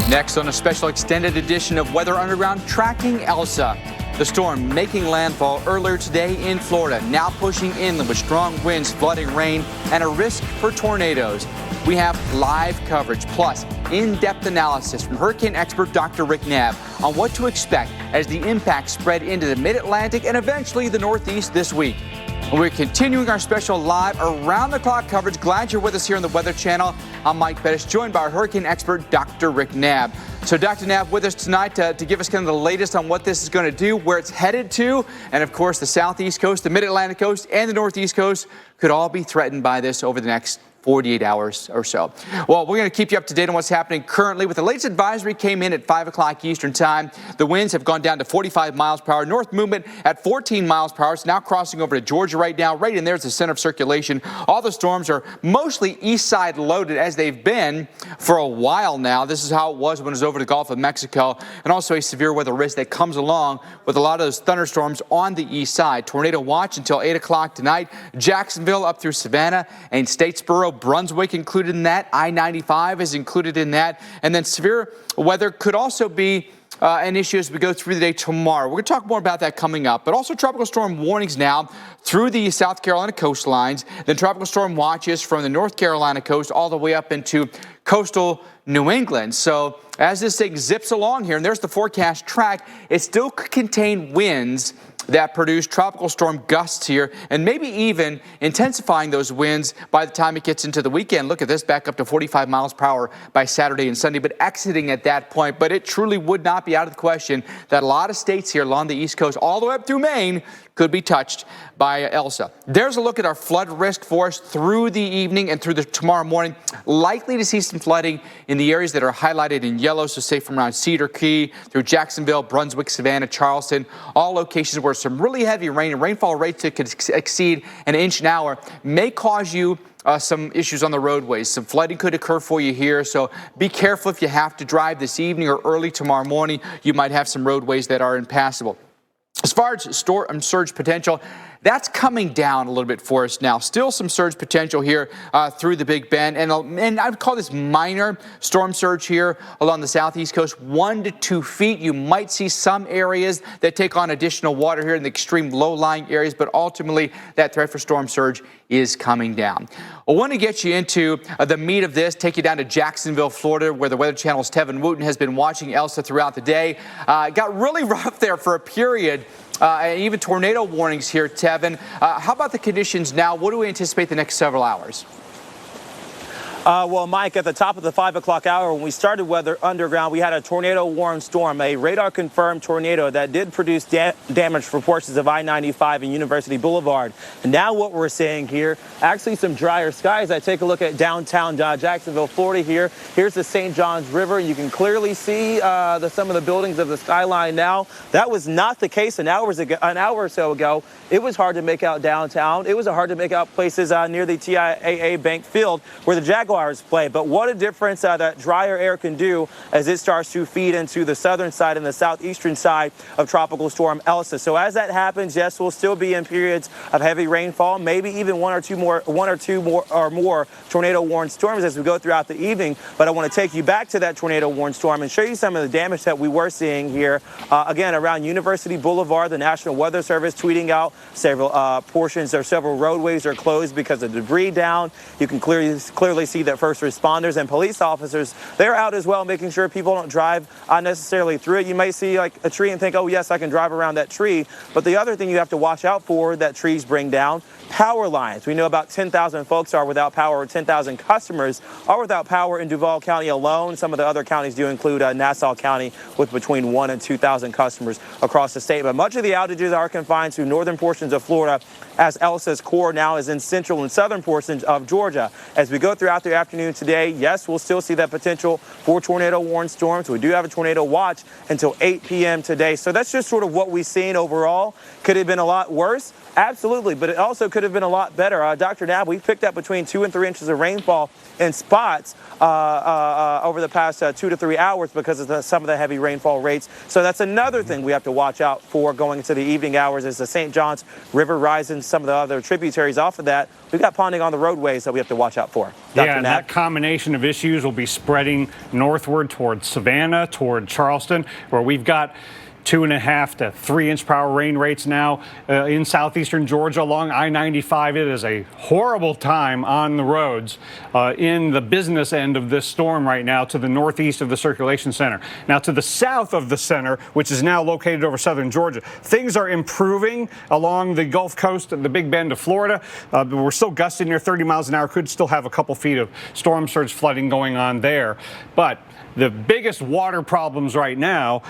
Next on a special extended edition of Weather Underground, tracking Elsa. The storm making landfall earlier today in Florida, now pushing inland with strong winds, flooding, rain, and a risk for tornadoes. We have live coverage, plus in-depth analysis from hurricane expert Dr. Rick Knabb on what to expect as the impacts spread into the mid-Atlantic and eventually the Northeast this week. And we're continuing our special live around-the-clock coverage. Glad you're with us here on the Weather Channel. I'm Mike Bettis, joined by our hurricane expert, Dr. Rick Knabb. So, Dr. Knabb with us tonight to give us kind of the latest on what this is going to do, where it's headed to, and of course the southeast coast, the mid-Atlantic coast, and the northeast coast could all be threatened by this over the next 48 hours or so. Well, we're going to keep you up to date on what's happening currently. With the latest advisory came in at 5 o'clock Eastern time. The winds have gone down to 45 miles per hour. North movement at 14 miles per hour. It's now crossing over to Georgia right now. Right in there's the center of circulation. All the storms are mostly east side loaded, as they've been for a while now. This is how it was when it was over the Gulf of Mexico, and also a severe weather risk that comes along with a lot of those thunderstorms on the east side. Tornado watch until 8 o'clock tonight. Jacksonville up through Savannah and Statesboro, Brunswick included in that. I-95 is included in that. And then severe weather could also be an issue as we go through the day tomorrow. We're going to talk more about that coming up, but also tropical storm warnings now through the South Carolina coastlines, then tropical storm watches from the North Carolina coast all the way up into coastal New England. So as this thing zips along here, and there's the forecast track, it still could contain winds that produce tropical storm gusts here, and maybe even intensifying those winds by the time it gets into the weekend. Look at this, back up to 45 miles per hour by Saturday and Sunday, but exiting at that point. But it truly would not be out of the question that a lot of states here along the East Coast, all the way up through Maine, could be touched by Elsa. There's a look at our flood risk for us through the evening and through the tomorrow morning. Likely to see some flooding in the areas that are highlighted in yellow, so say from around Cedar Key through Jacksonville, Brunswick, Savannah, Charleston, all locations where some really heavy rain and rainfall rates that could exceed an inch an hour may cause you some issues on the roadways. Some flooding could occur for you here, so be careful if you have to drive this evening or early tomorrow morning. You might have some roadways that are impassable. As far as surge potential, that's coming down a little bit for us now. Still some surge potential here through the Big Bend. And I would call this minor storm surge here along the southeast coast, 1 to 2 feet. You might see some areas that take on additional water here in the extreme low-lying areas, but ultimately that threat for storm surge is coming down. I want to get you into the meat of this, take you down to Jacksonville, Florida, where the Weather Channel's Tevin Wooten has been watching Elsa throughout the day. It got really rough there for a period. And even tornado warnings here, Tevin. How about the conditions now? What do we anticipate the next several hours? Well, Mike, at the top of the 5 o'clock hour, when we started Weather Underground, we had a tornado-warned storm, a radar-confirmed tornado that did produce damage for portions of I-95 and University Boulevard. And now what we're seeing here, actually some drier skies. I take a look at downtown Jacksonville, Florida here. Here's the St. Johns River, and you can clearly see some of the buildings of the skyline now. That was not the case an hour or so ago. It was hard to make out downtown. It was hard to make out places near the TIAA Bank Field where the Jaguars play. But what a difference that drier air can do as it starts to feed into the southern side and the southeastern side of Tropical Storm Elsa. So as that happens, yes, we'll still be in periods of heavy rainfall, maybe even one or two more tornado-warned storms as we go throughout the evening. But I want to take you back to that tornado-warned storm and show you some of the damage that we were seeing here. Again, around University Boulevard, the National Weather Service tweeting out several portions or several roadways are closed because of debris down. You can clearly see that first responders and police officers, they're out as well, making sure people don't drive unnecessarily through it. You may see like a tree and think, oh yes, I can drive around that tree. But the other thing you have to watch out for that trees bring down, power lines. We know about 10,000 folks are without power, or 10,000 customers are without power in Duval County alone. Some of the other counties do include Nassau County with between 1,000 and 2,000 customers across the state. But much of the outages are confined to northern portions of Florida, as Elsa's core now is in central and southern portions of Georgia. As we go throughout the afternoon today, yes, we'll still see that potential for tornado-warned storms. We do have a tornado watch until 8 p.m. today. So that's just sort of what we've seen overall. Could it have been a lot worse? Absolutely, but it also could have been a lot better. Dr. Knabb, we've picked up between 2 and 3 inches of rainfall in spots over the past 2 to 3 hours because of some of the heavy rainfall rates. So that's another thing we have to watch out for going into the evening hours as the St. Johns River rises, some of the other tributaries off of that. We've got ponding on the roadways that we have to watch out for. Yeah, and that combination of issues will be spreading northward towards Savannah, toward Charleston, where we've got 2.5 to 3 inch per hour rain rates now in southeastern Georgia along I-95. It is a horrible time on the roads in the business end of this storm right now to the northeast of the circulation center. Now to the south of the center, which is now located over southern Georgia, things are improving along the Gulf Coast and the Big Bend of Florida. We're still gusting near 30 miles an hour, could still have a couple feet of storm surge flooding going on there. But the biggest water problems right now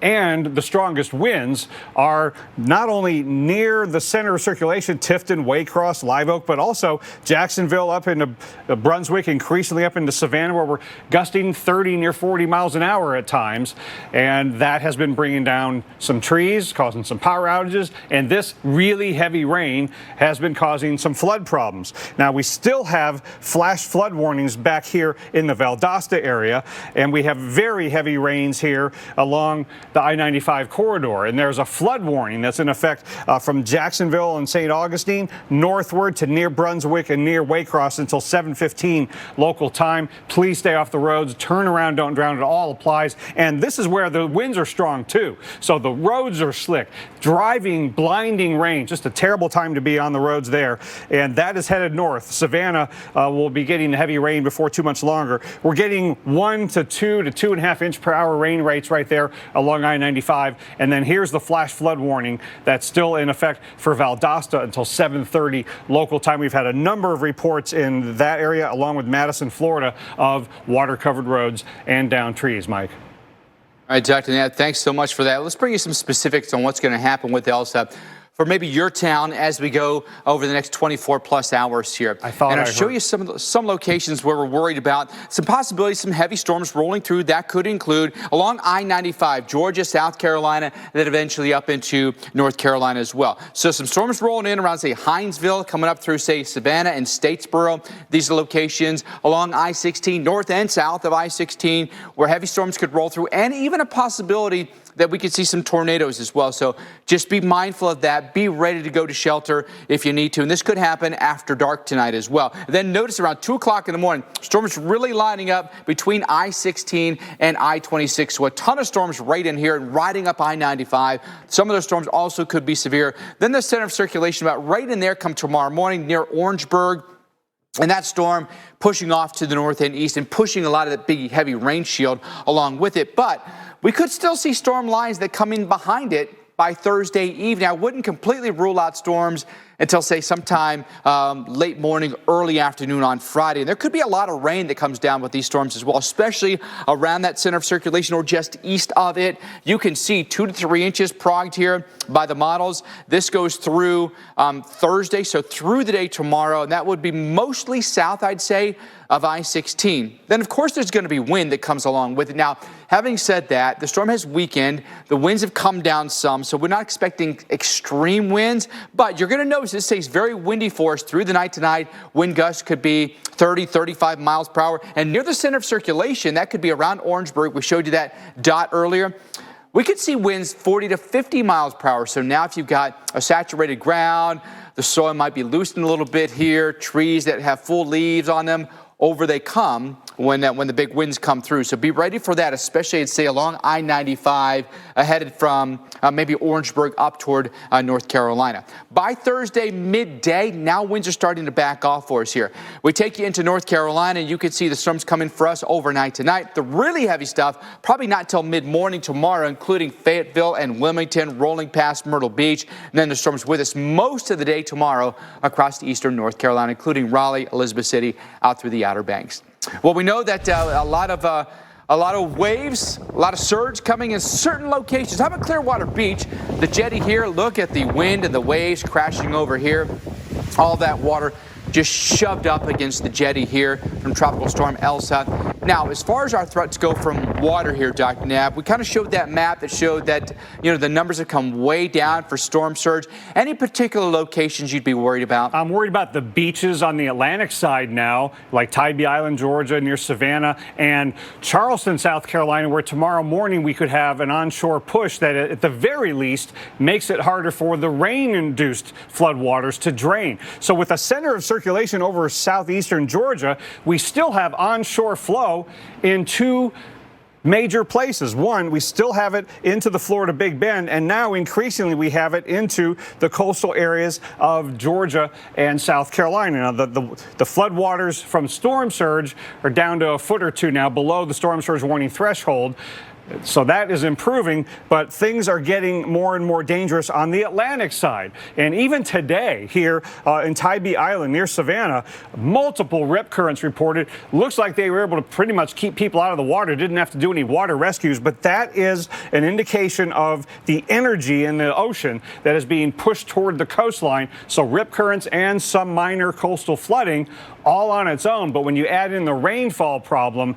and the strongest winds are not only near the center of circulation, Tifton, Waycross, Live Oak, but also Jacksonville up into Brunswick, increasingly up into Savannah, where we're gusting 30, near 40 miles an hour at times. And that has been bringing down some trees, causing some power outages. And this really heavy rain has been causing some flood problems. Now, we still have flash flood warnings back here in the Valdosta area, and we have very heavy rains here along the I-95 corridor, and there's a flood warning that's in effect from Jacksonville and St. Augustine northward to near Brunswick and near Waycross until 7:15 local time. Please stay off the roads. Turn around, don't drown. It all applies. And this is where the winds are strong too. So the roads are slick. Driving, blinding rain. Just a terrible time to be on the roads there. And that is headed north. Savannah will be getting heavy rain before too much longer. We're getting 1 to 2 to 2.5 inch per hour rain rates right there along I-95. And then here's the flash flood warning that's still in effect for Valdosta until 7:30 local time. We've had a number of reports in that area along with Madison, Florida, of water covered roads and down trees. Mike. All right, Dr. Nat, thanks so much for that. Let's bring you some specifics on what's going to happen with Elsa for maybe your town as we go over the next 24 plus hours here. I'll show you some locations where we're worried about some possibilities, some heavy storms rolling through. That could include along I-95, Georgia, South Carolina, and then eventually up into North Carolina as well. So some storms rolling in around, say, Hinesville, coming up through, say, Savannah and Statesboro. These are locations along I-16, north and south of I-16, where heavy storms could roll through, and even a possibility that we could see some tornadoes as well. So just be mindful of that. Be ready to go to shelter if you need to. And this could happen after dark tonight as well. Then notice around 2 o'clock in the morning, storms really lining up between I-16 and I-26. So a ton of storms right in here and riding up I-95. Some of those storms also could be severe. Then the center of circulation about right in there come tomorrow morning near Orangeburg. And that storm pushing off to the north and east and pushing a lot of that big heavy rain shield along with it. But we could still see storm lines that come in behind it by Thursday evening. I wouldn't completely rule out storms until, say, sometime late morning, early afternoon on Friday. And there could be a lot of rain that comes down with these storms as well, especially around that center of circulation or just east of it. You can see 2 to 3 inches progged here by the models. This goes through Thursday, so through the day tomorrow, and that would be mostly south, I'd say, of I-16. Then, of course, there's going to be wind that comes along with it. Now, having said that, the storm has weakened. The winds have come down some, so we're not expecting extreme winds, but you're going to notice it stays very windy for us through the night tonight. Wind gusts could be 30, 35 miles per hour. And near the center of circulation, that could be around Orangeburg. We showed you that dot earlier. We could see winds 40 to 50 miles per hour. So now if you've got a saturated ground, the soil might be loosened a little bit here, trees that have full leaves on them, over they come when the big winds come through. So be ready for that, especially, I'd say, along I-95, headed from maybe Orangeburg up toward North Carolina. By Thursday midday, now winds are starting to back off for us here. We take you into North Carolina, and you can see the storms coming for us overnight tonight. The really heavy stuff, probably not till mid-morning tomorrow, including Fayetteville and Wilmington, rolling past Myrtle Beach. And then the storms with us most of the day tomorrow across eastern North Carolina, including Raleigh, Elizabeth City, out through the Outer Banks. Well, we know that a lot of waves, a lot of surge coming in certain locations. How about Clearwater Beach? The jetty here, look at the wind and the waves crashing over here. All that water just shoved up against the jetty here from Tropical Storm Elsa. Now, as far as our threats go from water here, Dr. Knapp, we kind of showed that map that showed that, the numbers have come way down for storm surge. Any particular locations you'd be worried about? I'm worried about the beaches on the Atlantic side now, like Tybee Island, Georgia, near Savannah, and Charleston, South Carolina, where tomorrow morning we could have an onshore push that at the very least makes it harder for the rain-induced floodwaters to drain. So with a center of circulation over southeastern Georgia, we still have onshore flow in two major places. One, we still have it into the Florida Big Bend, and now increasingly we have it into the coastal areas of Georgia and South Carolina. Now, the floodwaters from storm surge are down to a foot or two now below the storm surge warning threshold. So that is improving, but things are getting more and more dangerous on the Atlantic side. And even today here in Tybee Island near Savannah, multiple rip currents reported. Looks like they were able to pretty much keep people out of the water, didn't have to do any water rescues, but that is an indication of the energy in the ocean that is being pushed toward the coastline. So rip currents and some minor coastal flooding all on its own. But when you add in the rainfall problem,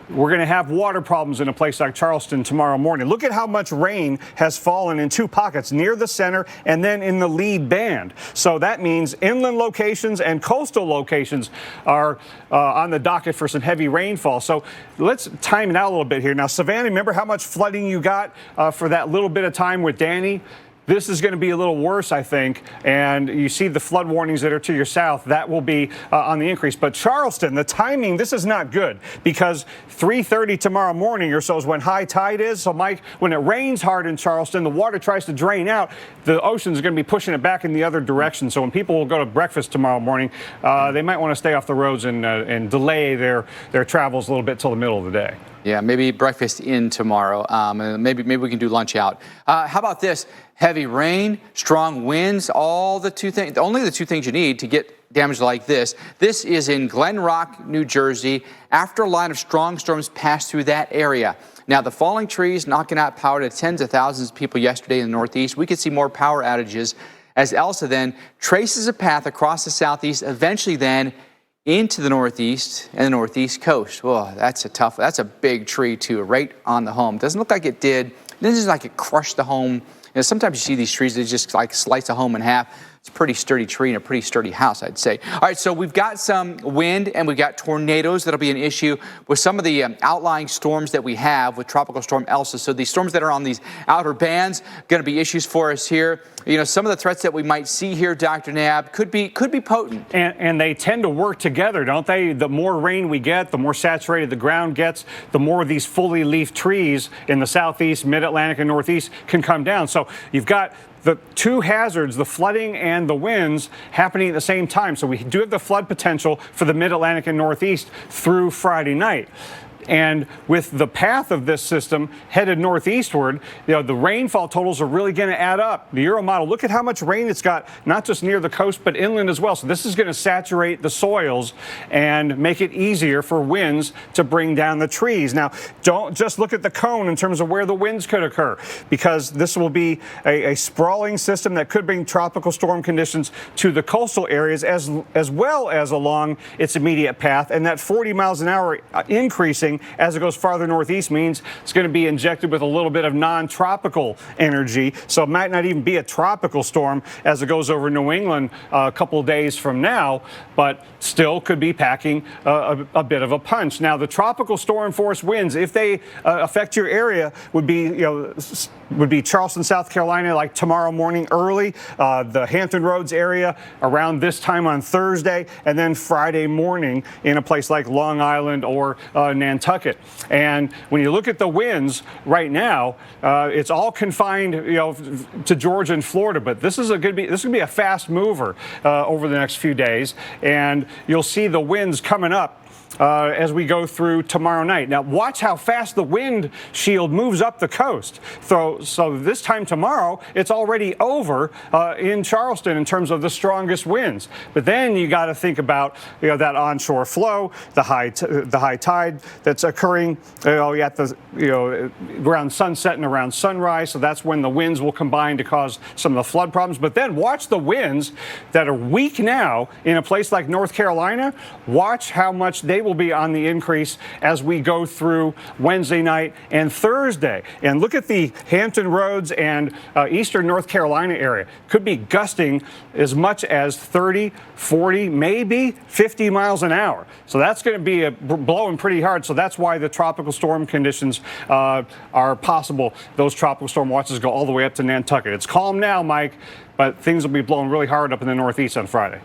we're going to have water problems in a place like Charleston tomorrow morning. Look at how much rain has fallen in two pockets, near the center and then in the lead band. So that means inland locations and coastal locations are on the docket for some heavy rainfall. So let's time it out a little bit here. Now, Savannah, remember how much flooding you got for that little bit of time with Danny? This is going to be a little worse, I think, and you see the flood warnings that are to your south. That will be on the increase. But Charleston, the timing, this is not good because 3:30 tomorrow morning or so is when high tide is. So, Mike, when it rains hard in Charleston, the water tries to drain out. The ocean is going to be pushing it back in the other direction. So when people will go to breakfast tomorrow morning, they might want to stay off the roads and delay their travels a little bit till the middle of the day. Yeah, maybe breakfast in tomorrow. And maybe we can do lunch out. How about this? Heavy rain, strong winds, only the two things you need to get damage like this. This is in Glen Rock, New Jersey, after a line of strong storms passed through that area. Now, the falling trees knocking out power to tens of thousands of people yesterday in the Northeast. We could see more power outages as Elsa then traces a path across the Southeast, eventually then into the Northeast and the Northeast coast. Whoa, that's a big tree too, right on the home. Doesn't look like it did. It doesn't look like it crushed the home. Sometimes you see these trees, they just like slice a home in half. It's a pretty sturdy tree and a pretty sturdy house, I'd say. All right, so we've got some wind and we've got tornadoes that'll be an issue with some of the outlying storms that we have with Tropical Storm Elsa. So these storms that are on these outer bands going to be issues for us here. Some of the threats that we might see here, Dr. Knapp, could be potent. And they tend to work together, don't they? The more rain we get, the more saturated the ground gets, the more these fully leafed trees in the southeast, mid-Atlantic, and northeast can come down. So you've got the two hazards, the flooding and the winds, happening at the same time. So we do have the flood potential for the mid-Atlantic and northeast through Friday night. And with the path of this system headed northeastward, the rainfall totals are really going to add up. The Euro model, look at how much rain it's got, not just near the coast, but inland as well. So this is going to saturate the soils and make it easier for winds to bring down the trees. Now, don't just look at the cone in terms of where the winds could occur, because this will be a sprawling system that could bring tropical storm conditions to the coastal areas as well as along its immediate path. And that 40 miles an hour increasing as it goes farther northeast means it's going to be injected with a little bit of non-tropical energy. So it might not even be a tropical storm as it goes over New England a couple of days from now, but still could be packing a bit of a punch. Now, the tropical storm force winds, if they affect your area, would be Charleston, South Carolina, like tomorrow morning early, the Hampton Roads area around this time on Thursday, and then Friday morning in a place like Long Island or Nantucket. And when you look at the winds right now, it's all confined, to Georgia and Florida. But this is going to be a fast mover over the next few days, and you'll see the winds coming up as we go through tomorrow night. Now, watch how fast the wind shield moves up the coast. So this time tomorrow, it's already over in Charleston in terms of the strongest winds. But then you got to think about that onshore flow, the high tide that's occurring around sunset and around sunrise. So that's when the winds will combine to cause some of the flood problems. But then watch the winds that are weak now in a place like North Carolina. Watch how much they will be on the increase as we go through Wednesday night and Thursday. And look at the Hampton Roads and eastern North Carolina area. Could be gusting as much as 30, 40, maybe 50 miles an hour. So that's going to be blowing pretty hard. So that's why the tropical storm conditions are possible. Those tropical storm watches go all the way up to Nantucket. It's calm now, Mike, but things will be blowing really hard up in the Northeast on Friday.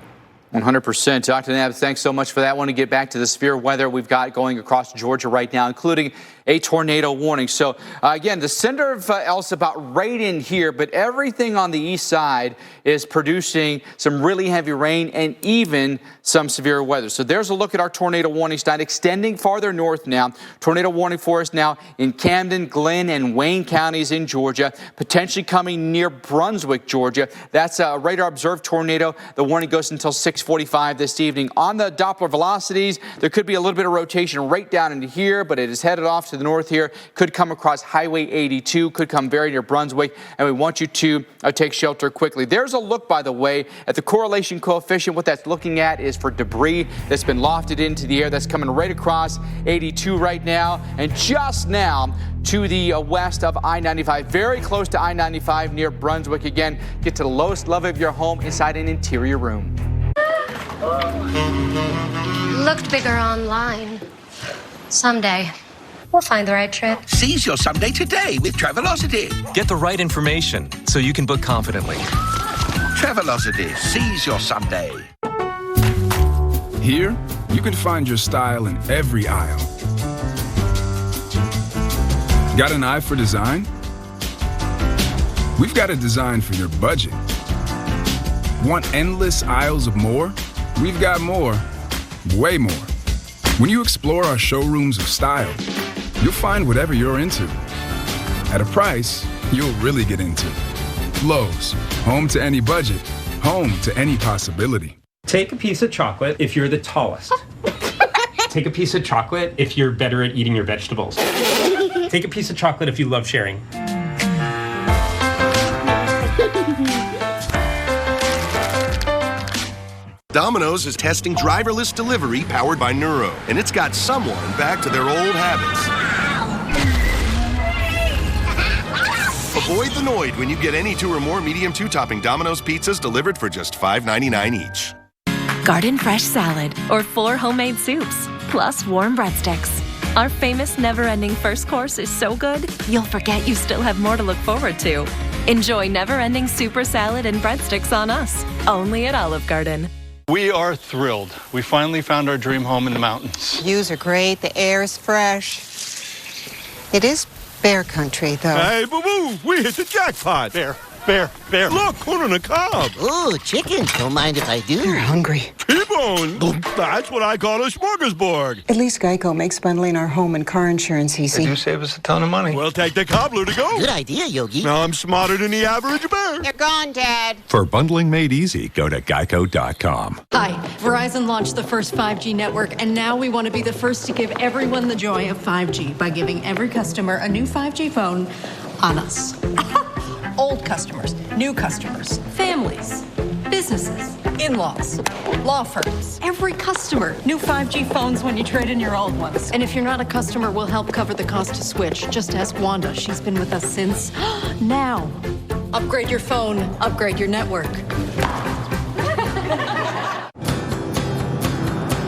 100%. Dr. Knapp, thanks so much for that. I want to get back to the severe weather we've got going across Georgia right now, including a tornado warning. So, again, the center of Elsa about right in here, but everything on the east side is producing some really heavy rain and even some severe weather. So there's a look at our tornado warning tonight, extending farther north now. Tornado warning for us now in Camden, Glenn, and Wayne counties in Georgia, potentially coming near Brunswick, Georgia. That's a radar observed tornado. The warning goes until 6:45 this evening. On the Doppler velocities, there could be a little bit of rotation right down into here, but it is headed off to the north here. Could come across Highway 82, could come very near Brunswick, and we want you to take shelter quickly. There's a look, by the way, at the correlation coefficient. What that's looking at is for debris that's been lofted into the air. That's coming right across 82 right now, and just now to the west of I-95, very close to I-95 near Brunswick. Again, get to the lowest level of your home inside an interior room. Looked bigger online. Someday, we'll find the right trip. Seize your someday today with Travelocity. Get the right information so you can book confidently. Travelocity. Seize your someday. Here, you can find your style in every aisle. Got an eye for design? We've got a design for your budget. Want endless aisles of more? We've got more, way more. When you explore our showrooms of style, you'll find whatever you're into at a price you'll really get into. Lowe's, home to any budget, home to any possibility. Take a piece of chocolate if you're the tallest. Take a piece of chocolate if you're better at eating your vegetables. Take a piece of chocolate if you love sharing. Domino's is testing driverless delivery powered by Neuro, and it's got someone back to their old habits. Avoid the Noid when you get any 2 or more medium 2-topping Domino's pizzas delivered for just $5.99 each. Garden fresh salad or 4 homemade soups, plus warm breadsticks. Our famous never-ending first course is so good, you'll forget you still have more to look forward to. Enjoy never-ending super salad and breadsticks on us, only at Olive Garden. We are thrilled. We finally found our dream home in the mountains. Views are great. The air is fresh. It is bear country, though. Hey, boo-boo, we hit the jackpot. Bear. Look, corn on the cob. Ooh, chicken. Don't mind if I do. You're hungry. T-bone. That's what I call a smorgasbord. At least Geico makes bundling our home and car insurance easy. They do save us a ton of money. We'll take the cobbler to go. Good idea, Yogi. Now I'm smarter than the average bear. They're gone, Dad. For bundling made easy, go to geico.com. Hi, Verizon launched the first 5G network, and now we want to be the first to give everyone the joy of 5G by giving every customer a new 5G phone on us. Old customers, new customers, families, businesses, in-laws, law firms. Every customer, new 5G phones when you trade in your old ones. And if you're not a customer, we'll help cover the cost to switch. Just ask Wanda. She's been with us since now. Upgrade your phone, upgrade your network.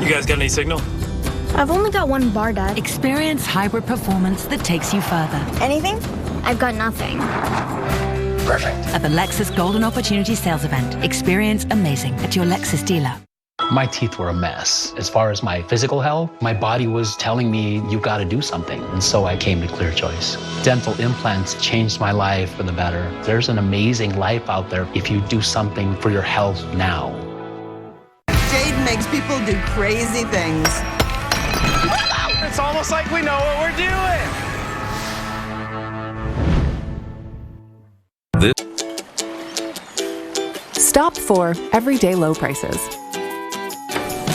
You guys got any signal? I've only got 1 bar, Dad. Experience hybrid performance that takes you further. Anything? I've got nothing. Perfect. At the Lexus Golden Opportunity Sales Event, experience amazing at your Lexus dealer. My teeth were a mess. As far as my physical health, my body was telling me, you got to do something. And so I came to Clear Choice. Dental implants changed my life for the better. There's an amazing life out there if you do something for your health now. Jade makes people do crazy things. It's almost like we know what we're doing. Stop for everyday low prices.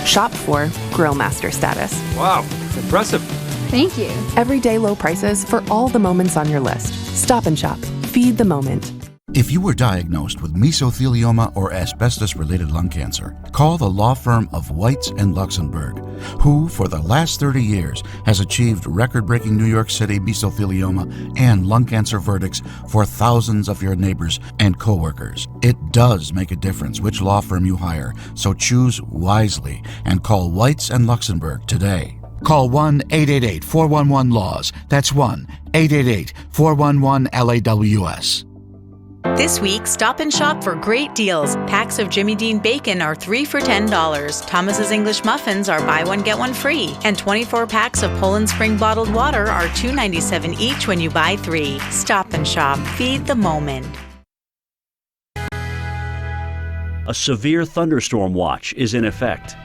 Shop for Grill Master status. Wow, impressive. Thank you. Everyday low prices for all the moments on your list. Stop and Shop. Feed the moment. If you were diagnosed with mesothelioma or asbestos-related lung cancer, call the law firm of Whites & Luxembourg, who, for the last 30 years, has achieved record-breaking New York City mesothelioma and lung cancer verdicts for thousands of your neighbors and coworkers. It does make a difference which law firm you hire, so choose wisely and call Whites & Luxembourg today. Call 1-888-411-LAWS. That's 1-888-411-LAWS. This week, stop and shop for great deals. Packs of Jimmy Dean bacon are 3 for $10. Thomas's English muffins are buy one, get one free. And 24 packs of Poland Spring bottled water are $2.97 each when you buy 3. Stop and shop. Feed the moment. A severe thunderstorm watch is in effect.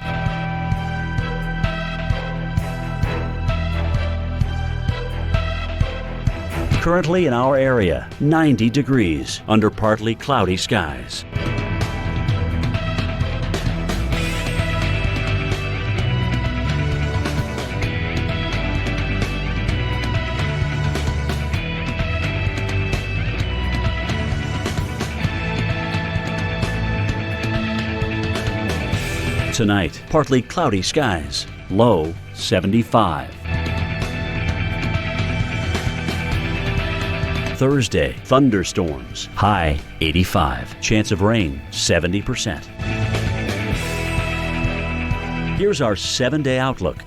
Currently in our area, 90 degrees under partly cloudy skies. Tonight, partly cloudy skies, low 75. Thursday, thunderstorms, high 85. Chance of rain, 70%. Here's our 7-day outlook.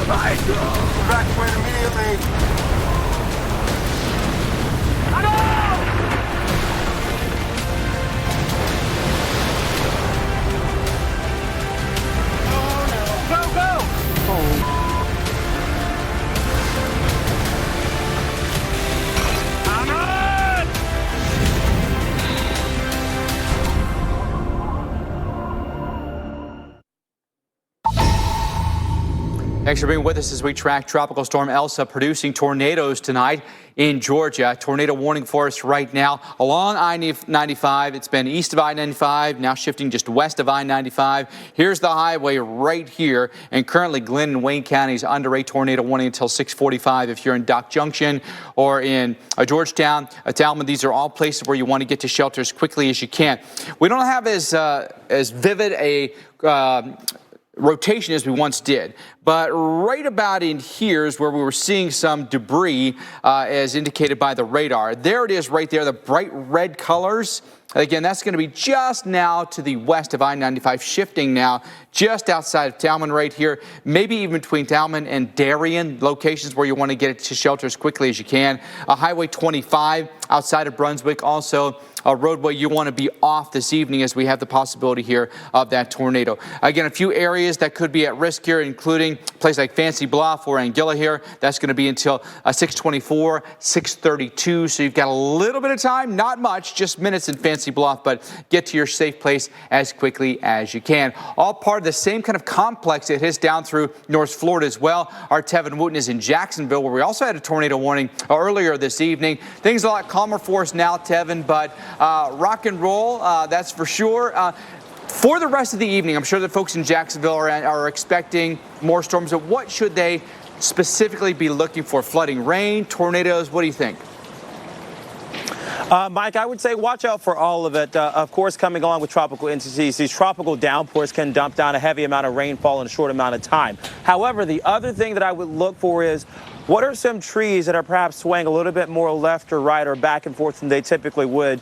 All right, evacuate immediately. Thanks for being with us as we track Tropical Storm Elsa producing tornadoes tonight in Georgia. Tornado warning for us right now along I-95. It's been east of I-95, now shifting just west of I-95. Here's the highway right here, and currently Glenn and Wayne counties under a tornado warning until 6:45. If you're in Dock Junction or in Georgetown, Talmadge, these are all places where you want to get to shelter as quickly as you can. We don't have as vivid a rotation as we once did, but right about in here is where we were seeing some debris as indicated by the radar. There it is right there, the bright red colors. Again, that's going to be just now to the west of I-95, shifting now just outside of Talman right here, maybe even between Talman and Darien, locations where you want to get to shelter as quickly as you can. Highway 25 outside of Brunswick, also a roadway you want to be off this evening as we have the possibility here of that tornado. Again, a few areas that could be at risk here, including a place like Fancy Bluff or Anguilla here. That's going to be until 6:24, 6:32. So you've got a little bit of time, not much, just minutes in Fancy Bluff, but get to your safe place as quickly as you can. All part of the same kind of complex that hits down through North Florida as well. Our Tevin Wooten is in Jacksonville, where we also had a tornado warning earlier this evening. Things a lot calmer for us now, Tevin, but rock and roll, that's for sure. For the rest of the evening, I'm sure that folks in Jacksonville are expecting more storms. But what should they specifically be looking for? Flooding, rain, tornadoes? What do you think? Mike, I would say watch out for all of it. Of course, coming along with tropical entities, these tropical downpours can dump down a heavy amount of rainfall in a short amount of time. However, the other thing that I would look for is what are some trees that are perhaps swaying a little bit more left or right or back and forth than they typically would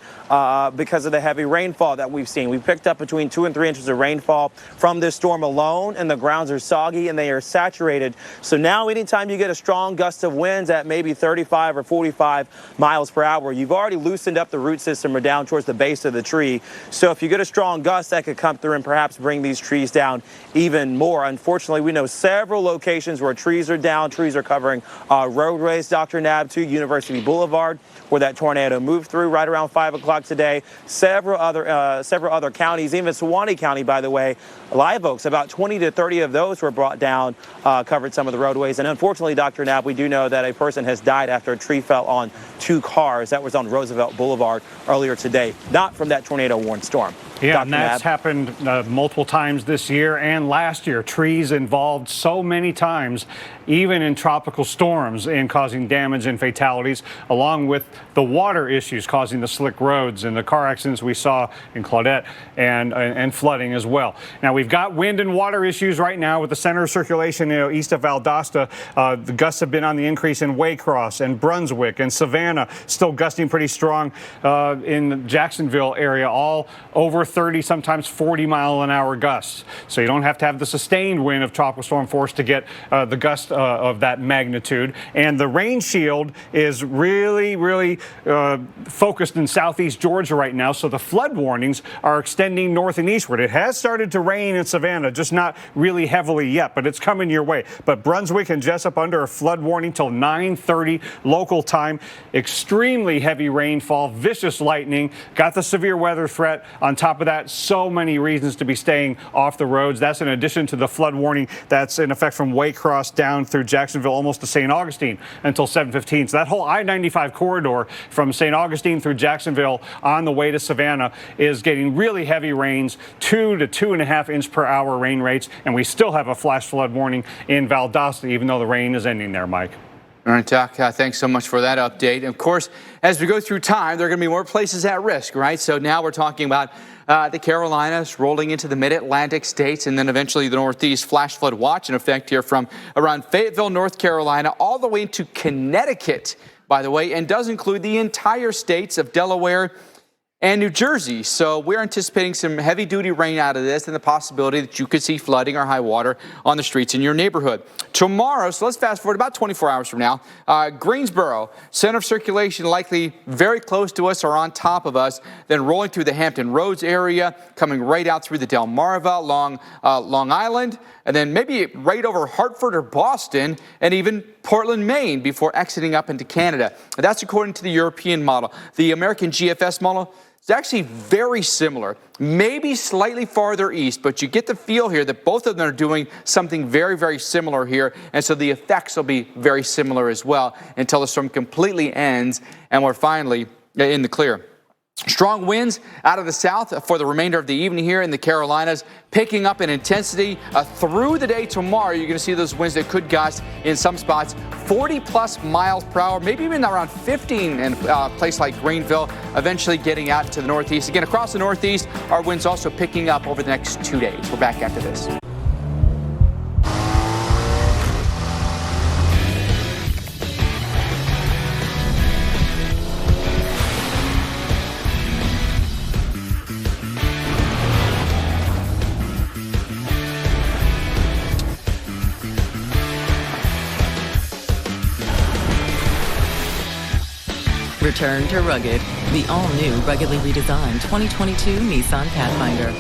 because of the heavy rainfall that we've seen. We picked up between 2 and 3 inches of rainfall from this storm alone, and the grounds are soggy and they are saturated. So now anytime you get a strong gust of winds at maybe 35 or 45 miles per hour, you've already loosened up the root system or down towards the base of the tree. So if you get a strong gust, that could come through and perhaps bring these trees down even more. Unfortunately, we know several locations where trees are down, trees are covering roadways, Dr. Nab, to University Boulevard, where that tornado moved through right around 5 o'clock today. Several other counties, even Suwannee County, by the way, Live Oaks, about 20 to 30 of those were brought down, covered some of the roadways. And unfortunately, Dr. Knapp, we do know that a person has died after a tree fell on 2 cars. That was on Roosevelt Boulevard earlier today, not from that tornado-warned storm. Yeah, Dr. and that's happened multiple times this year and last year. Trees involved so many times, even in tropical storms, in causing damage and fatalities, along with the water issues causing the slick roads and the car accidents we saw in Claudette and flooding as well. Now, we've got wind and water issues right now with the center of circulation east of Valdosta. The gusts have been on the increase in Waycross and Brunswick and Savannah, still gusting pretty strong in the Jacksonville area, all over 30, sometimes 40-mile-an-hour gusts. So you don't have to have the sustained wind of tropical storm force to get the gust of that magnitude. And the rain shield is really focused in southeast Georgia right now, so the flood warnings are extending north and eastward. It has started to rain in Savannah, just not really heavily yet, but it's coming your way. But Brunswick and Jessup under a flood warning till 9:30 local time. Extremely heavy rainfall, vicious lightning, got the severe weather threat. On top of that, so many reasons to be staying off the roads. That's in addition to the flood warning that's in effect from Waycross down through Jacksonville almost to St. Augustine until 7:15. So that whole I-95 corridor from St. Augustine through Jacksonville on the way to Savannah is getting really heavy rains, 2 to 2.5 inch per hour rain rates, and we still have a flash flood warning in Valdosta, even though the rain is ending there, Mike. All right, Doc, thanks so much for that update. And of course, as we go through time, there are going to be more places at risk, right? So now we're talking about the Carolinas rolling into the mid-Atlantic states, and then eventually the Northeast. Flash flood watch in effect here from around Fayetteville, North Carolina, all the way into Connecticut, by the way, and does include the entire states of Delaware and New Jersey. So we're anticipating some heavy-duty rain out of this and the possibility that you could see flooding or high water on the streets in your neighborhood. Tomorrow, so let's fast forward about 24 hours from now, Greensboro, center of circulation likely very close to us or on top of us, then rolling through the Hampton Roads area, coming right out through the Delmarva, Long Island, and then maybe right over Hartford or Boston, and even Portland, Maine, before exiting up into Canada. That's according to the European model. The American GFS model is actually very similar, maybe slightly farther east, but you get the feel here that both of them are doing something very similar here, and so the effects will be very similar as well until the storm completely ends and we're finally in the clear. Strong winds out of the south for the remainder of the evening here in the Carolinas, picking up in intensity through the day tomorrow. You're going to see those winds that could gust in some spots 40+ miles per hour, maybe even around 15 in a place like Greenville, eventually getting out to the Northeast. Again, across the Northeast, our winds also picking up over the next 2 days. We're back after this. Return to rugged. The all-new, ruggedly redesigned 2022 Nissan Pathfinder.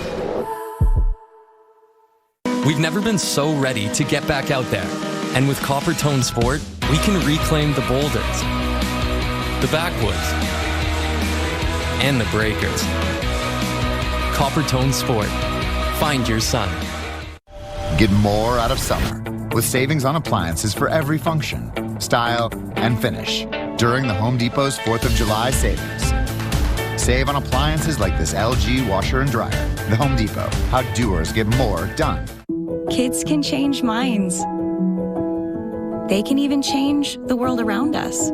We've never been so ready to get back out there. And with Copper Tone Sport, we can reclaim the boulders, the backwoods, and the breakers. Copper Tone Sport. Find your sun. Get more out of summer with savings on appliances for every function, style, and finish during the Home Depot's 4th of July savings. Save on appliances like this LG washer and dryer. The Home Depot, how doers get more done. Kids can change minds. They can even change the world around us.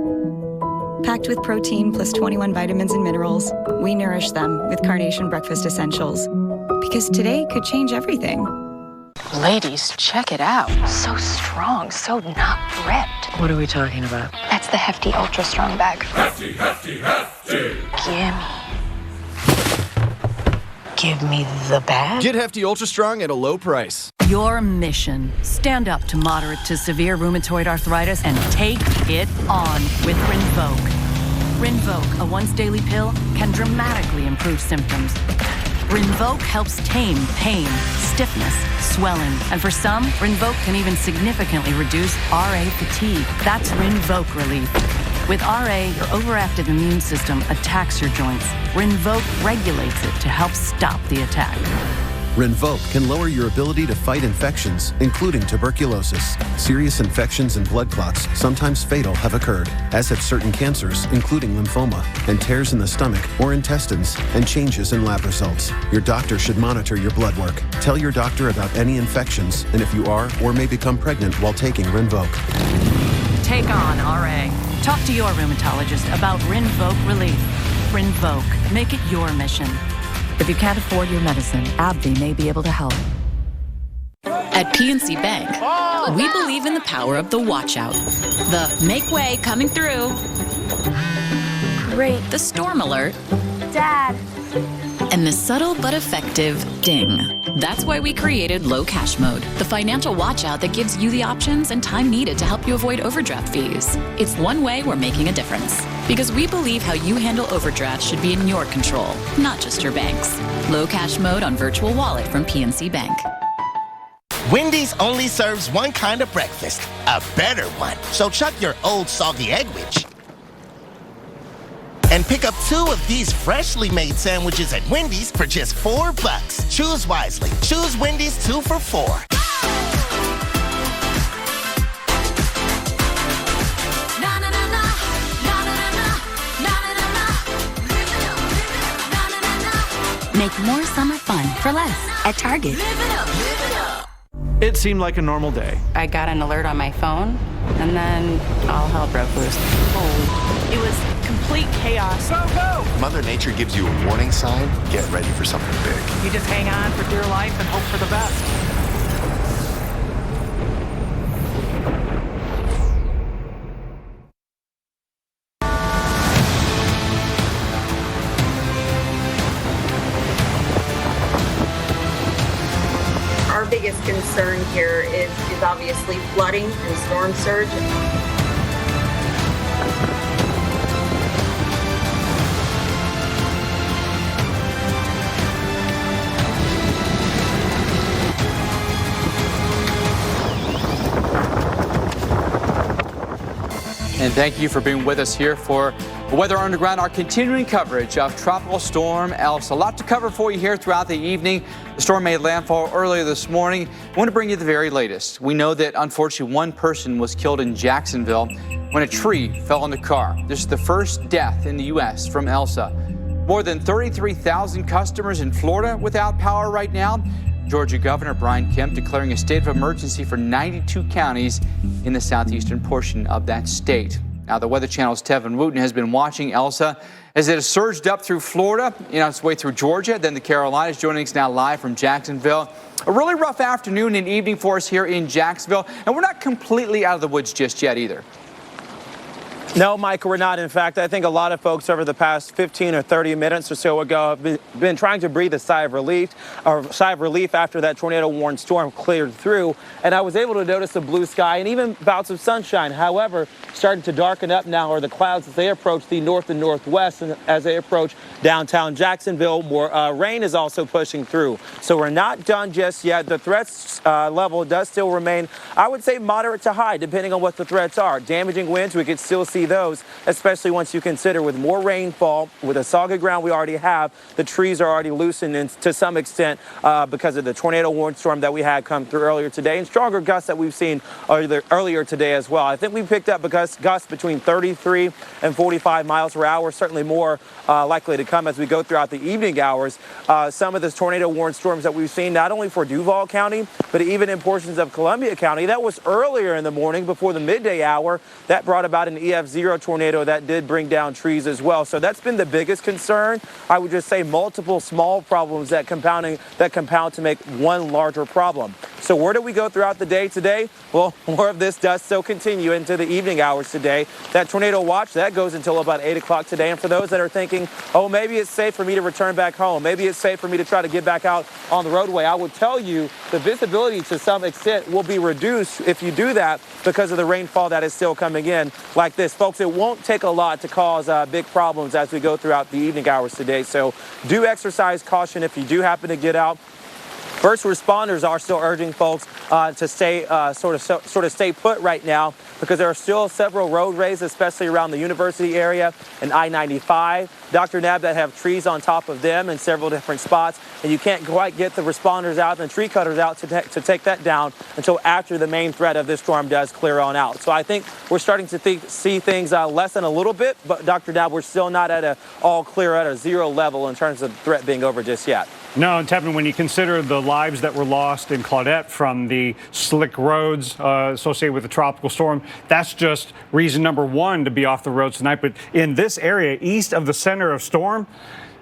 Packed with protein plus 21 vitamins and minerals, we nourish them with Carnation Breakfast Essentials. Because today could change everything. Ladies, check it out. So strong, so not ripped. What are we talking about? That's the Hefty Ultra Strong bag. Hefty, hefty, hefty. Give me the bag. Get Hefty Ultra Strong at a low price. Your mission. Stand up to moderate to severe rheumatoid arthritis and take it on with Rinvoq. Rinvoq, a once daily pill, can dramatically improve symptoms. Rinvoq helps tame pain, stiffness, swelling, and for some, Rinvoq can even significantly reduce RA fatigue. That's Rinvoq relief. With RA, your overactive immune system attacks your joints. Rinvoq regulates it to help stop the attack. Rinvoq can lower your ability to fight infections, including tuberculosis. Serious infections and blood clots, sometimes fatal, have occurred, as have certain cancers, including lymphoma, and tears in the stomach or intestines, and changes in lab results. Your doctor should monitor your blood work. Tell your doctor about any infections, and if you are or may become pregnant while taking Rinvoq. Take on RA. Talk to your rheumatologist about Rinvoq relief. Rinvoq. Make it your mission. If you can't afford your medicine, AbbVie may be able to help. At PNC Bank, we believe in the power of the watch out. The make way coming through. Great. The storm alert. Dad. And the subtle but effective ding. That's why we created Low Cash Mode, the financial watch out that gives you the options and time needed to help you avoid overdraft fees. It's one way we're making a difference. Because we believe how you handle overdrafts should be in your control, not just your bank's. Low Cash Mode on Virtual Wallet from PNC Bank. Wendy's only serves one kind of breakfast, a better one. So chuck your old soggy eggwich and pick up 2 of these freshly made sandwiches at Wendy's for just $4. Choose wisely. Choose Wendy's 2 for $4. Make more summer fun for less at Target. It seemed like a normal day. I got an alert on my phone, and then all hell broke loose. It was complete chaos. Go, go! Mother Nature gives you a warning sign. Get ready for something big. You just hang on for dear life and hope for the best. Our biggest concern here is obviously flooding and storm surge. And thank you for being with us here for Weather Underground, our continuing coverage of Tropical Storm Elsa. A lot to cover for you here throughout the evening. The storm made landfall earlier this morning. I want to bring you the very latest. We know that, unfortunately, one person was killed in Jacksonville when a tree fell on the car. This is the first death in the U.S. from Elsa. More than 33,000 customers in Florida without power right now. Georgia Governor Brian Kemp declaring a state of emergency for 92 counties in the southeastern portion of that state. Now, the Weather Channel's Tevin Wooten has been watching Elsa as it has surged up through Florida, on its way through Georgia, then the Carolinas, joining us now live from Jacksonville. A really rough afternoon and evening for us here in Jacksonville, and we're not completely out of the woods just yet either. No, Mike, we're not. In fact, I think a lot of folks over the past 15 or 30 minutes or so ago have been trying to breathe a sigh of relief after that tornado-warned storm cleared through. And I was able to notice the blue sky and even bouts of sunshine. However, starting to darken up now are the clouds as they approach the north and northwest, and as they approach downtown Jacksonville, more rain is also pushing through. So we're not done just yet. The threats level does still remain, I would say, moderate to high, depending on what the threats are. Damaging winds, we could still see those, especially once you consider with more rainfall, with the soggy ground we already have, the trees are already loosened to some extent because of the tornado warning storm that we had come through earlier today, and stronger gusts that we've seen earlier today as well. I think we picked up gusts between 33 and 45 miles per hour, certainly more likely to come as we go throughout the evening hours. Some of the tornado warning storms that we've seen, not only for Duval County, but even in portions of Columbia County, that was earlier in the morning before the midday hour. That brought about an EF0 tornado that did bring down trees as well. So that's been the biggest concern. I would just say multiple small problems that compound to make one larger problem. So where do we go throughout the day today? Well, more of this does still continue into the evening hours today. That tornado watch, that goes until about 8 o'clock today. And for those that are thinking, oh, maybe it's safe for me to return back home, maybe it's safe for me to try to get back out on the roadway, I would tell you the visibility to some extent will be reduced if you do that because of the rainfall that is still coming in like this. folks, it won't take a lot to cause big problems as we go throughout the evening hours today. So do exercise caution if you do happen to get out. First responders are still urging folks to stay sort of stay put right now, because there are still several roadways, especially around the university area and I-95, Dr. Nab, that have trees on top of them in several different spots, and you can't quite get the responders out and the tree cutters out to take that down until after the main threat of this storm does clear on out. So I think we're starting to see things lessen a little bit, but Dr. Nab, we're still not at an all clear, at a zero level in terms of the threat being over just yet. No, and Tevin, when you consider the lives that were lost in Claudette from the slick roads associated with the tropical storm, that's just reason number one to be off the roads tonight. But in this area, east of the center of storm,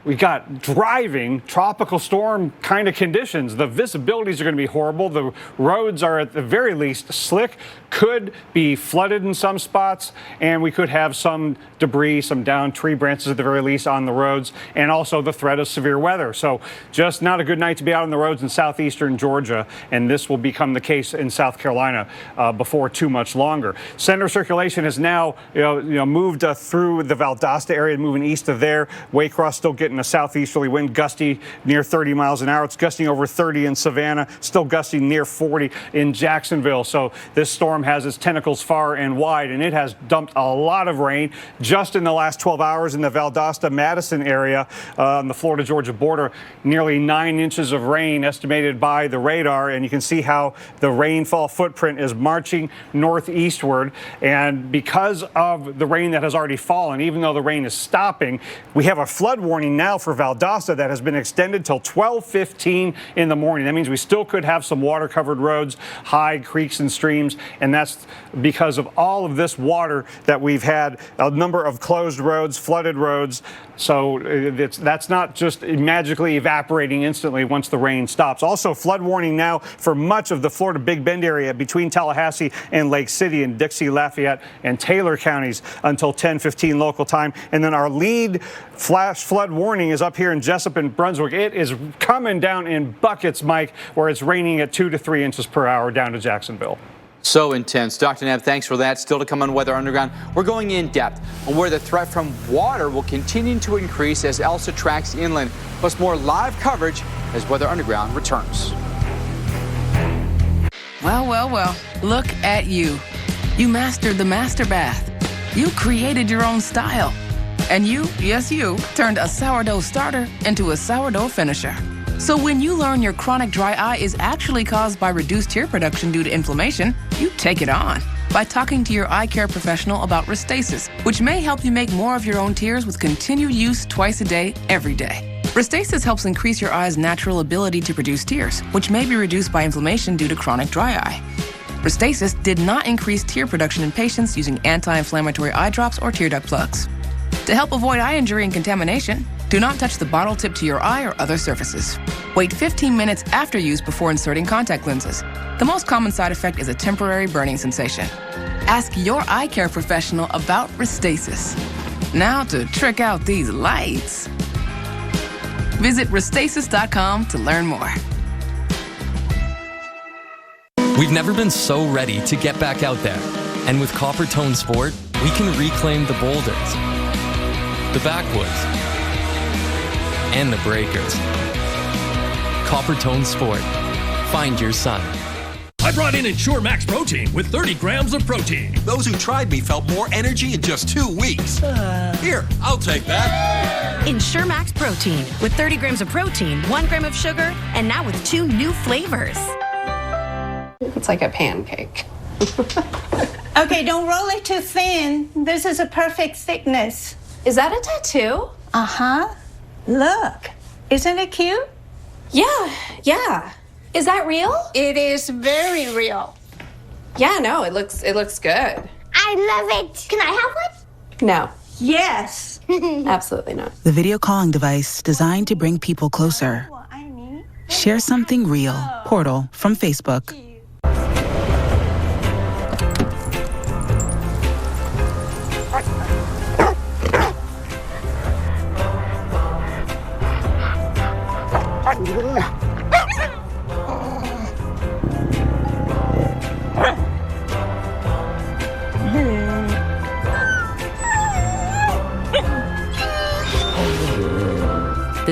we got driving tropical storm kind of conditions. The visibilities are going to be horrible. The roads are at the very least slick, could be flooded in some spots, and we could have some debris, some downed tree branches at the very least on the roads, and also the threat of severe weather. So just not a good night to be out on the roads in southeastern Georgia, and this will become the case in South Carolina before too much longer. Center circulation has now moved through the Valdosta area, moving east of there. Waycross still getting a southeasterly wind, gusty near 30 miles an hour. It's gusting over 30 in Savannah, still gusting near 40 in Jacksonville. So this storm has its tentacles far and wide, and it has dumped a lot of rain just in the last 12 hours in the Valdosta-Madison area on the Florida-Georgia border. Nearly 9 inches of rain estimated by the radar, and you can see how the rainfall footprint is marching northeastward. And because of the rain that has already fallen, even though the rain is stopping, we have a flood warning now for Valdosta that has been extended till 12:15 in the morning. That means we still could have some water-covered roads, high creeks and streams, and that's because of all of this water that we've had, a number of closed roads, flooded roads. So that's not just magically evaporating instantly once the rain stops. Also, flood warning now for much of the Florida Big Bend area between Tallahassee and Lake City and Dixie, Lafayette, and Taylor counties until 10:15 local time. And then our lead flash flood warning is up here in Jessup and Brunswick. It is coming down in buckets, Mike, where it's raining at 2 to 3 inches per hour down to Jacksonville. So intense. Dr. Nab, thanks for that. Still to come on Weather Underground. We're going in depth on where the threat from water will continue to increase as Elsa tracks inland, plus more live coverage as Weather Underground returns. Well, well, well, look at you. You mastered the master bath. You created your own style. And you, yes you, turned a sourdough starter into a sourdough finisher. So when you learn your chronic dry eye is actually caused by reduced tear production due to inflammation, you take it on by talking to your eye care professional about Restasis, which may help you make more of your own tears with continued use twice a day, every day. Restasis helps increase your eye's natural ability to produce tears, which may be reduced by inflammation due to chronic dry eye. Restasis did not increase tear production in patients using anti-inflammatory eye drops or tear duct plugs. To help avoid eye injury and contamination, do not touch the bottle tip to your eye or other surfaces. Wait 15 minutes after use before inserting contact lenses. The most common side effect is a temporary burning sensation. Ask your eye care professional about Restasis. Now to trick out these lights. Visit Restasis.com to learn more. We've never been so ready to get back out there. And with Copper Tone Sport, we can reclaim the boulders, the backwoods, and the breakers. Copper Tone Sport. Find your sun. I brought in Ensure Max Protein with 30 grams of protein. Those who tried me felt more energy in just 2 weeks. Here, I'll take that. Ensure Max Protein with 30 grams of protein, 1 gram of sugar, and now with 2 new flavors. It's like a pancake. Okay, don't roll it too thin. This is a perfect thickness. Is that a tattoo? Uh-huh. Look, isn't it cute? Yeah. Is that real? It is very real. Yeah, no, it looks good. I love it. Can I have one? No. Yes. Absolutely not. The video calling device designed to bring people closer. Share something real. Portal from Facebook.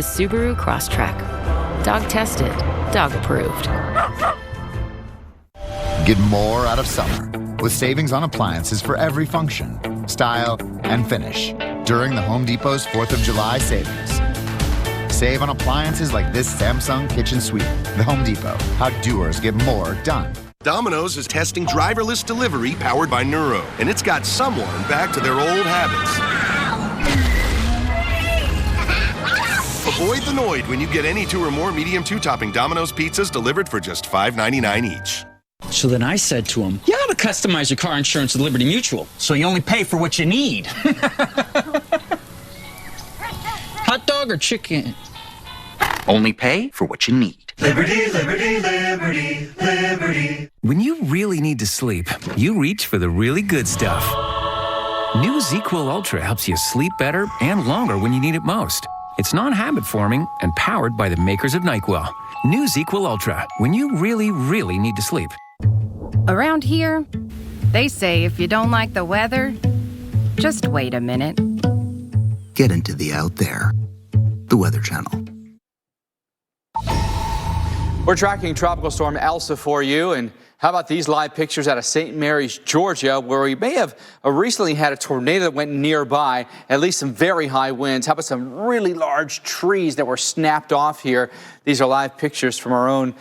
the Subaru Crosstrek. Dog tested, dog approved. Get more out of summer with savings on appliances for every function, style, and finish during the Home Depot's 4th of July savings. Save on appliances like this Samsung kitchen suite. The Home Depot, how doers get more done. Domino's is testing driverless delivery powered by Neuro, and it's got someone back to their old habits. Avoid the Noid when you get any 2 or more medium 2-topping Domino's pizzas delivered for just $5.99 each. So then I said to him, you ought to customize your car insurance with Liberty Mutual, so you only pay for what you need. Hot dog or chicken? Only pay for what you need. Liberty, liberty, liberty, liberty. When you really need to sleep, you reach for the really good stuff. New ZQL Ultra helps you sleep better and longer when you need it most. It's non-habit forming and powered by the makers of NyQuil. New ZQL Ultra, when you really, really need to sleep. Around here, they say if you don't like the weather, just wait a minute. Get into the out there. The Weather Channel. We're tracking Tropical Storm Elsa for you, and how about these live pictures out of St. Mary's, Georgia, where we may have recently had a tornado that went nearby, at least some very high winds. How about some really large trees that were snapped off here? These are live pictures from our own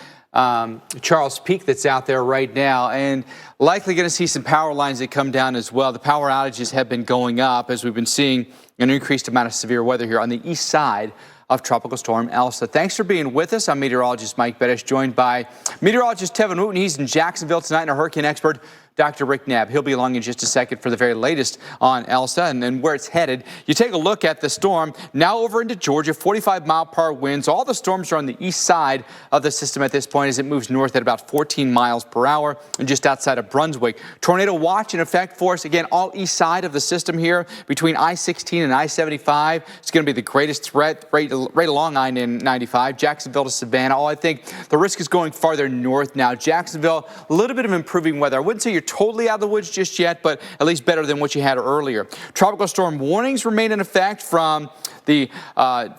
Charles Peak that's out there right now, and likely going to see some power lines that come down as well. The power outages have been going up as we've been seeing an increased amount of severe weather here on the east side of Tropical Storm Elsa. Thanks for being with us. I'm meteorologist Mike Bettish, joined by meteorologist Tevin Wooten. He's in Jacksonville tonight, and our hurricane expert, Dr. Rick Knabb. He'll be along in just a second for the very latest on Elsa and where it's headed. You take a look at the storm now over into Georgia, 45-mile-per-hour winds. All the storms are on the east side of the system at this point as it moves north at about 14 miles per hour and just outside of Brunswick. Tornado watch in effect for us, again, all east side of the system here between I-16 and I-75. It's going to be the greatest threat right along I-95, Jacksonville to Savannah. I think the risk is going farther north now. Jacksonville, a little bit of improving weather. I wouldn't say you're totally out of the woods just yet, but at least better than what you had earlier. Tropical storm warnings remain in effect from the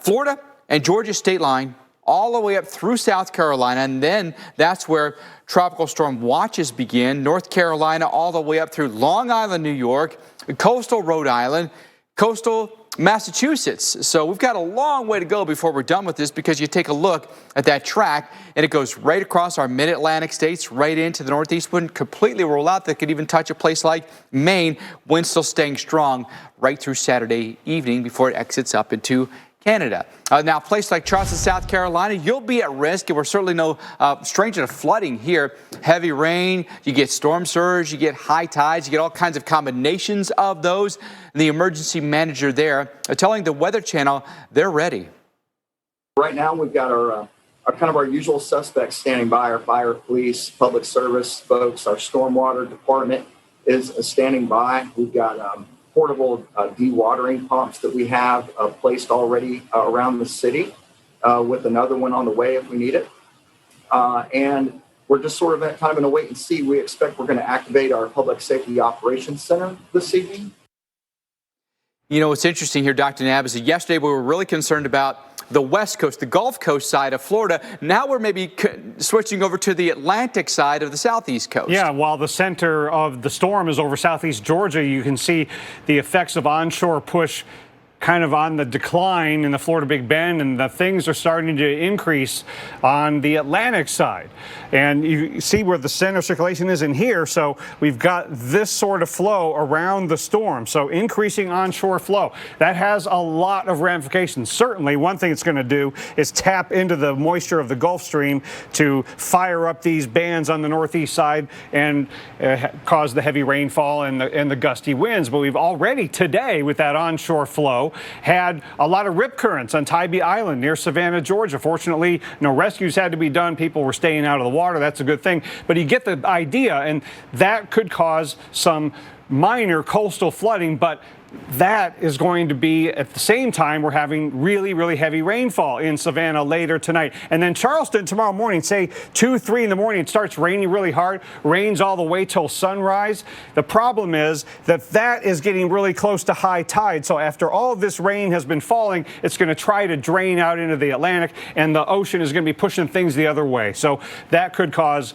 Florida and Georgia state line all the way up through South Carolina, and then that's where tropical storm watches begin. North Carolina all the way up through Long Island, New York, coastal Rhode Island, coastal Massachusetts. So we've got a long way to go before we're done with this, because you take a look at that track and it goes right across our mid-Atlantic states, right into the Northeast. Wouldn't completely rule out that could even touch a place like Maine. Wind still staying strong right through Saturday evening before it exits up into Canada. Now, a place like Charleston, South Carolina, you'll be at risk, and we're certainly no stranger to flooding here. Heavy rain, you get storm surge, you get high tides, you get all kinds of combinations of those. And the emergency manager there telling the Weather Channel they're ready. Right now, we've got our kind of our usual suspects standing by. Our fire, police, public service folks, our stormwater department is standing by. We've got portable dewatering pumps that we have placed already around the city, with another one on the way if we need it. And we're just sort of kind of in a wait and see. We expect we're going to activate our Public Safety Operations Center this evening. You know, what's interesting here, Dr. Knabb, is that yesterday we were really concerned about the West Coast, the Gulf Coast side of Florida. Now we're maybe switching over to the Atlantic side of the Southeast coast. Yeah, while the center of the storm is over Southeast Georgia, you can see the effects of onshore push kind of on the decline in the Florida Big Bend, and the things are starting to increase on the Atlantic side. And you see where the center circulation is in here, so we've got this sort of flow around the storm, so increasing onshore flow. That has a lot of ramifications. Certainly, one thing it's going to do is tap into the moisture of the Gulf Stream to fire up these bands on the northeast side and cause the heavy rainfall and the gusty winds. But we've already today, with that onshore flow, had a lot of rip currents on Tybee Island near Savannah, Georgia. Fortunately, no rescues had to be done. People were staying out of the water. That's a good thing. But you get the idea, and that could cause some minor coastal flooding, but that is going to be at the same time we're having really, really heavy rainfall in Savannah later tonight. And then Charleston tomorrow morning, say 2, 3 in the morning, it starts raining really hard, rains all the way till sunrise. The problem is that is getting really close to high tide. So after all of this rain has been falling, it's going to try to drain out into the Atlantic, and the ocean is going to be pushing things the other way. So that could cause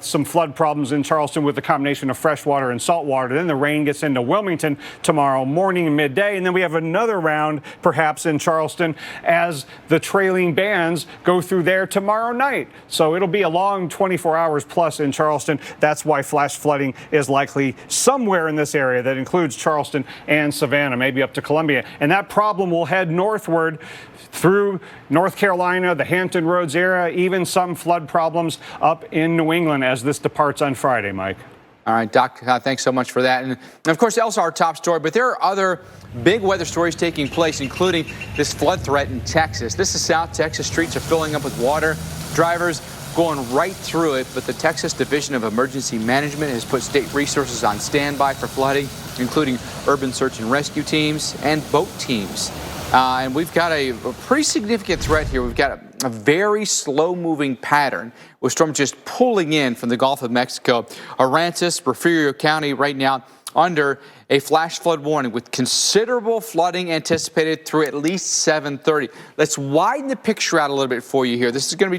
some flood problems in Charleston with the combination of fresh water and salt water. Then the rain gets into Wilmington tomorrow morning and midday, and then we have another round perhaps in Charleston as the trailing bands go through there tomorrow night. So it'll be a long 24 hours plus in Charleston. That's why flash flooding is likely somewhere in this area that includes Charleston and Savannah, maybe up to Columbia. And that problem will head northward through North Carolina, the Hampton Roads area, even some flood problems up in New England as this departs on Friday, Mike. All right, Doc, thanks so much for that. And of course, Elsa, our top story, but there are other big weather stories taking place, including this flood threat in Texas. This is South Texas. Streets are filling up with water. Drivers going right through it, but the Texas Division of Emergency Management has put state resources on standby for flooding, including urban search and rescue teams and boat teams. And we've got a pretty significant threat here. We've got a very slow-moving pattern with storms just pulling in from the Gulf of Mexico. Aransas, Porfirio County right now under a flash flood warning with considerable flooding anticipated through at least 7:30. Let's widen the picture out a little bit for you here. This is going to be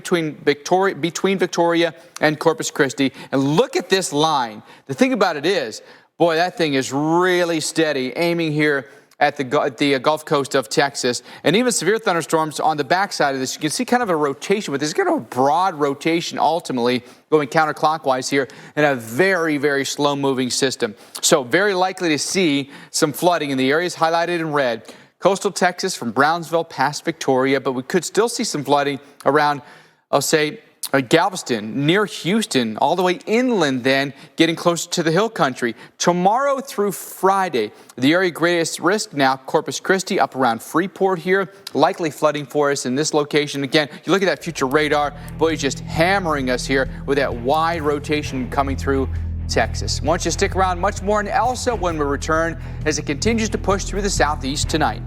between Victoria and Corpus Christi. And look at this line. The thing about it is, boy, that thing is really steady, aiming here at the Gulf Coast of Texas, and even severe thunderstorms on the backside of this. You can see kind of a rotation, but there's kind of a broad rotation ultimately going counterclockwise here in a very, very slow-moving system. So very likely to see some flooding in the areas highlighted in red. Coastal Texas from Brownsville past Victoria, but we could still see some flooding around, I'll say, Galveston, near Houston, all the way inland then, getting closer to the hill country. Tomorrow through Friday, the area greatest risk now, Corpus Christi, up around Freeport here. Likely flooding for us in this location. Again, you look at that future radar, boy, it's just hammering us here with that wide rotation coming through Texas. Why don't you stick around, much more in Elsa when we return as it continues to push through the southeast tonight.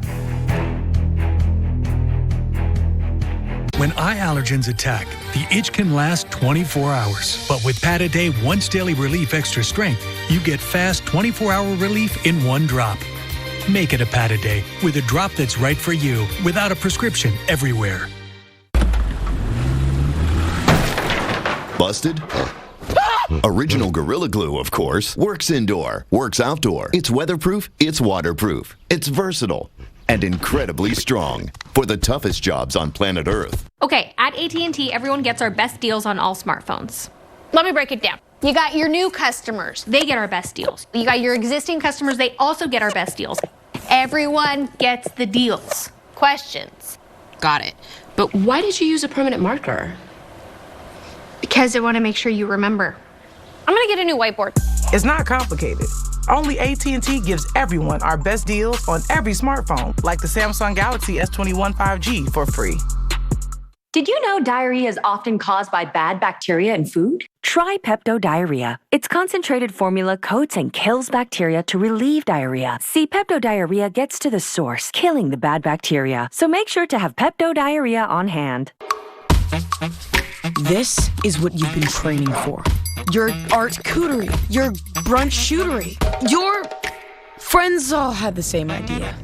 When eye allergens attack, the itch can last 24 hours. But with Pat-A-Day Once Daily Relief Extra Strength, you get fast 24-hour relief in one drop. Make it a Pat-A-Day with a drop that's right for you without a prescription everywhere. Busted? Original Gorilla Glue, of course. Works indoor, works outdoor. It's weatherproof, it's waterproof. It's versatile and incredibly strong for the toughest jobs on planet Earth. Okay, at AT&T, everyone gets our best deals on all smartphones. Let me break it down. You got your new customers. They get our best deals. You got your existing customers. They also get our best deals. Everyone gets the deals. Questions? Got it. But why did you use a permanent marker? Because I want to make sure you remember. I'm going to get a new whiteboard. It's not complicated. Only AT&T gives everyone our best deals on every smartphone, like the Samsung Galaxy S21 5G for free. Did you know diarrhea is often caused by bad bacteria in food? Try Pepto Diarrhea. Its concentrated formula coats and kills bacteria to relieve diarrhea. See, Pepto Diarrhea gets to the source, killing the bad bacteria. So make sure to have Pepto Diarrhea on hand. This is what you've been training for. Your art cootery, your brunch shootery. Your friends all had the same idea.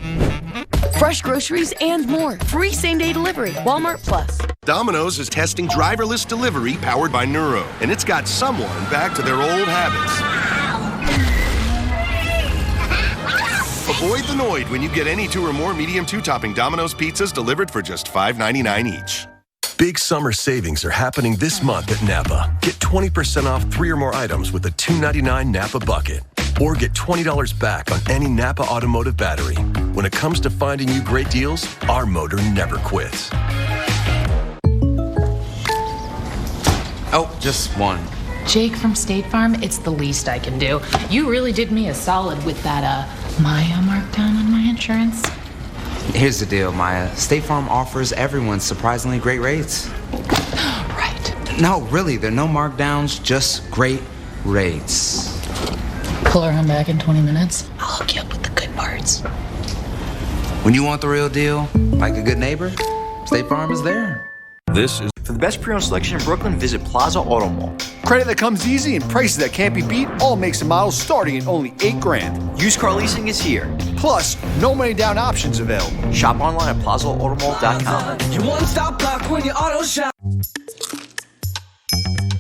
Fresh groceries and more. Free same-day delivery. Walmart Plus. Domino's is testing driverless delivery powered by Neuro, and it's got someone back to their old habits. Avoid the Noid when you get any 2 or more medium 2-topping Domino's pizzas delivered for just $5.99 each. Big summer savings are happening this month at Napa. Get 20% off 3 or more items with a $2.99 Napa bucket. Or get $20 back on any Napa automotive battery. When it comes to finding you great deals, our motor never quits. Oh, just one. Jake from State Farm, it's the least I can do. You really did me a solid with that, Maya markdown on my insurance. Here's the deal, Maya. State Farm offers everyone surprisingly great rates. Right. No, really, there are no markdowns, just great rates. Pull her home back in 20 minutes. I'll hook you up with the good parts. insurance. When you want the real deal, like a good neighbor, State Farm is there. This is For the best pre-owned selection in Brooklyn, visit Plaza Auto Mall. Credit that comes easy and prices that can't be beat, all makes and models starting at only $8,000. Used car leasing is here. Plus, no money down options available. Shop online at plazaautomall.com. You one-stop block when you auto shop.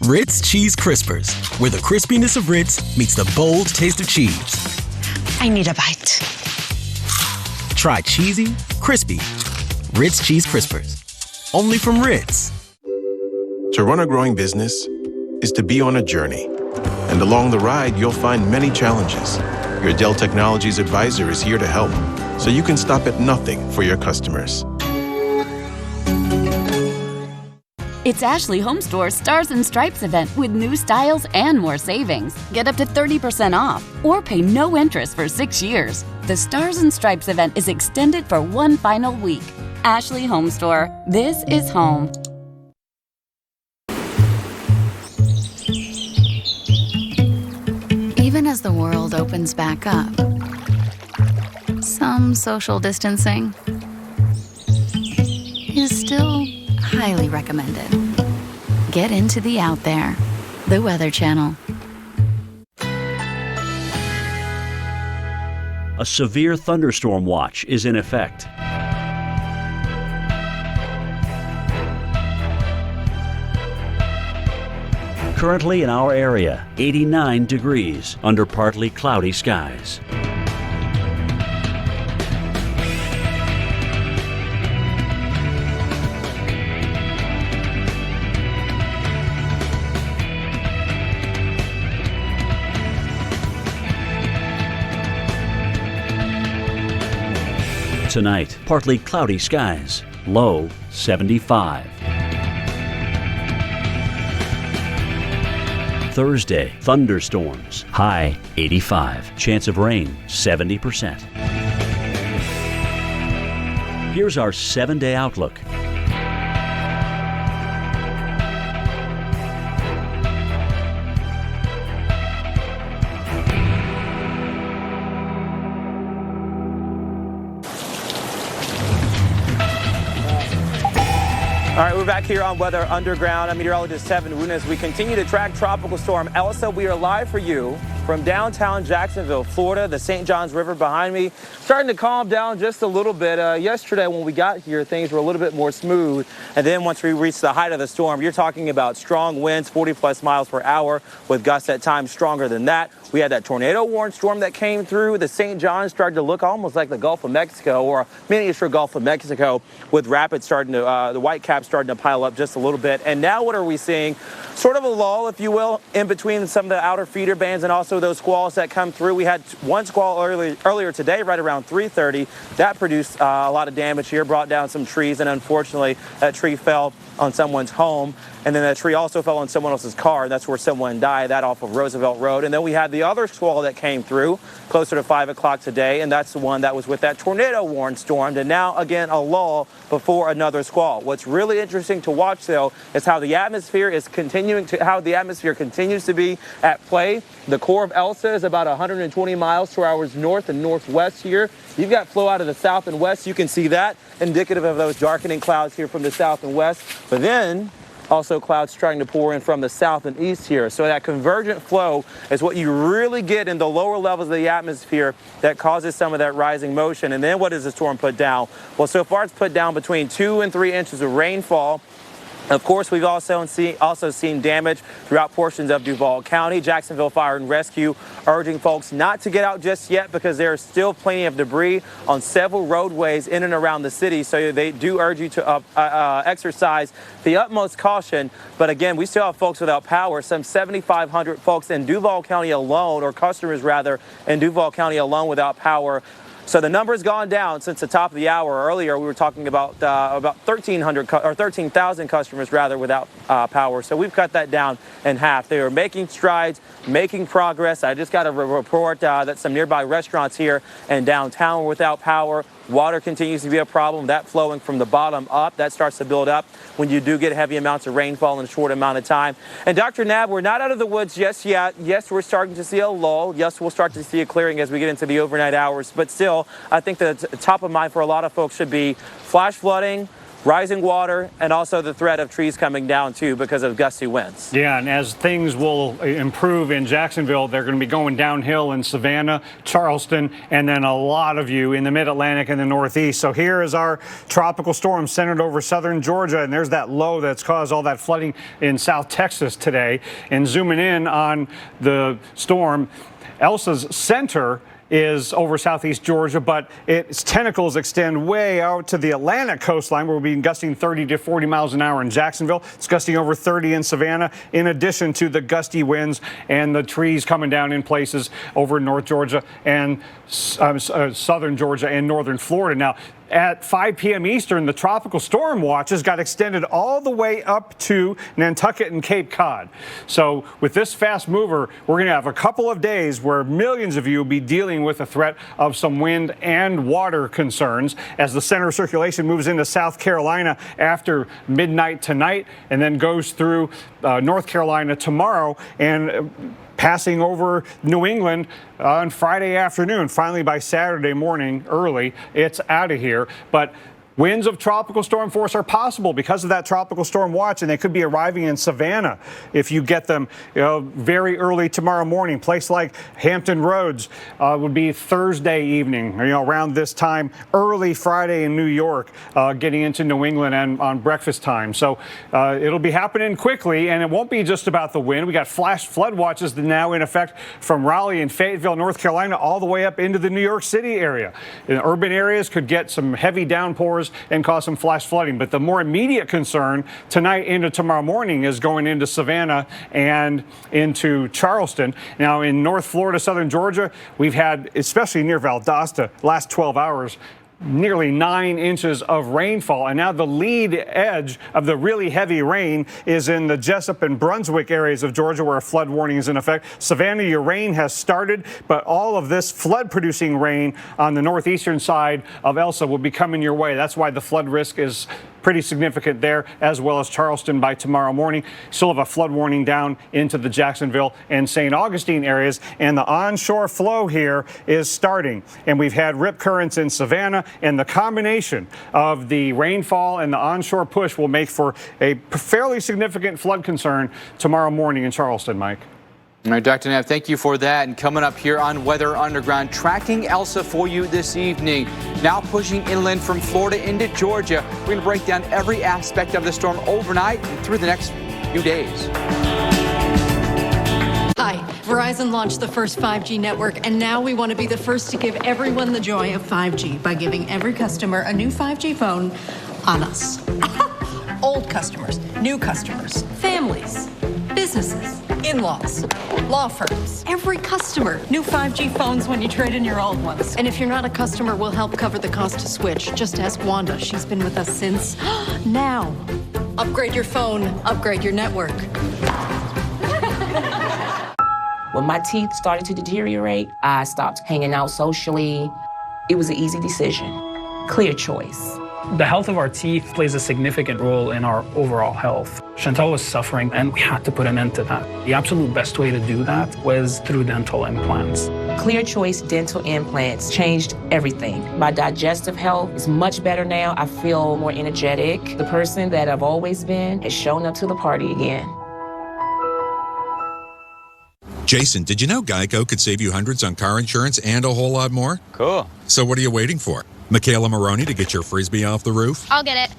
Ritz Cheese Crispers, where the crispiness of Ritz meets the bold taste of cheese. I need a bite. Try cheesy, crispy. Ritz Cheese Crispers. Only from Ritz. To run a growing business is to be on a journey. And along the ride, you'll find many challenges. Your Dell Technologies advisor is here to help, so you can stop at nothing for your customers. It's Ashley Home Store's Stars and Stripes event with new styles and more savings. Get up to 30% off or pay no interest for 6 years. The Stars and Stripes event is extended for one final week. Ashley Home Store. This is home. Even as the world opens back up, some social distancing is still highly recommended. Get into the out there. The Weather Channel. A severe thunderstorm watch is in effect. Currently in our area, 89 degrees under partly cloudy skies. Tonight, partly cloudy skies, low 75. Thursday, thunderstorms, high 85. Chance of rain, 70%. Here's our 7-day outlook. All right, we're back here on Weather Underground. I'm meteorologist Tevin Woon. As we continue to track Tropical Storm Elsa, we are live for you from downtown Jacksonville, Florida. The St. Johns River behind me starting to calm down just a little bit. Yesterday when we got here, things were a little bit more smooth. And then once we reached the height of the storm, you're talking about strong winds, 40+ miles per hour, with gusts at times stronger than that. We had that tornado warning storm that came through. The St. Johns started to look almost like the Gulf of Mexico, or a miniature Gulf of Mexico, with rapids starting to, the white caps starting to pile up just a little bit. And now what are we seeing? Sort of a lull, if you will, in between some of the outer feeder bands and also those squalls that come through. We had one squall earlier today, right around 3:30. That produced a lot of damage here, brought down some trees, and unfortunately, that tree fell on someone's home. And then that tree also fell on someone else's car. That's where someone died, that off of Roosevelt Road. And then we had the other squall that came through closer to 5 o'clock today, and that's the one that was with that tornado warning storm. And now, again, a lull before another squall. What's really interesting to watch, though, is how the atmosphere continues to be at play. The core of Elsa is about 120 miles per hour north and northwest here. You've got flow out of the south and west. You can see that, indicative of those darkening clouds here from the south and west. But then also clouds starting to pour in from the south and east here. So that convergent flow is what you really get in the lower levels of the atmosphere that causes some of that rising motion. And then what does the storm put down? Well, so far it's put down between 2 and 3 inches of rainfall. Of course, we've also seen damage throughout portions of Duval County. Jacksonville Fire and Rescue urging folks not to get out just yet because there is still plenty of debris on several roadways in and around the city. So they do urge you to exercise the utmost caution. But again, we still have folks without power. Some 7,500 folks in Duval County alone, or customers rather, in Duval County alone without power. So the number has gone down since the top of the hour. Earlier, we were talking about 13,000 customers rather without power. So we've cut that down in half. They are making strides, making progress. I just got a report that some nearby restaurants here in downtown were without power. Water continues to be a problem. That flowing from the bottom up, that starts to build up when you do get heavy amounts of rainfall in a short amount of time. And Dr. Nab, we're not out of the woods just yet. Yes, we're starting to see a lull. Yes, we'll start to see a clearing as we get into the overnight hours. But still, still, I think the top of mind for a lot of folks should be flash flooding, rising water, and also the threat of trees coming down too because of gusty winds. Yeah, and as things will improve in Jacksonville, they're going to be going downhill in Savannah, Charleston, and then a lot of you in the mid-Atlantic and the Northeast. So here is our tropical storm centered over southern Georgia, and there's that low that's caused all that flooding in South Texas today. And zooming in on the storm, Elsa's center is over southeast Georgia, but its tentacles extend way out to the Atlantic coastline, where we'll be gusting 30 to 40 miles an hour in Jacksonville. It's gusting over 30 in Savannah, in addition to the gusty winds and the trees coming down in places over North Georgia and southern Georgia and northern Florida. Now, at 5 p.m. Eastern, the tropical storm watches got extended all the way up to Nantucket and Cape Cod. So with this fast mover, we're going to have a couple of days where millions of you will be dealing with the threat of some wind and water concerns as the center of circulation moves into South Carolina after midnight tonight and then goes through North Carolina tomorrow and passing over New England on Friday afternoon. Finally, by Saturday morning early, it's out of here. But winds of tropical storm force are possible because of that tropical storm watch, and they could be arriving in Savannah if you get them very early tomorrow morning. Place like Hampton Roads would be Thursday evening, around this time, early Friday in New York, getting into New England and on breakfast time. So it'll be happening quickly, and it won't be just about the wind. We got flash flood watches now in effect from Raleigh and Fayetteville, North Carolina, all the way up into the New York City area. In urban areas could get some heavy downpours and cause some flash flooding. But the more immediate concern tonight into tomorrow morning is going into Savannah and into Charleston. Now, in North Florida, southern Georgia, we've had, especially near Valdosta, last 12 hours, nearly 9 inches of rainfall. And now the lead edge of the really heavy rain is in the Jessup and Brunswick areas of Georgia, where a flood warning is in effect. Savannah, your rain has started, but all of this flood-producing rain on the northeastern side of Elsa will be coming your way. That's why the flood risk is pretty significant there, as well as Charleston by tomorrow morning. Still have a flood warning down into the Jacksonville and St. Augustine areas, and the onshore flow here is starting. And we've had rip currents in Savannah, and the combination of the rainfall and the onshore push will make for a fairly significant flood concern tomorrow morning in Charleston, Mike. All right, Dr. Neff, thank you for that. And coming up here on Weather Underground, tracking Elsa for you this evening. Now pushing inland from Florida into Georgia. We're going to break down every aspect of the storm overnight and through the next few days. Hi, Verizon launched the first 5G network, and now we want to be the first to give everyone the joy of 5G by giving every customer a new 5G phone on us. Old customers, new customers, families, businesses, in-laws, law firms, every customer. New 5G phones when you trade in your old ones. And if you're not a customer, we'll help cover the cost to switch. Just ask Wanda. She's been with us since now. Upgrade your phone, upgrade your network. When my teeth started to deteriorate, I stopped hanging out socially. It was an easy decision. Clear choice. The health of our teeth plays a significant role in our overall health. Chantal was suffering, and we had to put an end to that. The absolute best way to do that was through dental implants. Clear Choice dental implants changed everything. My digestive health is much better now. I feel more energetic. The person that I've always been has shown up to the party again. Jason, did you know Geico could save you hundreds on car insurance and a whole lot more? Cool. So what are you waiting for? Michaela Maroney to get your Frisbee off the roof? I'll get it.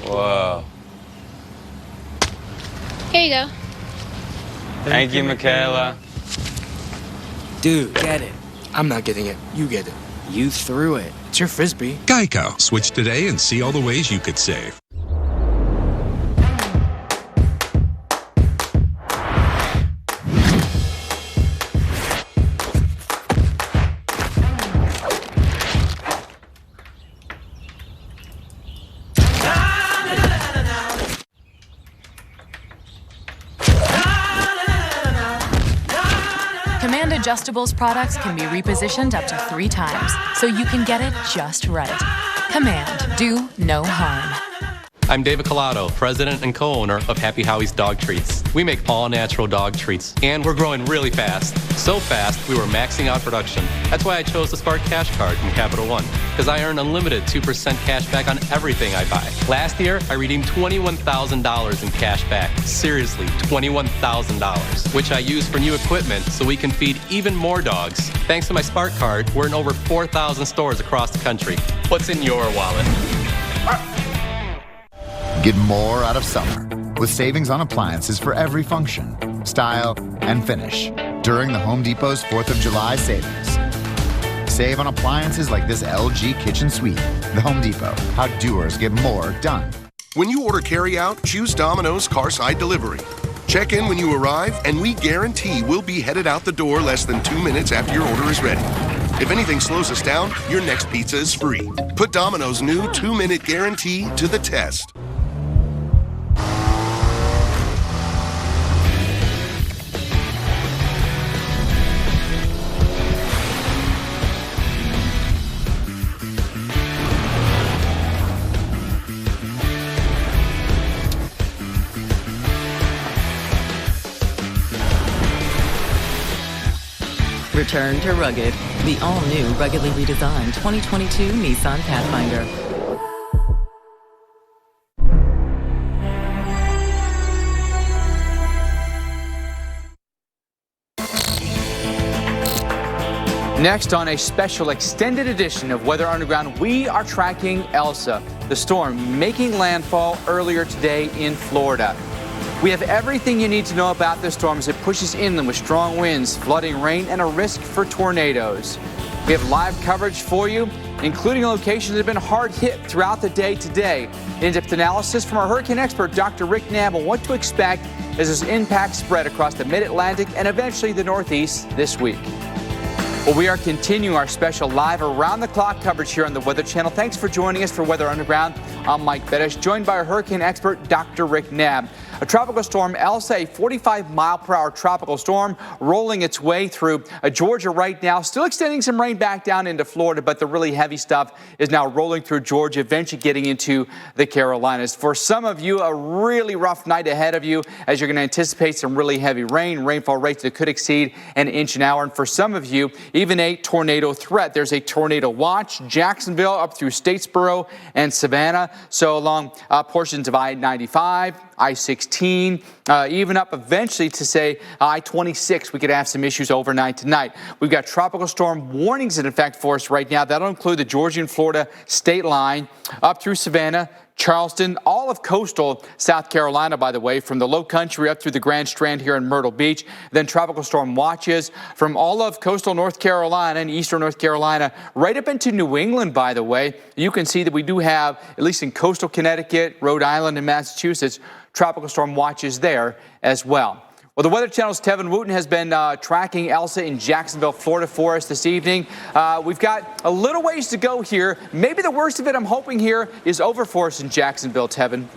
Whoa. Here you go. Thank you, Michaela. Dude, get it. I'm not getting it. You get it. You threw it. It's your Frisbee. Geico. Switch today and see all the ways you could save. Adjustables products can be repositioned up to 3 times, so you can get it just right. Command, do no harm. I'm David Collado, president and co-owner of Happy Howie's Dog Treats. We make all-natural dog treats, and we're growing really fast. So fast, we were maxing out production. That's why I chose the Spark Cash Card from Capital One, because I earn unlimited 2% cash back on everything I buy. Last year, I redeemed $21,000 in cash back. Seriously, $21,000, which I use for new equipment so we can feed even more dogs. Thanks to my Spark Card, we're in over 4,000 stores across the country. What's in your wallet? Get more out of summer with savings on appliances for every function, style, and finish during the Home Depot's 4th of July savings. Save on appliances like this LG kitchen suite. The Home Depot, how doers get more done. When you order carry-out, choose Domino's Carside Delivery. Check in when you arrive, and we guarantee we'll be headed out the door less than 2 minutes after your order is ready. If anything slows us down, your next pizza is free. Put Domino's new 2-minute guarantee to the test. Return to rugged. The all-new, ruggedly redesigned 2022 Nissan Pathfinder. Next on a special extended edition of Weather Underground, we are tracking Elsa, the storm making landfall earlier today in Florida. We have everything you need to know about this storm as it pushes inland with strong winds, flooding, rain, and a risk for tornadoes. We have live coverage for you, including locations that have been hard hit throughout the day today. In-depth analysis from our hurricane expert, Dr. Rick Knabb, on what to expect as this impact spread across the mid-Atlantic and eventually the Northeast this week. Well, we are continuing our special live around-the-clock coverage here on the Weather Channel. Thanks for joining us for Weather Underground. I'm Mike Bettish, joined by our hurricane expert, Dr. Rick Knabb. A tropical storm, Elsa, a 45-mile-per-hour tropical storm, rolling its way through Georgia right now. Still extending some rain back down into Florida, but the really heavy stuff is now rolling through Georgia, eventually getting into the Carolinas. For some of you, a really rough night ahead of you, as you're going to anticipate some really heavy rain, rainfall rates that could exceed an inch an hour. And for some of you, even a tornado threat. There's a tornado watch, Jacksonville up through Statesboro and Savannah. So along portions of I-95, I-16, even up eventually to say I-26, we could have some issues overnight tonight. We've got tropical storm warnings in effect for us right now. That'll include the Georgia and Florida state line up through Savannah, Charleston, all of coastal South Carolina, by the way, from the low country up through the Grand Strand here in Myrtle Beach. Then tropical storm watches from all of coastal North Carolina and eastern North Carolina right up into New England, by the way. You can see that we do have, at least in coastal Connecticut, Rhode Island, and Massachusetts, tropical storm watches there as well. Well, the Weather Channel's Tevin Wooten has been tracking Elsa in Jacksonville, Florida for us this evening. We've got a little ways to go here. Maybe the worst of it, I'm hoping here, is over for us in Jacksonville, Tevin.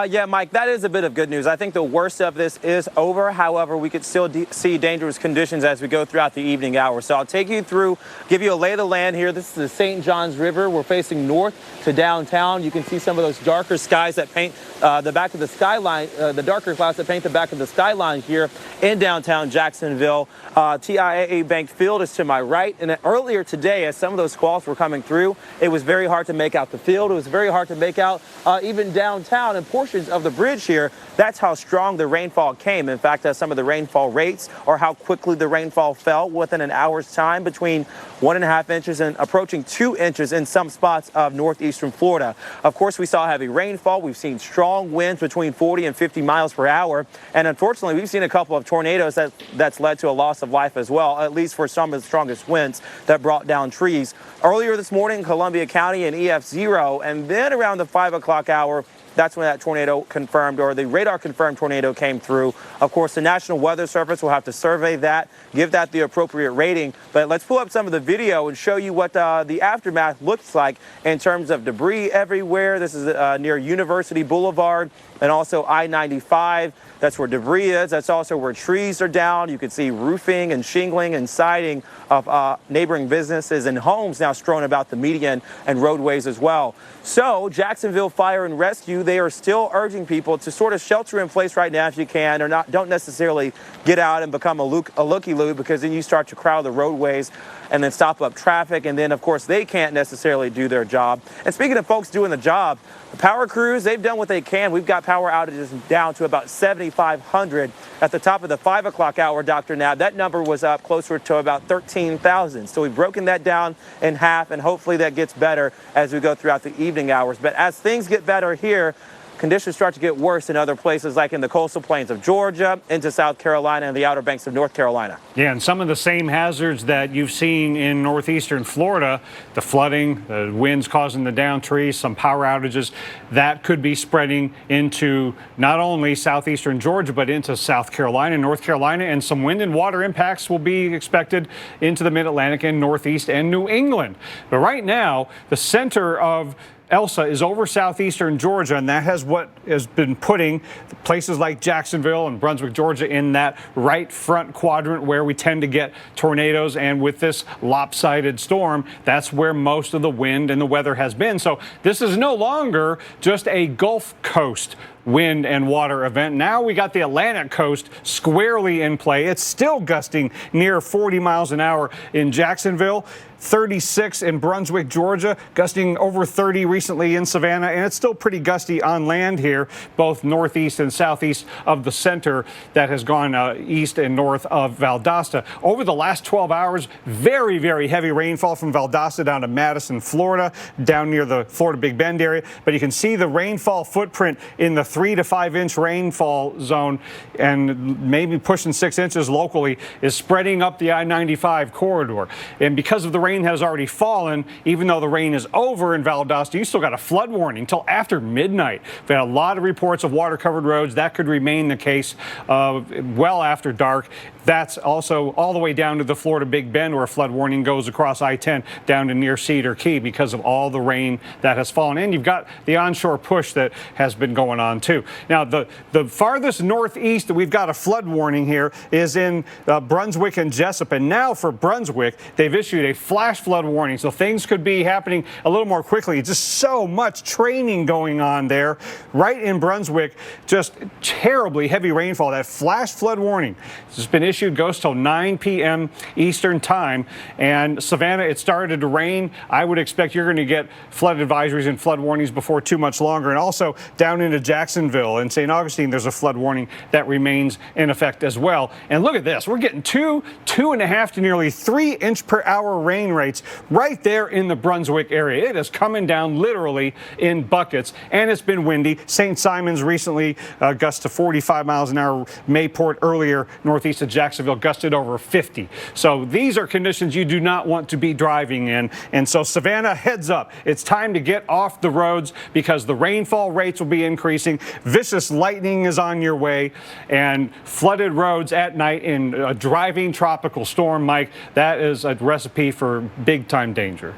Yeah, Mike, that is a bit of good news. I think the worst of this is over. However, we could still see dangerous conditions as we go throughout the evening hours. So I'll take you through, give you a lay of the land here. This is the St. Johns River. We're facing north to downtown. You can see some of those darker skies that paint the back of the skyline, the darker clouds that paint the back of the skyline here in downtown Jacksonville. TIAA Bank Field is to my right. And earlier today, as some of those squalls were coming through, it was very hard to make out the field. It was very hard to make out even downtown and portions of the bridge here. That's how strong the rainfall came. In fact, some of the rainfall rates or how quickly the rainfall fell within an hour's time, between 1.5 inches and approaching 2 inches in some spots of northeastern Florida. Of course, we saw heavy rainfall. We've seen strong winds between 40 and 50 miles per hour. And unfortunately, we've seen a couple of tornadoes that's led to a loss of life as well, at least for some of the strongest winds that brought down trees. Earlier this morning, Columbia County and EF0, and then around the 5 o'clock hour, that's when that tornado confirmed, or the radar confirmed tornado came through. Of course, the National Weather Service will have to survey that, give that the appropriate rating. But let's pull up some of the video and show you what the aftermath looks like in terms of debris everywhere. This is near University Boulevard and also I-95. That's where debris is. That's also where trees are down. You can see roofing and shingling and siding of neighboring businesses and homes now strewn about the median and roadways as well. So Jacksonville Fire and Rescue, they are still urging people to sort of shelter in place right now if you can, or don't necessarily get out and become a looky-loo, because then you start to crowd the roadways and then stop up traffic, and then of course they can't necessarily do their job. And speaking of folks doing the job, the power crews, they've done what they can. We've got power outages down to about 7,500 at the top of the 5 o'clock hour, Dr. Nab. That number was up closer to about 13,000. So we've broken that down in half, and hopefully that gets better as we go throughout the evening hours. But as things get better here, conditions start to get worse in other places, like in the coastal plains of Georgia, into South Carolina, and the Outer Banks of North Carolina. Yeah, and some of the same hazards that you've seen in northeastern Florida, the flooding, the winds causing the downed trees, some power outages, that could be spreading into not only southeastern Georgia, but into South Carolina, North Carolina, and some wind and water impacts will be expected into the mid-Atlantic and northeast and New England. But right now, the center of Elsa is over southeastern Georgia, and that has what has been putting places like Jacksonville and Brunswick, Georgia, in that right front quadrant where we tend to get tornadoes. And with this lopsided storm, that's where most of the wind and the weather has been. So this is no longer just a Gulf Coast wind and water event. Now we got the Atlantic coast squarely in play. It's still gusting near 40 miles an hour in Jacksonville, 36 in Brunswick, Georgia, gusting over 30 recently in Savannah, and it's still pretty gusty on land here, both northeast and southeast of the center that has gone east and north of Valdosta. Over the last 12 hours, very, very heavy rainfall from Valdosta down to Madison, Florida, down near the Florida Big Bend area. But you can see the rainfall footprint in the 3 to 5 inch rainfall zone, and maybe pushing 6 inches locally, is spreading up the I-95 corridor. And because of the rain has already fallen, even though the rain is over in Valdosta, you still got a flood warning until after midnight. We've had a lot of reports of water-covered roads. That could remain the case well after dark. That's also all the way down to the Florida Big Bend, where a flood warning goes across I-10 down to near Cedar Key because of all the rain that has fallen. And you've got the onshore push that has been going on too. Now, the farthest northeast that we've got a flood warning here is in Brunswick and Jessup. And now for Brunswick, they've issued a flash flood warning. So things could be happening a little more quickly. Just so much training going on there. Right in Brunswick, just terribly heavy rainfall. That flash flood warning has been issued, goes till 9 p.m. Eastern time. And Savannah, it started to rain. I would expect you're going to get flood advisories and flood warnings before too much longer. And also down into Jacksonville and St. Augustine, there's a flood warning that remains in effect as well. And look at this. We're getting 2.5 to nearly 3 inch per hour rain rates right there in the Brunswick area. It is coming down literally in buckets, and it's been windy. St. Simons recently gusted to 45 miles an hour. Mayport earlier northeast of Jacksonville gusted over 50. So these are conditions you do not want to be driving in. And so Savannah, heads up. It's time to get off the roads because the rainfall rates will be increasing. Vicious lightning is on your way, and flooded roads at night in a driving tropical storm, Mike, that is a recipe for big-time danger.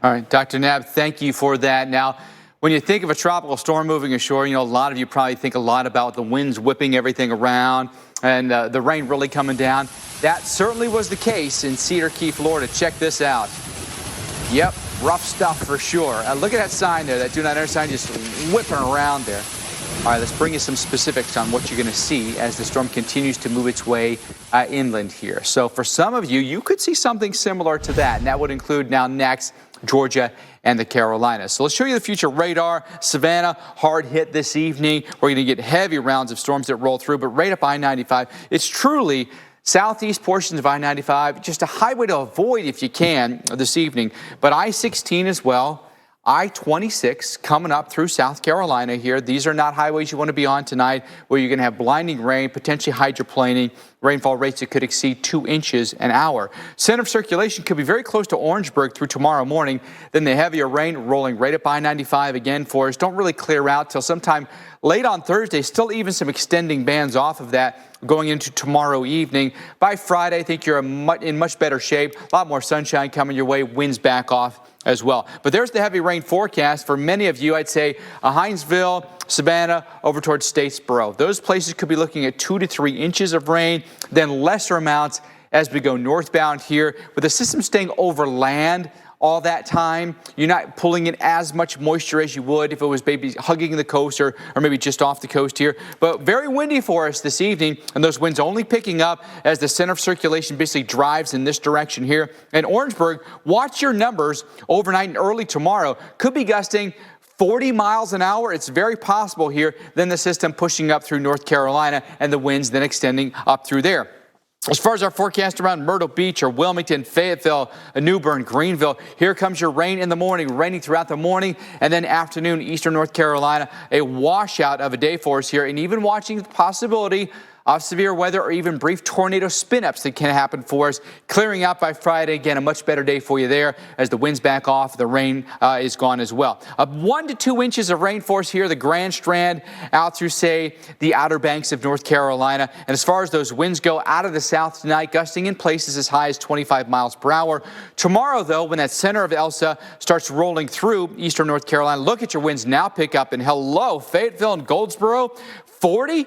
All right, Dr. Nab, thank you for that. Now, when you think of a tropical storm moving ashore, you know, a lot of you probably think a lot about the winds whipping everything around and the rain really coming down. That certainly was the case in Cedar Key, Florida. Check this out. Yep, rough stuff for sure. Look at that sign there, that do not enter sign, just whipping around there. All right, let's bring you some specifics on what you're going to see as the storm continues to move its way inland here. So for some of you, you could see something similar to that, and that would include now next Georgia and the Carolinas. So let's show you the future radar. Savannah, hard hit this evening. We're going to get heavy rounds of storms that roll through, but right up I-95, it's truly southeast portions of I-95, just a highway to avoid if you can this evening. But I-16 as well. I-26 coming up through South Carolina here. These are not highways you want to be on tonight, where you're going to have blinding rain, potentially hydroplaning, rainfall rates that could exceed 2 inches an hour. Center of circulation could be very close to Orangeburg through tomorrow morning. Then the heavier rain rolling right up I-95 again for us. Don't really clear out till sometime late on Thursday. Still even some extending bands off of that going into tomorrow evening. By Friday, I think you're in much better shape. A lot more sunshine coming your way. Winds back off as well. But there's the heavy rain forecast for many of you. I'd say Hinesville, Savannah, over towards Statesboro. Those places could be looking at 2 to 3 inches of rain, then lesser amounts as we go northbound here. With the system staying over land all that time, you're not pulling in as much moisture as you would if it was maybe hugging the coast or maybe just off the coast here. But very windy for us this evening, and those winds only picking up as the center of circulation basically drives in this direction here. And Orangeburg, watch your numbers overnight and early tomorrow. Could be gusting 40 miles an hour. It's very possible here. Then the system pushing up through North Carolina and the winds then extending up through there. As far as our forecast around Myrtle Beach or Wilmington, Fayetteville, New Bern, Greenville, here comes your rain in the morning, raining throughout the morning, and then afternoon, eastern North Carolina, a washout of a day for us here, and even watching the possibility of severe weather or even brief tornado spin-ups that can happen for us. Clearing out by Friday. Again, a much better day for you there as the winds back off. The rain is gone as well. 1 to 2 inches of rain for us here, the Grand Strand out through, say, the Outer Banks of North Carolina. And as far as those winds go out of the south tonight, gusting in places as high as 25 miles per hour. Tomorrow, though, when that center of Elsa starts rolling through eastern North Carolina, look at your winds now pick up. And hello, Fayetteville and Goldsboro, 40,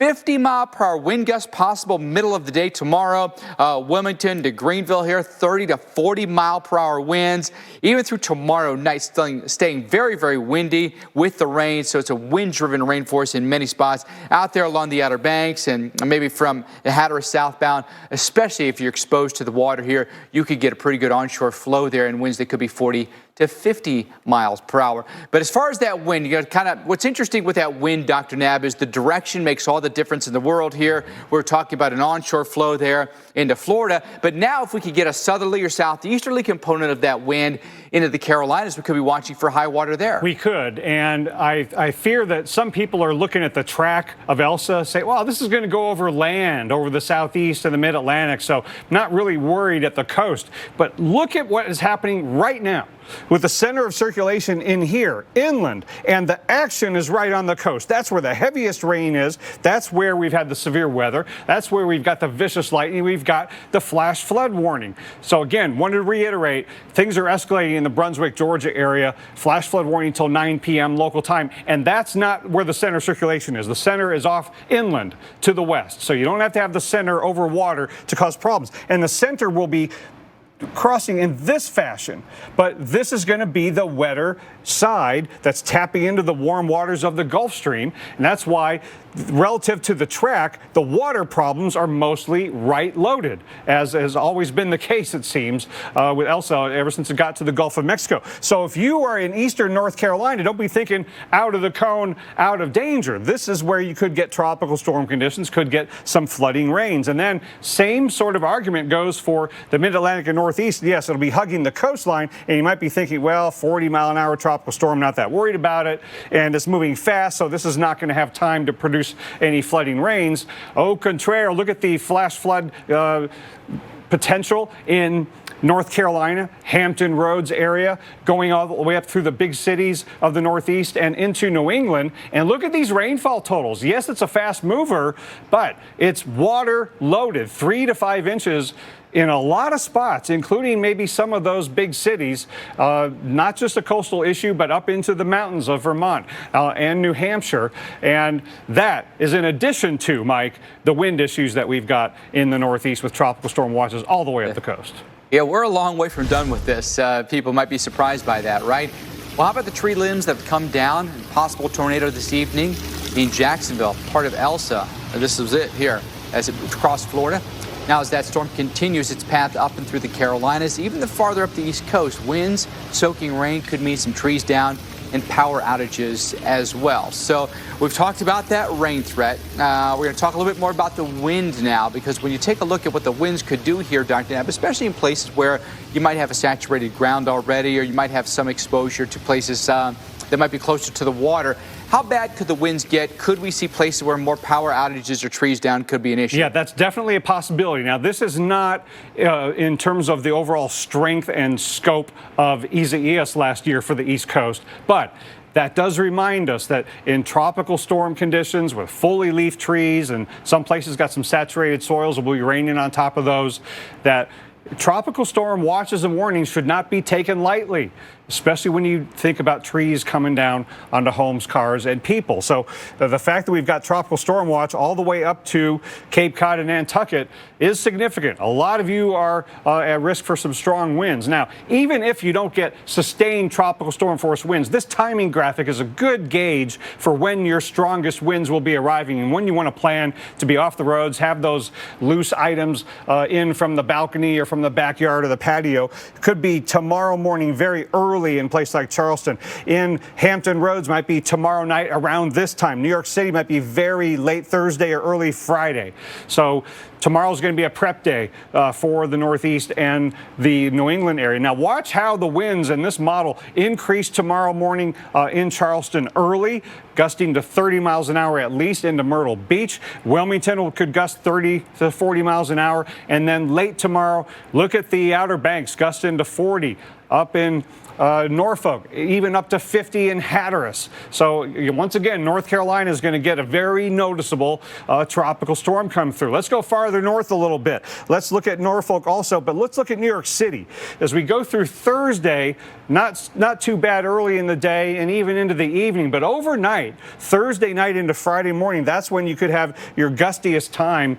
50-mile-per-hour wind gusts possible middle of the day tomorrow. Wilmington to Greenville here, 30 to 40-mile-per-hour winds. Even through tomorrow night, staying very, very windy with the rain. So it's a wind-driven rain force in many spots out there along the Outer Banks and maybe from the Hatteras southbound, especially if you're exposed to the water here. You could get a pretty good onshore flow there and winds that could be 40 to 50 miles per hour. But as far as that wind, you got kind of what's interesting with that wind, Dr. Nab, is the direction makes all the difference in the world here. We're talking about an onshore flow there into Florida. But now if we could get a southerly or southeasterly component of that wind into the Carolinas, we could be watching for high water there. We could. And I fear that some people are looking at the track of Elsa, say, well, this is going to go over land, over the southeast and the mid-Atlantic. So not really worried at the coast. But look at what is happening right now with the center of circulation in here, inland, and the action is right on the coast. That's where the heaviest rain is. That's where we've had the severe weather. That's where we've got the vicious lightning. We've got the flash flood warning. So again, wanted to reiterate, things are escalating in the Brunswick, Georgia area. Flash flood warning until 9 p.m. local time. And that's not where the center of circulation is. The center is off inland to the west. So you don't have to have the center over water to cause problems. And the center will be crossing in this fashion, but this is going to be the wetter side that's tapping into the warm waters of the Gulf Stream, and that's why relative to the track, the water problems are mostly right-loaded, as has always been the case, it seems, with Elsa ever since it got to the Gulf of Mexico. So if you are in eastern North Carolina, don't be thinking out of the cone, out of danger. This is where you could get tropical storm conditions, could get some flooding rains. And then same sort of argument goes for the mid-Atlantic and Northeast. Yes, it'll be hugging the coastline, and you might be thinking, well, 40-mile-an-hour tropical storm, not that worried about it, and it's moving fast, so this is not going to have time to produce any flooding rains. Au contraire, look at the flash flood potential in North Carolina, Hampton Roads area, going all the way up through the big cities of the Northeast and into New England. And look at these rainfall totals. Yes, it's a fast mover, but it's water loaded, 3 to 5 inches in a lot of spots, including maybe some of those big cities, not just a coastal issue, but up into the mountains of Vermont and New Hampshire. And that is in addition to, Mike, the wind issues that we've got in the Northeast with tropical storm watches all the way up the coast. Yeah, we're a long way from done with this. People might be surprised by that, right? Well, how about the tree limbs that have come down? Possible tornado this evening in Jacksonville, part of Elsa. This was it here as it crossed Florida. Now, as that storm continues its path up and through the Carolinas, even the farther up the East Coast, winds, soaking rain could mean some trees down and power outages as well. So we've talked about that rain threat. We're going to talk a little bit more about the wind now, because when you take a look at what the winds could do here, Dr. Nab, especially in places where you might have a saturated ground already, or you might have some exposure to places that might be closer to the water, how bad could the winds get? Could we see places where more power outages or trees down could be an issue? Yeah, that's definitely a possibility. Now, this is not in terms of the overall strength and scope of Isaias last year for the East Coast, but that does remind us that in tropical storm conditions with fully leafed trees, and some places got some saturated soils, will be raining on top of those, that tropical storm watches and warnings should not be taken lightly, especially when you think about trees coming down onto homes, cars, and people. So the fact that we've got tropical storm watch all the way up to Cape Cod and Nantucket is significant. A lot of you are at risk for some strong winds. Now, even if you don't get sustained tropical storm force winds, this timing graphic is a good gauge for when your strongest winds will be arriving and when you want to plan to be off the roads, have those loose items in from the balcony or from the backyard or the patio. It could be tomorrow morning very early in a place like Charleston. In Hampton Roads might be tomorrow night around this time. New York City might be very late Thursday or early Friday. So tomorrow's going to be a prep day for the Northeast and the New England area. Now watch how the winds in this model increase tomorrow morning in Charleston early, gusting to 30 miles an hour at least into Myrtle Beach. Wilmington could gust 30 to 40 miles an hour. And then late tomorrow, look at the Outer Banks, gusting to 40 up in Norfolk, even up to 50 in Hatteras. So once again, North Carolina is going to get a very noticeable tropical storm come through. Let's go farther north a little bit. Let's look at Norfolk also, but let's look at New York City. As we go through Thursday, not too bad early in the day and even into the evening, but overnight, Thursday night into Friday morning, that's when you could have your gustiest time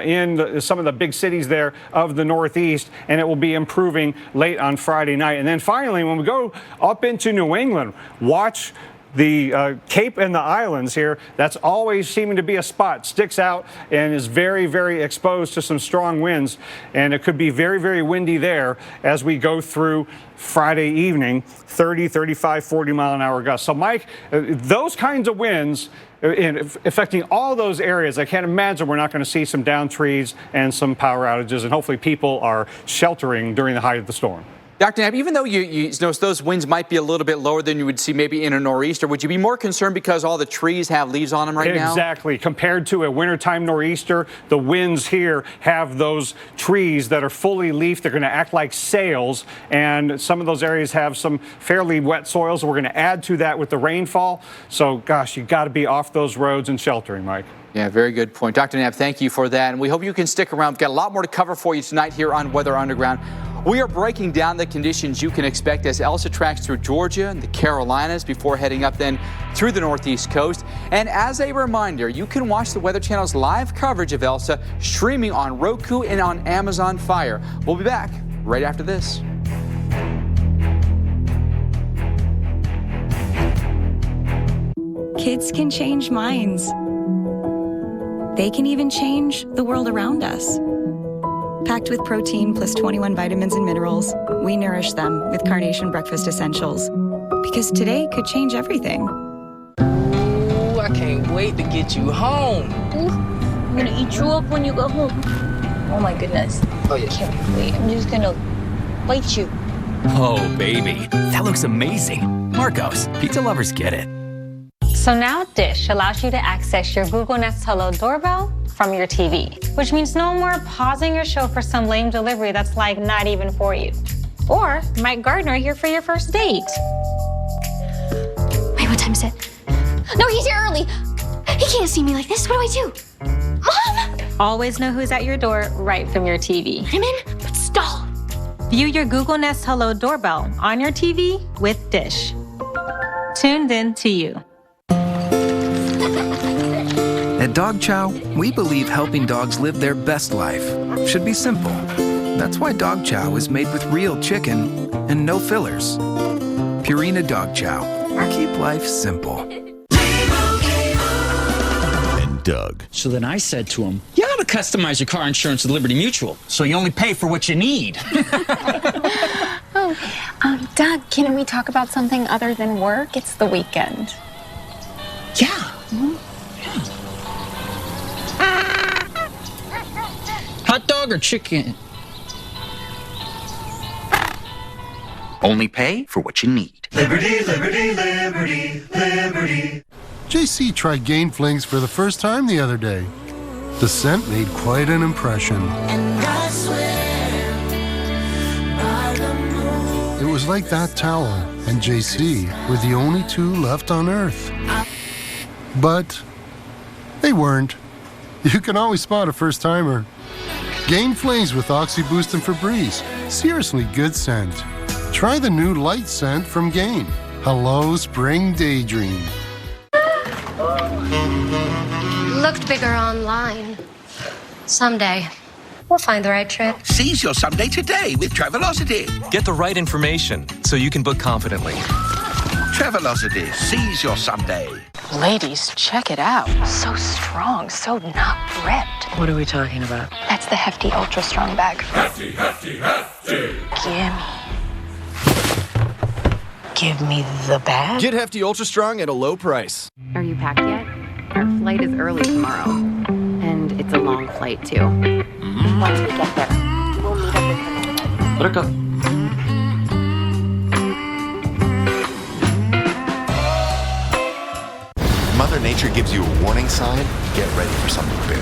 in some of the big cities there of the Northeast, and it will be improving late on Friday night. And then finally, when we go up into New England, watch the Cape and the islands here. That's always seeming to be a spot, sticks out and is very, very exposed to some strong winds. And it could be very, very windy there as we go through Friday evening, 30, 35, 40 mile an hour gusts. So Mike, those kinds of winds affecting all those areas, I can't imagine we're not going to see some downed trees and some power outages, and hopefully people are sheltering during the height of the storm. Dr. Knapp, even though you notice those winds might be a little bit lower than you would see maybe in a nor'easter, would you be more concerned because all the trees have leaves on them right now? Exactly. Compared to a wintertime nor'easter, the winds here have those trees that are fully leafed. They're going to act like sails, and some of those areas have some fairly wet soils. We're going to add to that with the rainfall. So, gosh, you got to be off those roads and sheltering, Mike. Yeah, very good point. Dr. Knapp, thank you for that. And we hope you can stick around. We've got a lot more to cover for you tonight here on Weather Underground. We are breaking down the conditions you can expect as Elsa tracks through Georgia and the Carolinas before heading up then through the Northeast coast. And as a reminder, you can watch the Weather Channel's live coverage of Elsa streaming on Roku and on Amazon Fire. We'll be back right after this. Kids can change minds. They can even change the world around us. Packed with protein plus 21 vitamins and minerals, we nourish them with Carnation Breakfast Essentials. Because today could change everything. Ooh, I can't wait to get you home. Ooh, I'm gonna eat you up when you go home. Oh my goodness. Oh, yeah. Can't wait. I'm just gonna bite you. Oh, baby. That looks amazing. Marcos, pizza lovers get it. So now Dish allows you to access your Google Nest Hello doorbell from your TV, which means no more pausing your show for some lame delivery that's like not even for you. Or Mike Gardner here for your first date. Wait, what time is it? No, he's here early. He can't see me like this. What do I do? Mom! Always know who's at your door right from your TV. I'm in, but stall. View your Google Nest Hello doorbell on your TV with Dish. Tuned in to you. At Dog Chow, we believe helping dogs live their best life should be simple. That's why Dog Chow is made with real chicken and no fillers. Purina Dog Chow. Keep life simple. And Doug. So then I said to him, you gotta customize your car insurance with Liberty Mutual, so you only pay for what you need. Doug, can we talk about something other than work? It's the weekend. Yeah. Hot dog or chicken? Only pay for what you need. Liberty, liberty, liberty, liberty. JC tried Gain Flings for the first time the other day. The scent made quite an impression. And I swear by the moon. It was like that tower and JC were the only two left on Earth. But they weren't. You can always spot a first-timer. Gain flings with Oxy Boost and Febreze. Seriously good scent. Try the new light scent from Gain. Hello, Spring Daydream. Looked bigger online. Someday, we'll find the right trip. Seize your someday today with Travelocity. Get the right information so you can book confidently. Travelocity. Seize your someday. Ladies, check it out. So strong, so not ripped. What are we talking about? That's the Hefty Ultra Strong bag. Hefty, hefty, hefty. Give me the bag. Get Hefty Ultra Strong at a low price. Are you packed yet? Our flight is early tomorrow. And it's a long flight, too. Once we get there, we'll meet up with her. Let her go. Mother Nature gives you a warning sign, get ready for something big.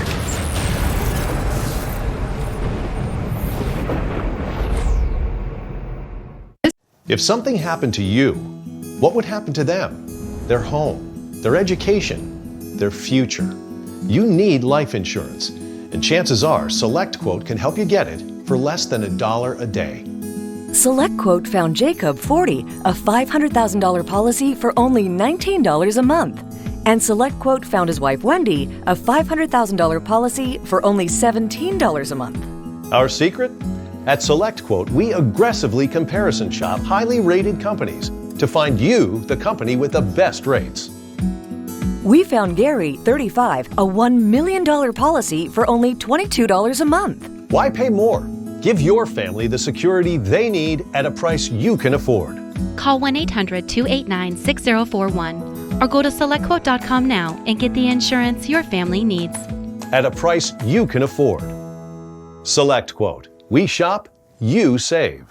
If something happened to you, what would happen to them? Their home, their education, their future. You need life insurance, and chances are SelectQuote can help you get it for less than $1 a day. SelectQuote found Jacob 40, a $500,000 policy for only $19 a month. And SelectQuote found his wife Wendy, a $500,000 policy for only $17 a month. Our secret? At SelectQuote, we aggressively comparison shop highly rated companies to find you the company with the best rates. We found Gary, 35, a $1 million policy for only $22 a month. Why pay more? Give your family the security they need at a price you can afford. Call 1-800-289-6041 or go to SelectQuote.com now and get the insurance your family needs. At a price you can afford. SelectQuote. We shop, you save.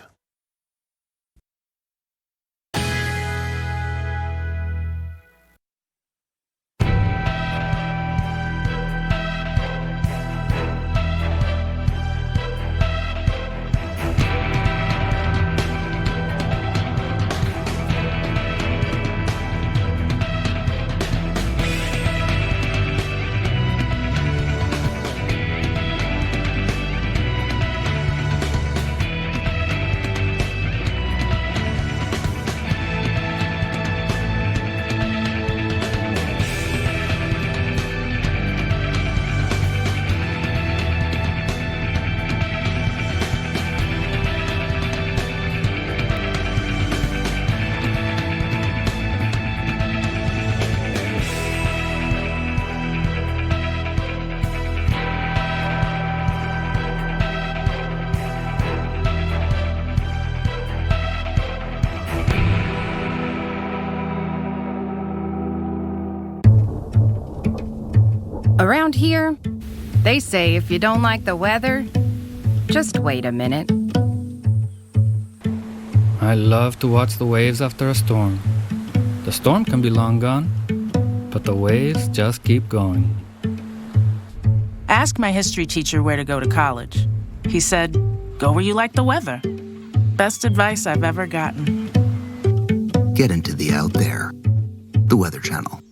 Around here, they say if you don't like the weather, just wait a minute. I love to watch the waves after a storm. The storm can be long gone, but the waves just keep going. Ask my history teacher where to go to college. He said, go where you like the weather. Best advice I've ever gotten. Get into the out there. The Weather Channel.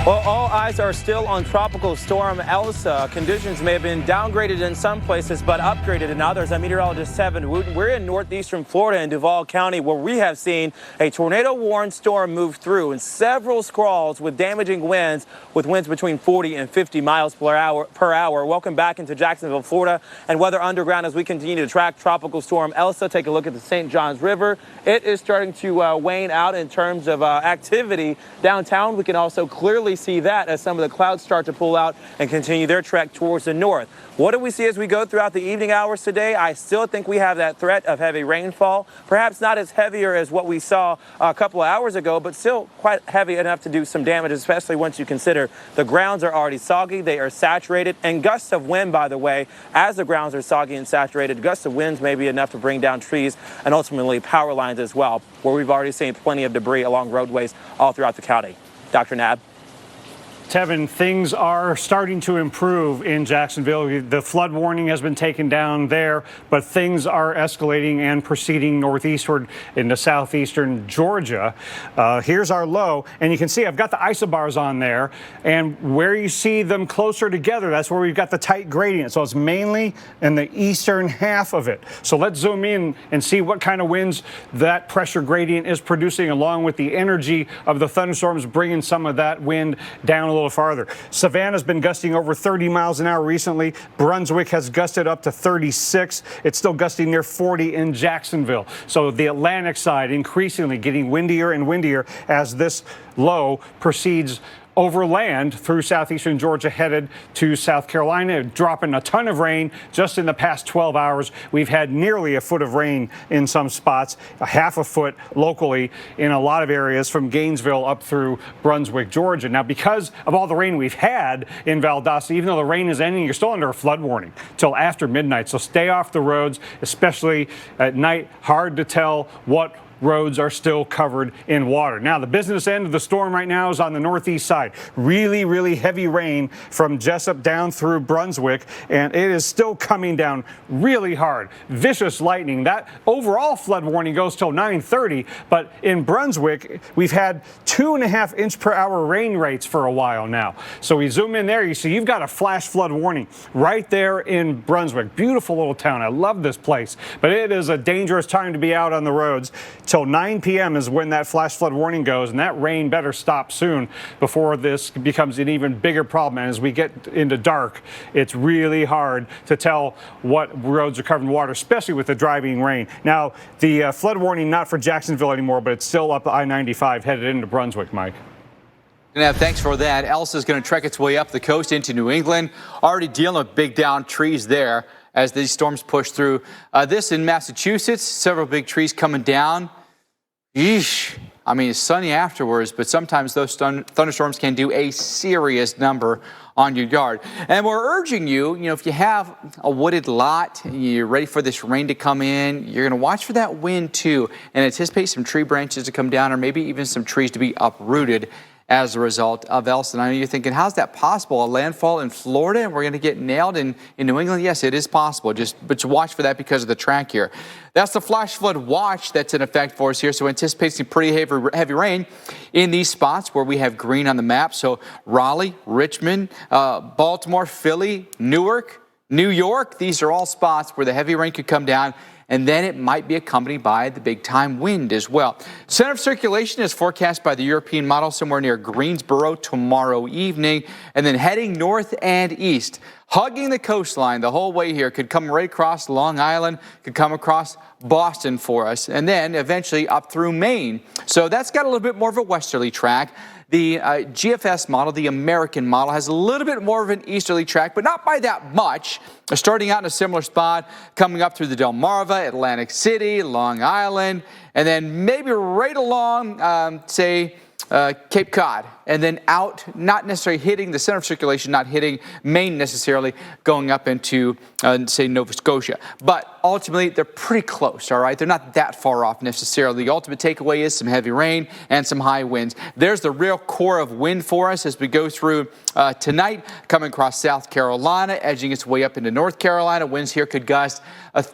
Well, all eyes are still on Tropical Storm Elsa. Conditions may have been downgraded in some places, but upgraded in others. I'm meteorologist Seven Wooten. We're in northeastern Florida in Duval County, where we have seen a tornado-warned storm move through and several squalls with damaging winds, with winds between 40 and 50 miles per hour. Welcome back into Jacksonville, Florida, and Weather Underground as we continue to track Tropical Storm Elsa. Take a look at the St. Johns River. It is starting to wane out in terms of activity downtown. We can also clearly see that as some of the clouds start to pull out and continue their trek towards the north. What do we see as we go throughout the evening hours today? I still think we have that threat of heavy rainfall. Perhaps not as heavier as what we saw a couple of hours ago, but still quite heavy enough to do some damage, especially once you consider the grounds are already soggy, they are saturated, and gusts of wind, by the way, as the grounds are soggy and saturated, gusts of winds may be enough to bring down trees and ultimately power lines as well, where we've already seen plenty of debris along roadways all throughout the county. Dr. Nab. Tevin, things are starting to improve in Jacksonville. The flood warning has been taken down there, but things are escalating and proceeding northeastward into southeastern Georgia. Here's our low, and you can see I've got the isobars on there, and where you see them closer together, that's where we've got the tight gradient. So it's mainly in the eastern half of it. So let's zoom in and see what kind of winds that pressure gradient is producing, along with the energy of the thunderstorms bringing some of that wind down a little farther. Savannah's been gusting over 30 miles an hour recently. Brunswick has gusted up to 36. It's still gusting near 40 in Jacksonville. So the Atlantic side increasingly getting windier and windier as this low proceeds over land through southeastern Georgia, headed to South Carolina, dropping a ton of rain just in the past 12 hours. We've had nearly a foot of rain in some spots, a half a foot locally in a lot of areas from Gainesville up through Brunswick, Georgia. Now, because of all the rain we've had in Valdosta, even though the rain is ending, you're still under a flood warning till after midnight. So stay off the roads, especially at night. Hard to tell what roads are still covered in water. Now, the business end of the storm right now is on the northeast side. Really, really heavy rain from Jessup down through Brunswick, and it is still coming down really hard. Vicious lightning. That overall flood warning goes till 9:30, but in Brunswick, we've had 2.5 inch per hour rain rates for a while now. So we zoom in there, you see you've got a flash flood warning right there in Brunswick. Beautiful little town. I love this place, but it is a dangerous time to be out on the roads. Till 9 p.m. is when that flash flood warning goes, and that rain better stop soon before this becomes an even bigger problem. And as we get into dark, it's really hard to tell what roads are covered in water, especially with the driving rain. Now, the flood warning not for Jacksonville anymore, but it's still up I-95 headed into Brunswick, Mike. Yeah, thanks for that. Elsa is going to trek its way up the coast into New England, already dealing with big down trees there as these storms push through. This in Massachusetts, several big trees coming down. Yeesh. I mean, it's sunny afterwards, but sometimes those thunderstorms can do a serious number on your yard. And we're urging you, if you have a wooded lot, you're ready for this rain to come in, you're going to watch for that wind too, and anticipate some tree branches to come down, or maybe even some trees to be uprooted as a result of Elsa. And I know you're thinking, how's that possible? A landfall in Florida and we're going to get nailed in New England? Yes, it is possible. But watch for that because of the track here. That's the flash flood watch that's in effect for us here. So anticipate some pretty heavy rain in these spots where we have green on the map. So Raleigh, Richmond, Baltimore, Philly, Newark, New York. These are all spots where the heavy rain could come down, and then it might be accompanied by the big-time wind as well. Center of circulation is forecast by the European model somewhere near Greensboro tomorrow evening, and then heading north and east, hugging the coastline the whole way here. Could come right across Long Island, could come across Boston for us, and then eventually up through Maine. So that's got a little bit more of a westerly track. The GFS model, the American model, has a little bit more of an easterly track, but not by that much. Starting out in a similar spot, coming up through the Delmarva, Atlantic City, Long Island, and then maybe right along, Cape Cod, and then out, not necessarily hitting the center of circulation, not hitting Maine necessarily, going up into, Nova Scotia. But ultimately, they're pretty close, all right? They're not that far off necessarily. The ultimate takeaway is some heavy rain and some high winds. There's the real core of wind for us as we go through tonight, coming across South Carolina, edging its way up into North Carolina. Winds here could gust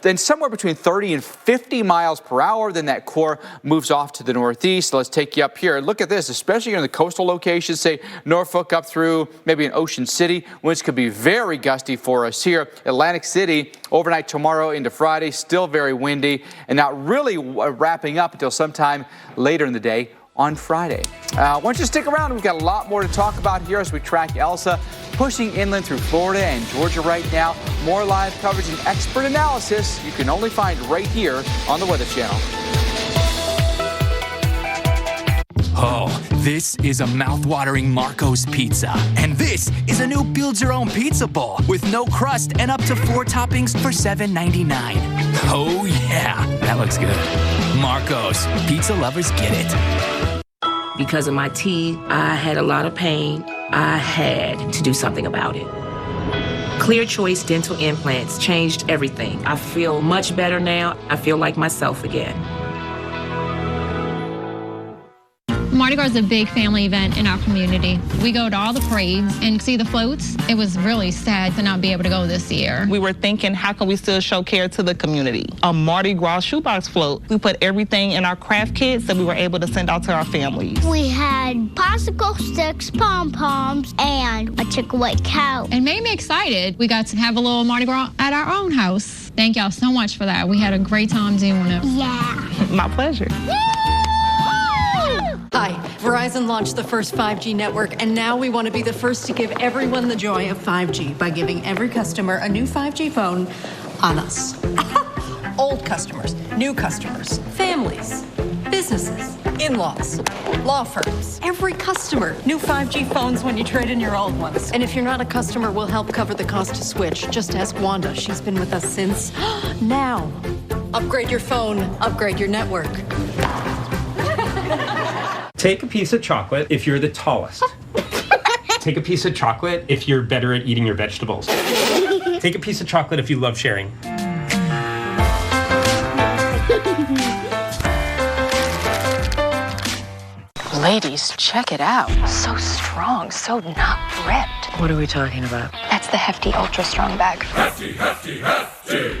then somewhere between 30 and 50 miles per hour. Then that core moves off to the northeast. So let's take you up here. Look at this, especially in the coastal locations, say Norfolk up through maybe in Ocean City. Winds could be very gusty for us here. Atlantic City, overnight tomorrow into Friday, still very windy, and not really wrapping up until sometime later in the day on Friday. Why don't you stick around? We've got a lot more to talk about here as we track Elsa pushing inland through Florida and Georgia right now. More live coverage and expert analysis you can only find right here on the Weather Channel. Oh, this is a mouth-watering Marco's Pizza. And this is a new build-your-own pizza bowl with no crust and up to 4 toppings for $7.99. Oh, yeah, that looks good. Marco's, pizza lovers get it. Because of my teeth, I had a lot of pain. I had to do something about it. Clear Choice Dental Implants changed everything. I feel much better now. I feel like myself again. Mardi Gras is a big family event in our community. We go to all the parades and see the floats. It was really sad to not be able to go this year. We were thinking, how can we still show care to the community? A Mardi Gras shoebox float. We put everything in our craft kits that we were able to send out to our families. We had popsicle sticks, pom-poms, and a chick-a-white cow. It made me excited. We got to have a little Mardi Gras at our own house. Thank y'all so much for that. We had a great time doing it. Yeah. My pleasure. Hi, Verizon launched the first 5G network, and now we want to be the first to give everyone the joy of 5G by giving every customer a new 5G phone on us. Old customers, new customers, families, businesses, in-laws, law firms, every customer. New 5G phones when you trade in your old ones. And if you're not a customer, we'll help cover the cost to switch. Just ask Wanda. She's been with us since now. Upgrade your phone, upgrade your network. Take a piece of chocolate if you're the tallest. Take a piece of chocolate if you're better at eating your vegetables. Take a piece of chocolate if you love sharing. Ladies, check it out. So strong, so not ripped. What are we talking about? That's the Hefty Ultra Strong bag. Hefty, hefty, hefty.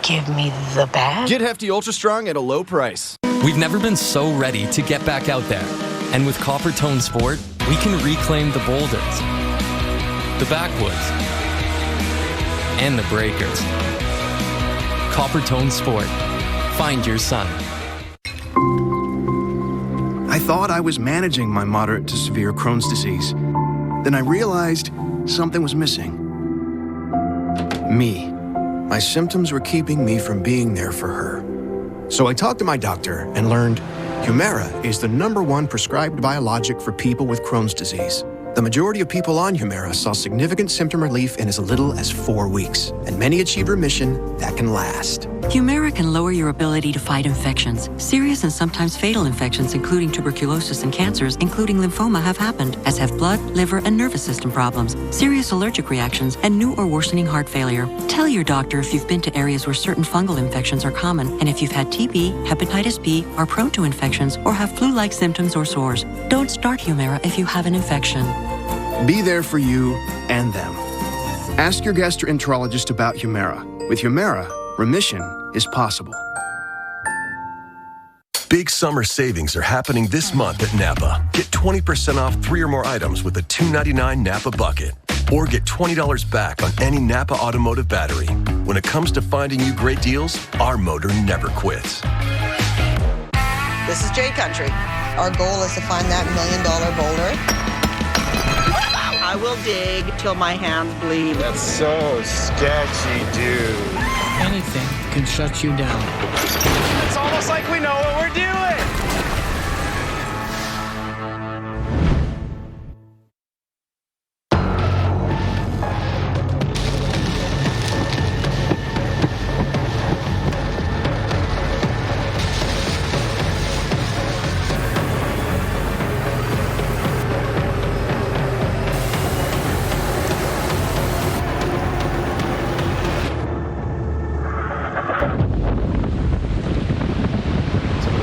Give me the bag. Get Hefty Ultra Strong at a low price. We've never been so ready to get back out there. And with Copper Tone Sport, we can reclaim the boulders, the backwoods, and the breakers. Copper Tone Sport. Find your sun. I thought I was managing my moderate to severe Crohn's disease. Then I realized something was missing. Me. My symptoms were keeping me from being there for her. So I talked to my doctor and learned Humira is the #1 prescribed biologic for people with Crohn's disease. The majority of people on Humira saw significant symptom relief in as little as 4 weeks, and many achieve remission that can last. Humira can lower your ability to fight infections. Serious and sometimes fatal infections, including tuberculosis and cancers, including lymphoma, have happened, as have blood, liver, and nervous system problems, serious allergic reactions, and new or worsening heart failure. Tell your doctor if you've been to areas where certain fungal infections are common, and if you've had TB, hepatitis B, are prone to infections, or have flu-like symptoms or sores. Don't start Humira if you have an infection. Be there for you and them. Ask your gastroenterologist about Humira. With Humira, remission is possible. Big summer savings are happening this month at Napa. Get 20% off 3 or more items with a $2.99 Napa bucket. Or get $20 back on any Napa automotive battery. When it comes to finding you great deals, our motor never quits. This is J Country. Our goal is to find that $1 million boulder. I will dig till my hands bleed. That's so sketchy, dude. Anything can shut you down. It's almost like we know what we're doing.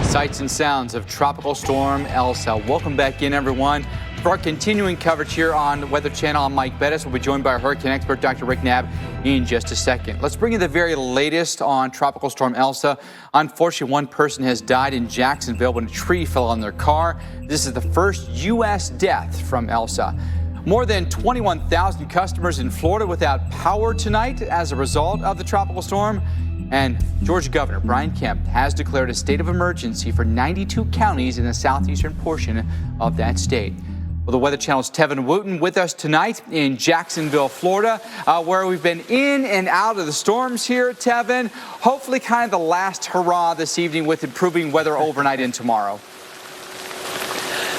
Sights and sounds of Tropical Storm Elsa. Welcome back in, everyone. For our continuing coverage here on Weather Channel, I'm Mike Bettis. We'll be joined by our hurricane expert, Dr. Rick Knabb, in just a second. Let's bring you the very latest on Tropical Storm Elsa. Unfortunately, one person has died in Jacksonville when a tree fell on their car. This is the first U.S. death from Elsa. More than 21,000 customers in Florida without power tonight as a result of the tropical storm. And Georgia Governor Brian Kemp has declared a state of emergency for 92 counties in the southeastern portion of that state. Well, the Weather Channel's Tevin Wooten with us tonight in Jacksonville, Florida, where we've been in and out of the storms here, Tevin. Hopefully kind of the last hurrah this evening with improving weather overnight and tomorrow.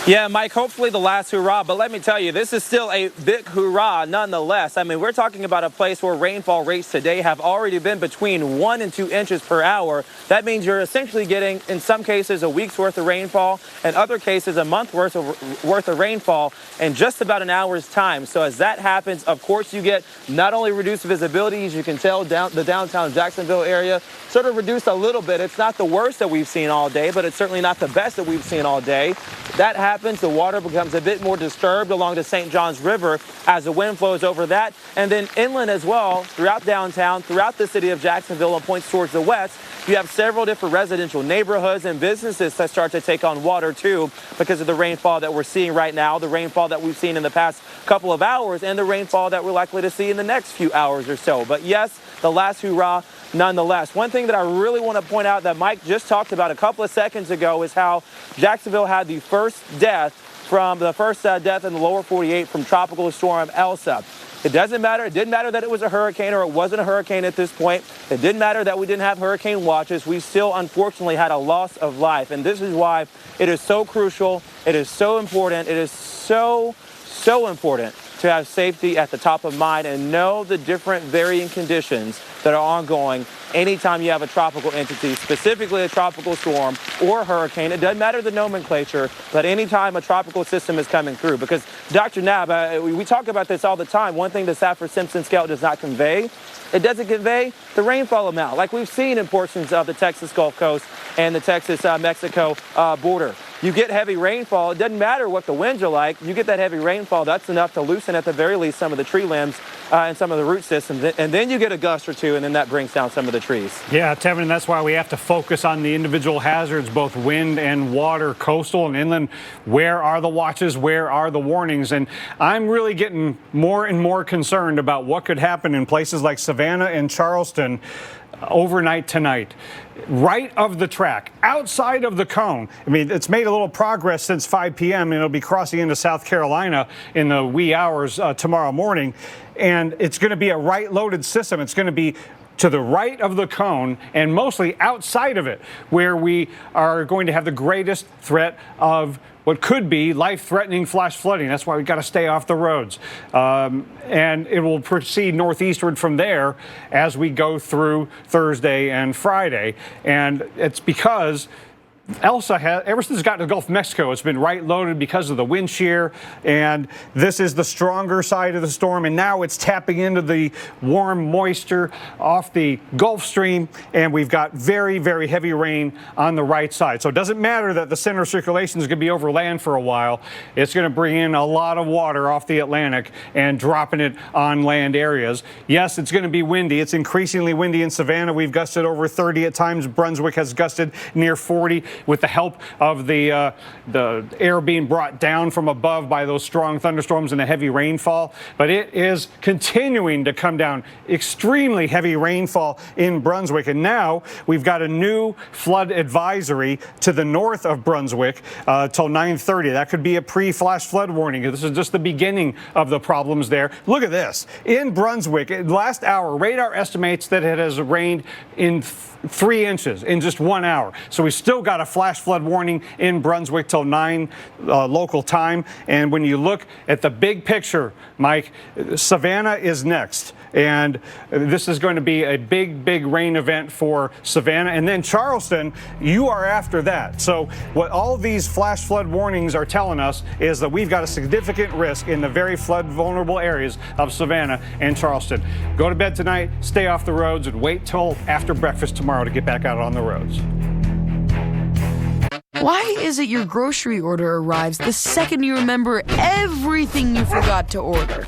Yeah, Mike, hopefully the last hurrah, but let me tell you, this is still a big hurrah nonetheless. I mean, we're talking about a place where rainfall rates today have already been between 1 and 2 inches per hour. That means you're essentially getting, in some cases, a week's worth of rainfall, and other cases, a month's worth of rainfall in just about an hour's time. So as that happens, of course, you get not only reduced visibility, as you can tell, the downtown Jacksonville area sort of reduced a little bit. It's not the worst that we've seen all day, but it's certainly not the best that we've seen all day. That happens, the water becomes a bit more disturbed along the St. Johns River as the wind flows over that. And then inland as well, throughout downtown, throughout the city of Jacksonville and points towards the west, you have several different residential neighborhoods and businesses that start to take on water too because of the rainfall that we're seeing right now, the rainfall that we've seen in the past couple of hours, and the rainfall that we're likely to see in the next few hours or so. But yes, the last hurrah nonetheless. One thing that I really want to point out that Mike just talked about a couple of seconds ago is how Jacksonville had the first death in the lower 48 from Tropical Storm Elsa. It doesn't matter. It didn't matter that it was a hurricane or it wasn't a hurricane at this point. It didn't matter that we didn't have hurricane watches. We still, unfortunately, had a loss of life. And this is why it is so crucial. It is so important. It is so important to have safety at the top of mind and know the different varying conditions that are ongoing anytime you have a tropical entity, specifically a tropical storm or hurricane. It doesn't matter the nomenclature, but anytime a tropical system is coming through. Because Dr. Knapp, we talk about this all the time. One thing the Saffir-Simpson scale does not convey, it doesn't convey the rainfall amount like we've seen in portions of the Texas Gulf Coast and the Texas-Mexico border. You get heavy rainfall. It doesn't matter what the winds are like. You get that heavy rainfall. That's enough to loosen, at the very least, some of the tree limbs and some of the root systems. And then you get a gust or two, and then that brings down some of the trees. Yeah, Tevin, and that's why we have to focus on the individual hazards, both wind and water, coastal and inland. Where are the watches? Where are the warnings? And I'm really getting more and more concerned about what could happen in places like Savannah and Charleston overnight tonight. Right of the track, outside of the cone. I mean, it's made a little progress since 5 p.m. and it'll be crossing into South Carolina in the wee hours tomorrow morning. And it's going to be a right-loaded system. It's going to be to the right of the cone and mostly outside of it, where we are going to have the greatest threat of what could be life-threatening flash flooding. That's why we've got to stay off the roads. And it will proceed northeastward from there as we go through Thursday and Friday. And it's because Elsa has, ever since it's gotten to the Gulf of Mexico, it's been right loaded because of the wind shear, and this is the stronger side of the storm, and now it's tapping into the warm moisture off the Gulf Stream, and we've got very, very heavy rain on the right side. So it doesn't matter that the center of circulation is going to be over land for a while. It's going to bring in a lot of water off the Atlantic and dropping it on land areas. Yes, it's going to be windy. It's increasingly windy in Savannah. We've gusted over 30 at times. Brunswick has gusted near 40. With the help of the air being brought down from above by those strong thunderstorms and the heavy rainfall. But it is continuing to come down. Extremely heavy rainfall in Brunswick. And now we've got a new flood advisory to the north of Brunswick till 9:30. That could be a pre-flash flood warning. This is just the beginning of the problems there. Look at this. In Brunswick, last hour, radar estimates that it has rained in 3 inches in just 1 hour. So we still got a flash flood warning in Brunswick till 9 local time. And when you look at the big picture, Mike, Savannah is next. And this is going to be a big, big rain event for Savannah. And then Charleston, you are after that. So what all these flash flood warnings are telling us is that we've got a significant risk in the very flood vulnerable areas of Savannah and Charleston. Go to bed tonight, stay off the roads, and wait till after breakfast tomorrow to get back out on the roads. Why is it your grocery order arrives the second you remember everything you forgot to order?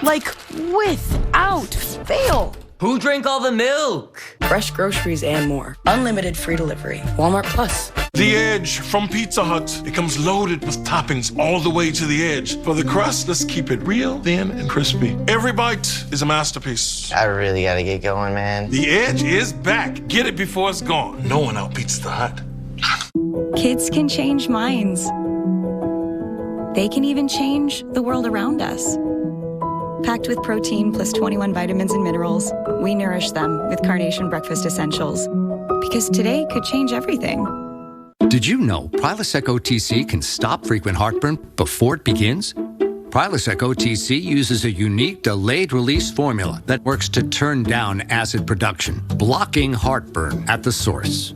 Like, without fail. Who drank all the milk? Fresh groceries and more. Unlimited free delivery. Walmart Plus. The Edge from Pizza Hut. It comes loaded with toppings all the way to the edge. For the crust, let's keep it real, thin, and crispy. Every bite is a masterpiece. I really gotta get going, man. The Edge is back. Get it before it's gone. No one outbeats the Hut. Kids can change minds. They can even change the world around us. Packed with protein plus 21 vitamins and minerals, we nourish them with Carnation Breakfast Essentials. Because today could change everything. Did you know Prilosec OTC can stop frequent heartburn before it begins? Prilosec OTC uses a unique delayed-release formula that works to turn down acid production, blocking heartburn at the source.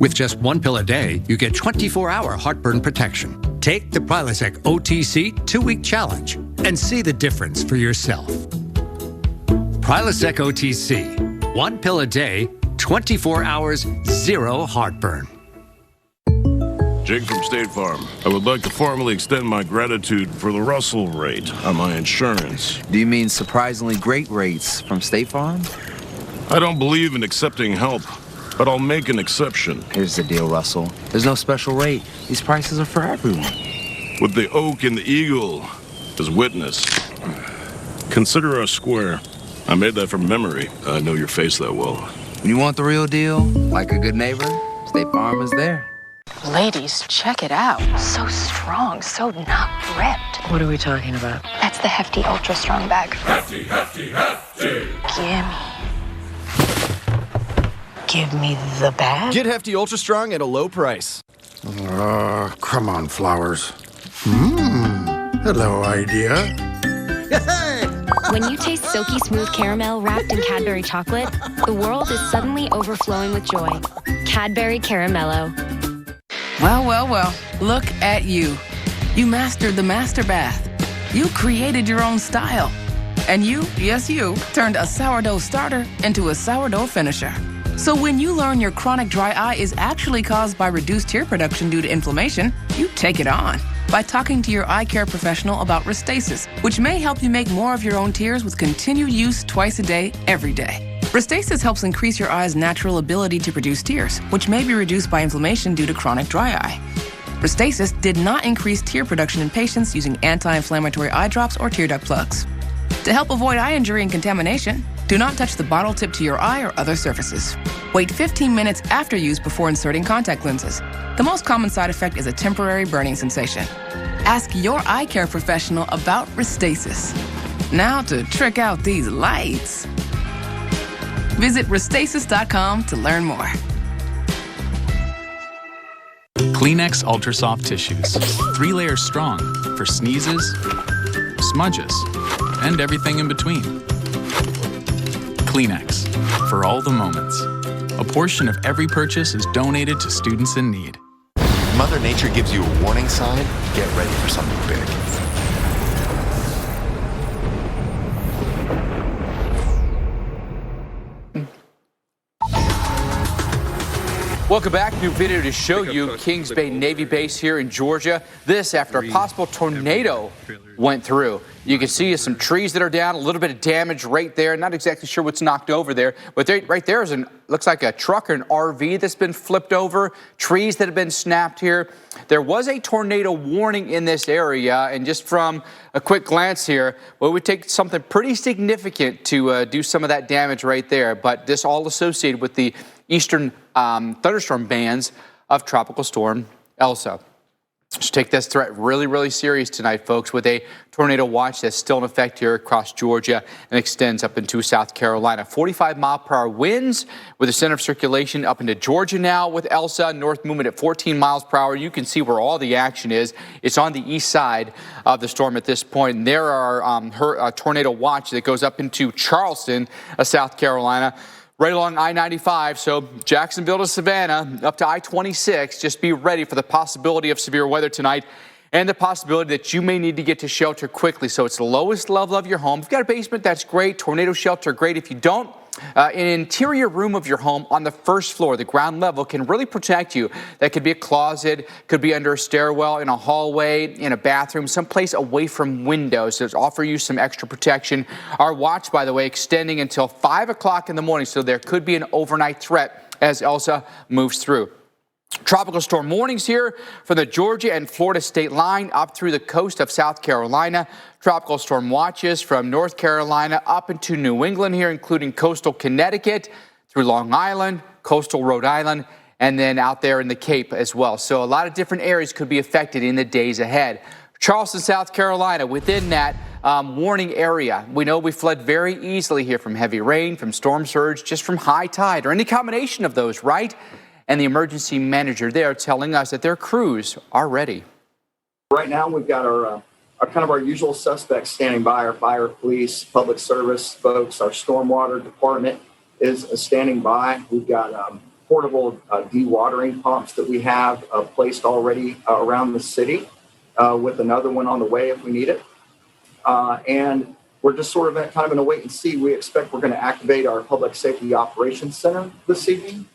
With just 1 pill a day, you get 24-hour heartburn protection. Take the Prilosec OTC 2-week challenge and see the difference for yourself. Prilosec OTC, 1 pill a day, 24 hours, 0 heartburn. Jake from State Farm. I would like to formally extend my gratitude for the Russell rate on my insurance. Do you mean surprisingly great rates from State Farm? I don't believe in accepting help, but I'll make an exception. Here's the deal, Russell. There's no special rate. These prices are for everyone. With the oak and the eagle as witness, consider us square. I made that from memory. I know your face that well. When you want the real deal, like a good neighbor, State Farm is there. Ladies, check it out. So strong, so not ripped. What are we talking about? That's the Hefty Ultra Strong bag. Hefty, hefty, hefty. Give me the bag. Get Hefty Ultra Strong at a low price. Come on, flowers. Hello, idea. When you taste silky smooth caramel wrapped in Cadbury chocolate, the world is suddenly overflowing with joy. Cadbury Caramello. Well, well, well, look at you. You mastered the master bath. You created your own style. And you, yes you, turned a sourdough starter into a sourdough finisher. So when you learn your chronic dry eye is actually caused by reduced tear production due to inflammation, you take it on by talking to your eye care professional about Restasis, which may help you make more of your own tears with continued use twice a day, every day. Restasis helps increase your eye's natural ability to produce tears, which may be reduced by inflammation due to chronic dry eye. Restasis did not increase tear production in patients using anti-inflammatory eye drops or tear duct plugs. To help avoid eye injury and contamination, do not touch the bottle tip to your eye or other surfaces. Wait 15 minutes after use before inserting contact lenses. The most common side effect is a temporary burning sensation. Ask your eye care professional about Restasis. Now to trick out these lights. Visit Restasis.com to learn more. Kleenex Ultra Soft Tissues. 3 layers strong for sneezes, smudges, and everything in between. Kleenex, for all the moments. A portion of every purchase is donated to students in need. Mother Nature gives you a warning sign, get ready for something big. Welcome back. New video to show you Kings Bay Navy Base here in Georgia. This after a possible tornado went through. You can see some trees that are down, a little bit of damage right there. Not exactly sure what's knocked over there, but right there is looks like a truck or an RV that's been flipped over, trees that have been snapped here. There was a tornado warning in this area, and just from a quick glance here, well, it would take something pretty significant to do some of that damage right there, but this all associated with the eastern thunderstorm bands of Tropical Storm Elsa. So take this threat really, really serious tonight, folks, with a tornado watch that's still in effect here across Georgia and extends up into South Carolina. 45-mile-per-hour winds with the center of circulation up into Georgia now with Elsa. North movement at 14 miles per hour. You can see where all the action is. It's on the east side of the storm at this point. And there are tornado watch that goes up into Charleston, South Carolina, right along I-95, so Jacksonville to Savannah, up to I-26. Just be ready for the possibility of severe weather tonight and the possibility that you may need to get to shelter quickly. So it's the lowest level of your home. If you've got a basement, that's great. Tornado shelter, great. If you don't, an interior room of your home on the first floor, the ground level, can really protect you. That could be a closet, could be under a stairwell, in a hallway, in a bathroom, someplace away from windows to offer you some extra protection. Our watch, by the way, extending until 5 o'clock in the morning, so there could be an overnight threat as Elsa moves through. Tropical storm warnings here from the Georgia and Florida state line up through the coast of South Carolina. Tropical storm watches from North Carolina up into New England here, including coastal Connecticut, through Long Island, coastal Rhode Island, and then out there in the Cape as well. So a lot of different areas could be affected in the days ahead. Charleston, South Carolina, within that warning area. We know we fled very easily here from heavy rain, from storm surge, just from high tide, or any combination of those, right? and the emergency manager there telling us that their crews are ready. Right now, we've got our usual suspects standing by. Our fire, police, public service folks, our stormwater department is standing by. We've got portable dewatering pumps that we have placed already around the city, with another one on the way if we need it. And we're just sort of kind of in a wait and see. We expect we're going to activate our Public Safety Operations Center this evening.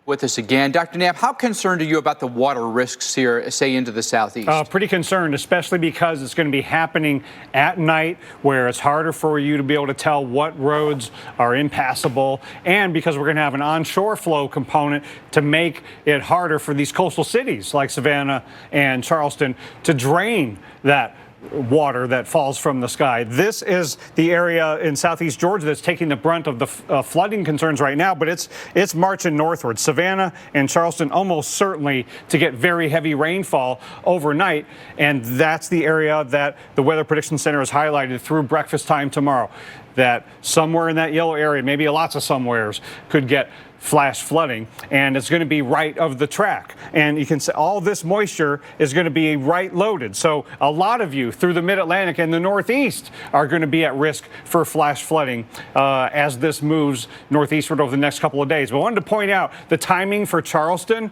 With us again, Dr. Knapp, how concerned are you about the water risks here, say, into the southeast? Pretty concerned, especially because it's going to be happening at night, where it's harder for you to be able to tell what roads are impassable, and because we're going to have an onshore flow component to make it harder for these coastal cities like Savannah and Charleston to drain that water that falls from the sky. This is the area in southeast Georgia that's taking the brunt of the flooding concerns right now, but it's marching northward. Savannah and Charleston almost certainly to get very heavy rainfall overnight, and that's the area that the Weather Prediction Center has highlighted through breakfast time tomorrow, that somewhere in that yellow area, maybe lots of somewheres, could get flash flooding, and it's going to be right of the track. And you can see all this moisture is going to be right loaded. So a lot of you through the mid-Atlantic and the Northeast are going to be at risk for flash flooding as this moves northeastward over the next couple of days. But I wanted to point out the timing for Charleston.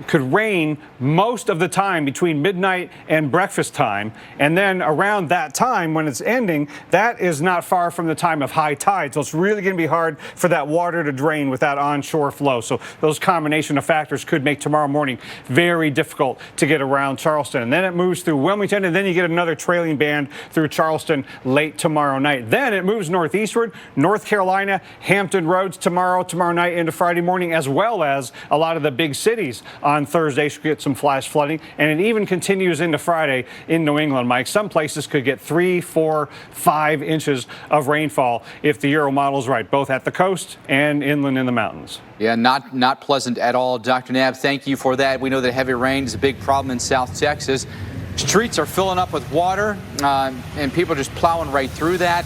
Could rain most of the time between midnight and breakfast time, and then around that time when it's ending, that is not far from the time of high tide. So it's really going to be hard for that water to drain with that onshore flow. So those combination of factors could make tomorrow morning very difficult to get around Charleston. And then it moves through Wilmington, and then you get another trailing band through Charleston late tomorrow night. Then it moves northeastward, North Carolina, Hampton Roads tomorrow night into Friday morning, as well as a lot of the big cities on Thursday should get some flash flooding, and it even continues into Friday in New England, Mike. Some places could get 3, 4, 5 inches of rainfall if the Euro model is right, both at the coast and inland in the mountains. Yeah, not pleasant at all. Dr. Knapp, thank you for that. We know that heavy rain is a big problem in South Texas. Streets are filling up with water, and people are just plowing right through that.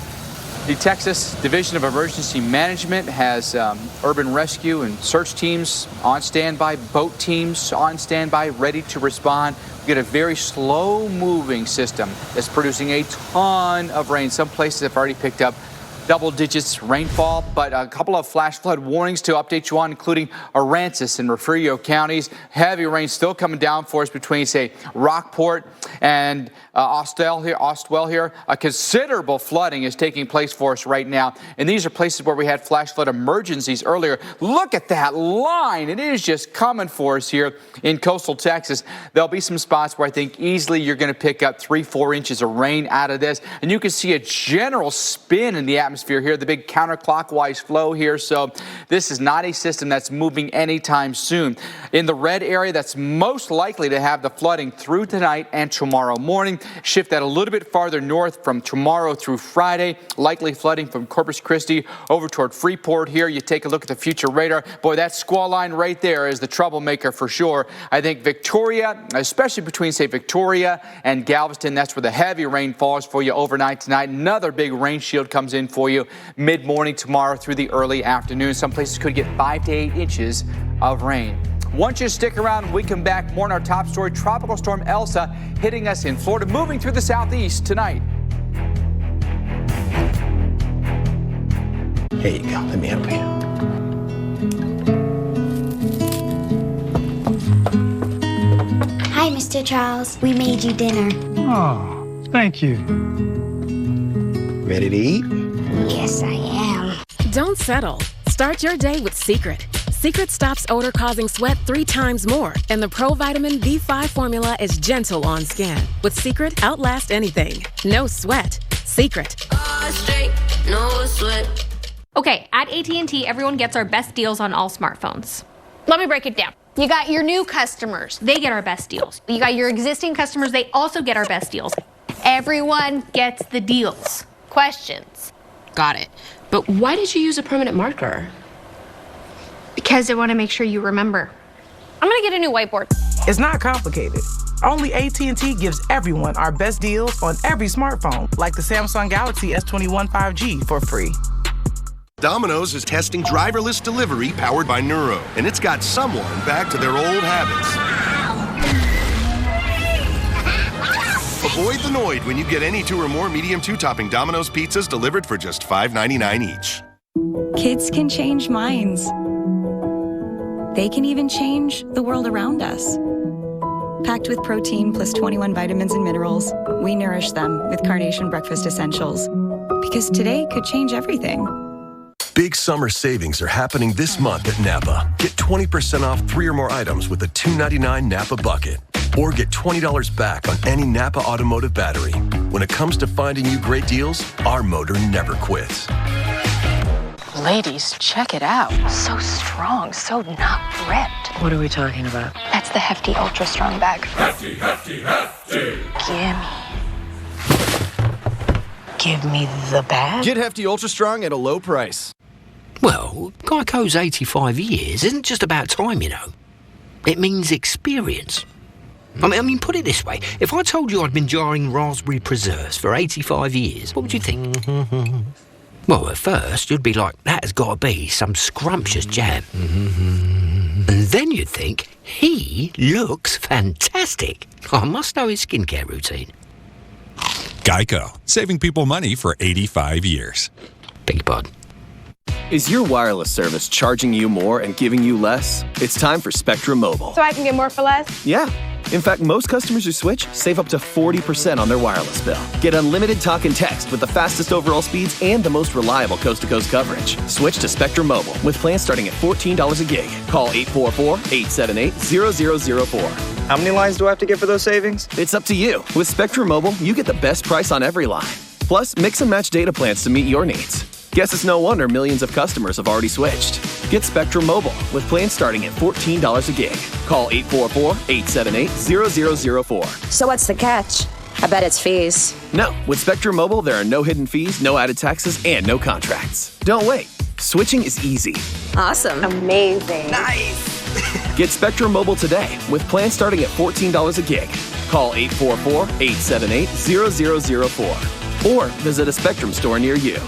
The Texas Division of Emergency Management has urban rescue and search teams on standby, boat teams on standby, ready to respond. We get a very slow-moving system that's producing a ton of rain. Some places have already picked up double digits rainfall, but a couple of flash flood warnings to update you on, including Aransas and Refugio counties. Heavy rain still coming down for us between, say, Rockport and Ostwell here. A considerable flooding is taking place for us right now, and these are places where we had flash flood emergencies earlier. Look at that line. It is just coming for us here in coastal Texas. There'll be some spots where I think easily you're going to pick up 3-4 inches of rain out of this, and you can see a general spin in the atmosphere here, the big counterclockwise flow here. So this is not a system that's moving anytime soon. In the red area, that's most likely to have the flooding through tonight and tomorrow morning. Shift that a little bit farther north from tomorrow through Friday. Likely flooding from Corpus Christi over toward Freeport here. You take a look at the future radar. Boy, that squall line right there is the troublemaker for sure. I think Victoria, especially between, say, Victoria and Galveston, that's where the heavy rain falls for you overnight tonight. Another big rain shield comes in for you mid-morning tomorrow through the early afternoon. Some places could get 5 to 8 inches of rain. Once you stick around, we come back more on our top story. Tropical storm Elsa hitting us in Florida, moving through the southeast tonight. Here you go. Let me help you. Hi, Mr. Charles. We made you dinner. Oh, thank you. Ready to eat? Yes, I am. Don't settle. Start your day with Secret. Secret stops odor-causing sweat 3 times more, and the Pro-Vitamin B5 formula is gentle on skin. With Secret, outlast anything. No sweat. Secret. Straight, no sweat. Okay, at AT&T, everyone gets our best deals on all smartphones. Let me break it down. You got your new customers. They get our best deals. You got your existing customers. They also get our best deals. Everyone gets the deals. Questions? Got it. But why did you use a permanent marker? Because I want to make sure you remember. I'm going to get a new whiteboard. It's not complicated. Only AT&T gives everyone our best deals on every smartphone, like the Samsung Galaxy S21 5G for free. Domino's is testing driverless delivery powered by Neuro, and it's got someone back to their old habits. Avoid the Noid when you get any 2 or more medium 2-topping Domino's pizzas delivered for just $5.99 each. Kids can change minds. They can even change the world around us. Packed with protein plus 21 vitamins and minerals, we nourish them with Carnation Breakfast Essentials. Because today could change everything. Big summer savings are happening this month at Napa. Get 20% off 3 or more items with a $2.99 Napa bucket. Or get $20 back on any Napa automotive battery. When it comes to finding you great deals, our motor never quits. Ladies, check it out. So strong, so not ripped. What are we talking about? That's the Hefty Ultra Strong bag. Hefty, hefty, hefty. Give me the bag? Get Hefty Ultra Strong at a low price. Well, Geico's 85 years isn't just about time, you know. It means experience. I mean, put it this way. If I told you I'd been jarring raspberry preserves for 85 years, what would you think? Well, at first, you'd be like, that has got to be some scrumptious jam. And then you'd think, he looks fantastic. I must know his skincare routine. Geico, saving people money for 85 years. Beg your pardon. Is your wireless service charging you more and giving you less? It's time for Spectrum Mobile. So I can get more for less? Yeah. In fact, most customers who switch save up to 40% on their wireless bill. Get unlimited talk and text with the fastest overall speeds and the most reliable coast-to-coast coverage. Switch to Spectrum Mobile with plans starting at $14 a gig. Call 844-878-0004. How many lines do I have to get for those savings? It's up to you. With Spectrum Mobile, you get the best price on every line. Plus, mix and match data plans to meet your needs. Guess it's no wonder millions of customers have already switched. Get Spectrum Mobile with plans starting at $14 a gig. Call 844-878-0004. So what's the catch? I bet it's fees. No, with Spectrum Mobile, there are no hidden fees, no added taxes, and no contracts. Don't wait. Switching is easy. Awesome. Amazing. Nice. Get Spectrum Mobile today with plans starting at $14 a gig. Call 844-878-0004 or visit a Spectrum store near you.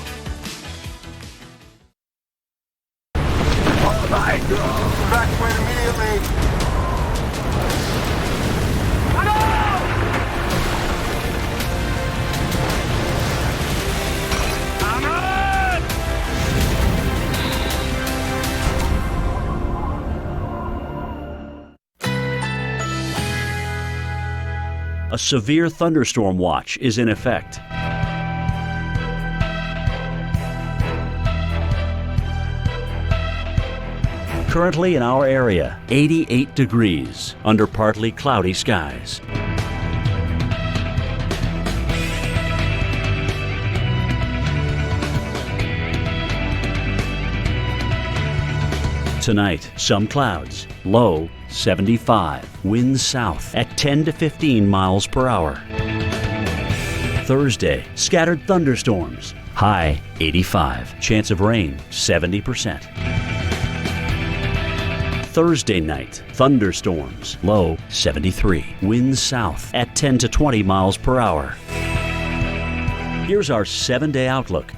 Oh my God! Evacuate immediately! A severe thunderstorm watch is in effect. Currently in our area, 88 degrees under partly cloudy skies. Tonight, some clouds, low 75, winds south at 10 to 15 miles per hour. Thursday, scattered thunderstorms, high 85, chance of rain 70%. Thursday night, thunderstorms, low 73, winds south at 10 to 20 miles per hour. Here's our 7-day outlook.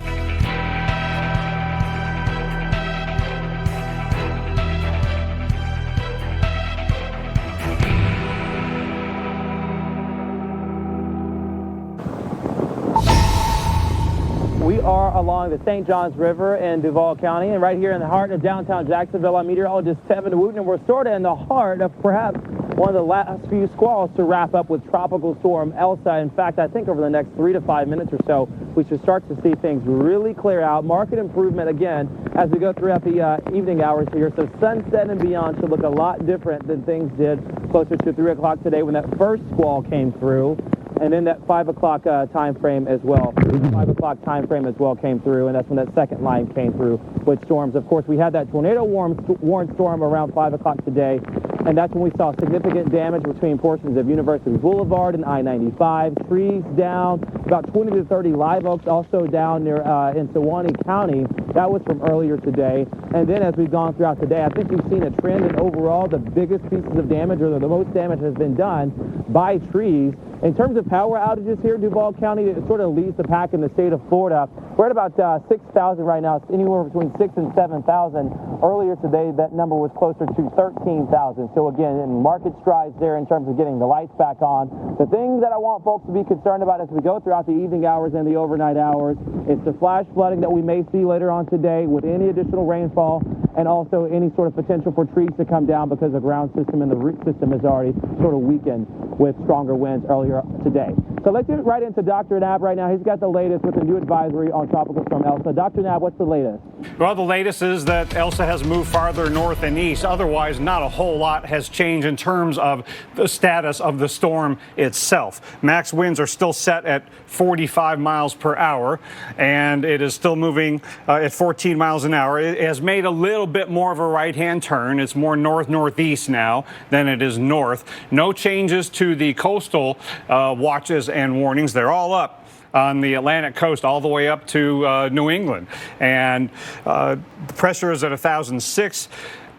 We are along the St. Johns River in Duval County, and right here in the heart of downtown Jacksonville, I'm meteorologist Tevin Wooten, and we're sort of in the heart of perhaps one of the last few squalls to wrap up with Tropical Storm Elsa. In fact, I think over the next 3 to 5 minutes or so, we should start to see things really clear out. Market improvement again as we go throughout the evening hours here. So sunset and beyond should look a lot different than things did closer to 3 o'clock today when that first squall came through. And then that 5 o'clock time frame as well. 5 o'clock time frame as well came through, and that's when that second line came through with storms. Of course, we had that tornado warned storm around 5 o'clock today, and that's when we saw significant damage between portions of University Boulevard and I-95. Trees down, About 20 to 30 live oaks also down near in Sewanee County. That was from earlier today. And then as we've gone throughout the day, I think we've seen a trend in overall the biggest pieces of damage, or the most damage has been done by trees. In terms of power outages here in Duval County, it sort of leads the pack in the state of Florida. We're at about 6,000 right now. It's anywhere between 6,000 and 7,000. Earlier today, that number was closer to 13,000. So again, in market strides there in terms of getting the lights back on. The thing that I want folks to be concerned about as we go throughout the evening hours and the overnight hours is the flash flooding that we may see later on today with any additional rainfall, and also any sort of potential for trees to come down because the ground system and the root system is already sort of weakened with stronger winds earlier today. So let's get right into Dr. Knapp right now. He's got the latest with a new advisory on Tropical Storm Elsa. Dr. Knapp, what's the latest? Well, the latest is that Elsa has moved farther north and east. Otherwise, not a whole lot has changed in terms of the status of the storm itself. Max winds are still set at 45 miles per hour, and it is still moving at 14 miles an hour. It has made a little bit more of a right-hand turn. It's more north-northeast now than it is north. No changes to the coastal watches and warnings. They're all up on the Atlantic coast all the way up to New England. And the pressure is at 1,006.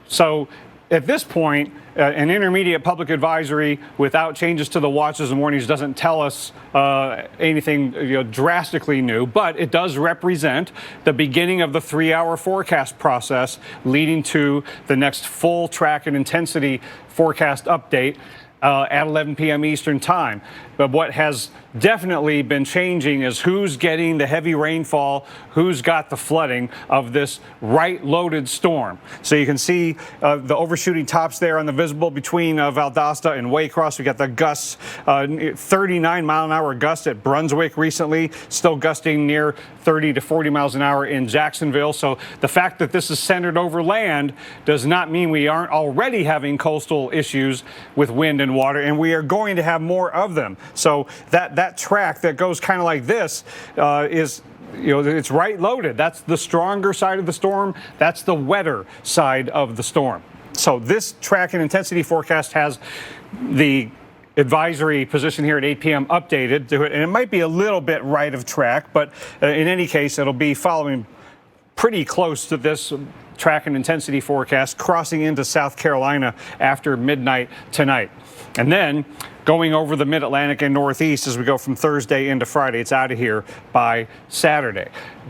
So at this point, an intermediate public advisory without changes to the watches and warnings doesn't tell us anything drastically new, but it does represent the beginning of the 3-hour forecast process leading to the next full track and intensity forecast update at 11 p.m. Eastern time. But what has definitely been changing is who's getting the heavy rainfall, who's got the flooding of this right-loaded storm. So you can see the overshooting tops there on the visible between Valdosta and Waycross. We got the gusts, 39-mile-an-hour gusts at Brunswick recently, still gusting near 30 to 40 miles an hour in Jacksonville. So the fact that this is centered over land does not mean we aren't already having coastal issues with wind and water, and we are going to have more of them. So that track that goes kind of like this is, it's right loaded. That's the stronger side of the storm. That's the wetter side of the storm. So this track and intensity forecast has the advisory position here at 8 p.m. updated to it, and it might be a little bit right of track, but in any case, it'll be following pretty close to this track and intensity forecast, crossing into South Carolina after midnight tonight. And then going over the mid-Atlantic and Northeast as we go from Thursday into Friday. It's out of here by Saturday.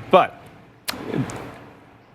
But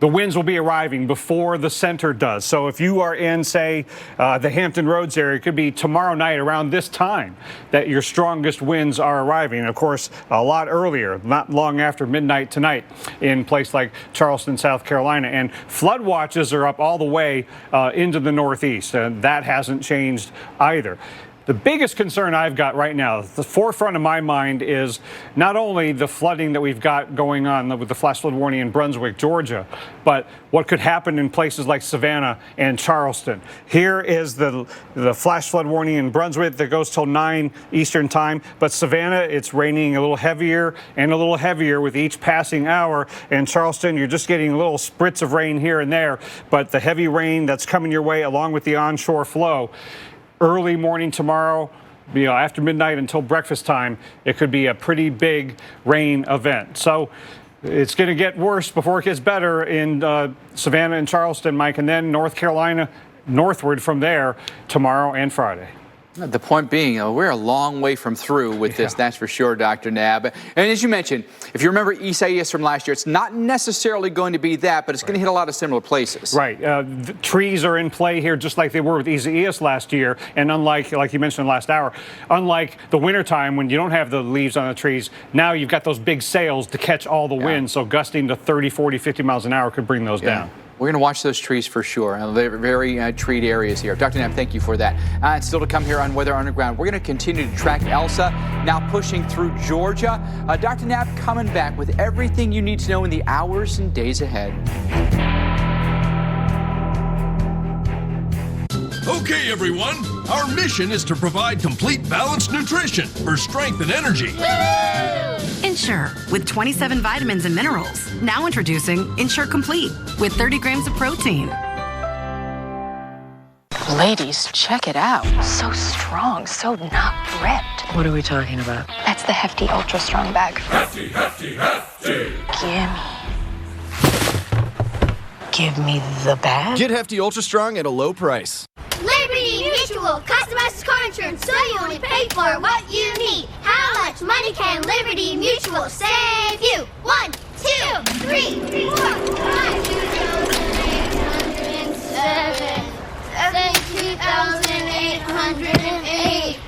the winds will be arriving before the center does. So if you are in, say, the Hampton Roads area, it could be tomorrow night around this time that your strongest winds are arriving. And of course, a lot earlier, not long after midnight tonight in a place like Charleston, South Carolina. And flood watches are up all the way into the Northeast, and that hasn't changed either. The biggest concern I've got right now, the forefront of my mind, is not only the flooding that we've got going on with the flash flood warning in Brunswick, Georgia, but what could happen in places like Savannah and Charleston. Here is the flash flood warning in Brunswick that goes till 9 Eastern time, but Savannah, it's raining a little heavier and a little heavier with each passing hour. In Charleston, you're just getting little spritz of rain here and there, but the heavy rain that's coming your way along with the onshore flow, early morning tomorrow, after midnight until breakfast time, it could be a pretty big rain event. So it's going to get worse before it gets better in Savannah and Charleston, Mike, and then North Carolina northward from there tomorrow and Friday. The point being, we're a long way from through with this, that's for sure, Dr. Knapp. And as you mentioned, if you remember Isaias from last year, it's not necessarily going to be that, but it's going to hit a lot of similar places. Right. The trees are in play here just like they were with Isaias last year. And unlike, like you mentioned last hour, unlike the wintertime when you don't have the leaves on the trees, now you've got those big sails to catch all the wind. So gusting to 30, 40, 50 miles an hour could bring those down. We're going to watch those trees for sure. They're very treed areas here. Dr. Knapp, thank you for that. And still to come here on Weather Underground, we're going to continue to track Elsa, now pushing through Georgia. Dr. Knapp coming back with everything you need to know in the hours and days ahead. Okay, everyone. Our mission is to provide complete balanced nutrition for strength and energy. Ensure with 27 vitamins and minerals. Now introducing Ensure Complete with 30 grams of protein. Ladies, check it out. So strong, so not ripped. What are we talking about? That's the Hefty Ultra Strong bag. Hefty, hefty, hefty. Give me the bag. Get Hefty Ultra Strong at a low price. Liberty Mutual, customized car insurance, so you only pay for what you need. How much money can Liberty Mutual save you? 1, 2, 3, 4, 5, 2,807, $72,808.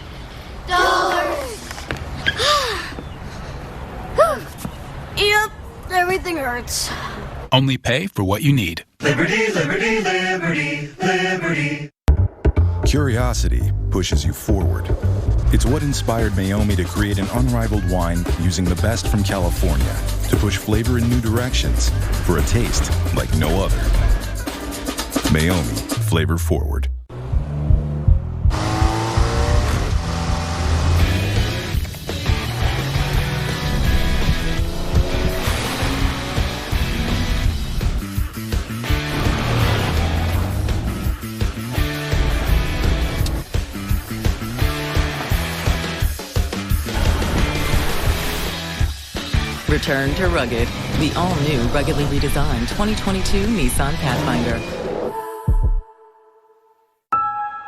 Yep, everything hurts. Only pay for what you need. Liberty, liberty, liberty, liberty. Curiosity pushes you forward. It's what inspired Meiomi to create an unrivaled wine using the best from California to push flavor in new directions for a taste like no other. Meiomi, flavor forward. Return to rugged. The all-new, ruggedly redesigned 2022 Nissan Pathfinder.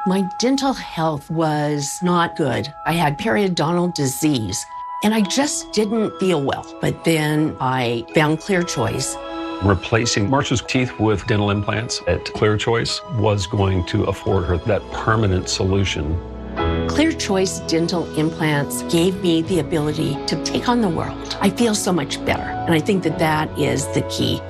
My dental health was not good. I had periodontal disease, and I just didn't feel well. But then I found Clear Choice. Replacing Marcia's teeth with dental implants at Clear Choice was going to afford her that permanent solution. Clear Choice dental implants gave me the ability to take on the world. I feel so much better, and I think that that is the key.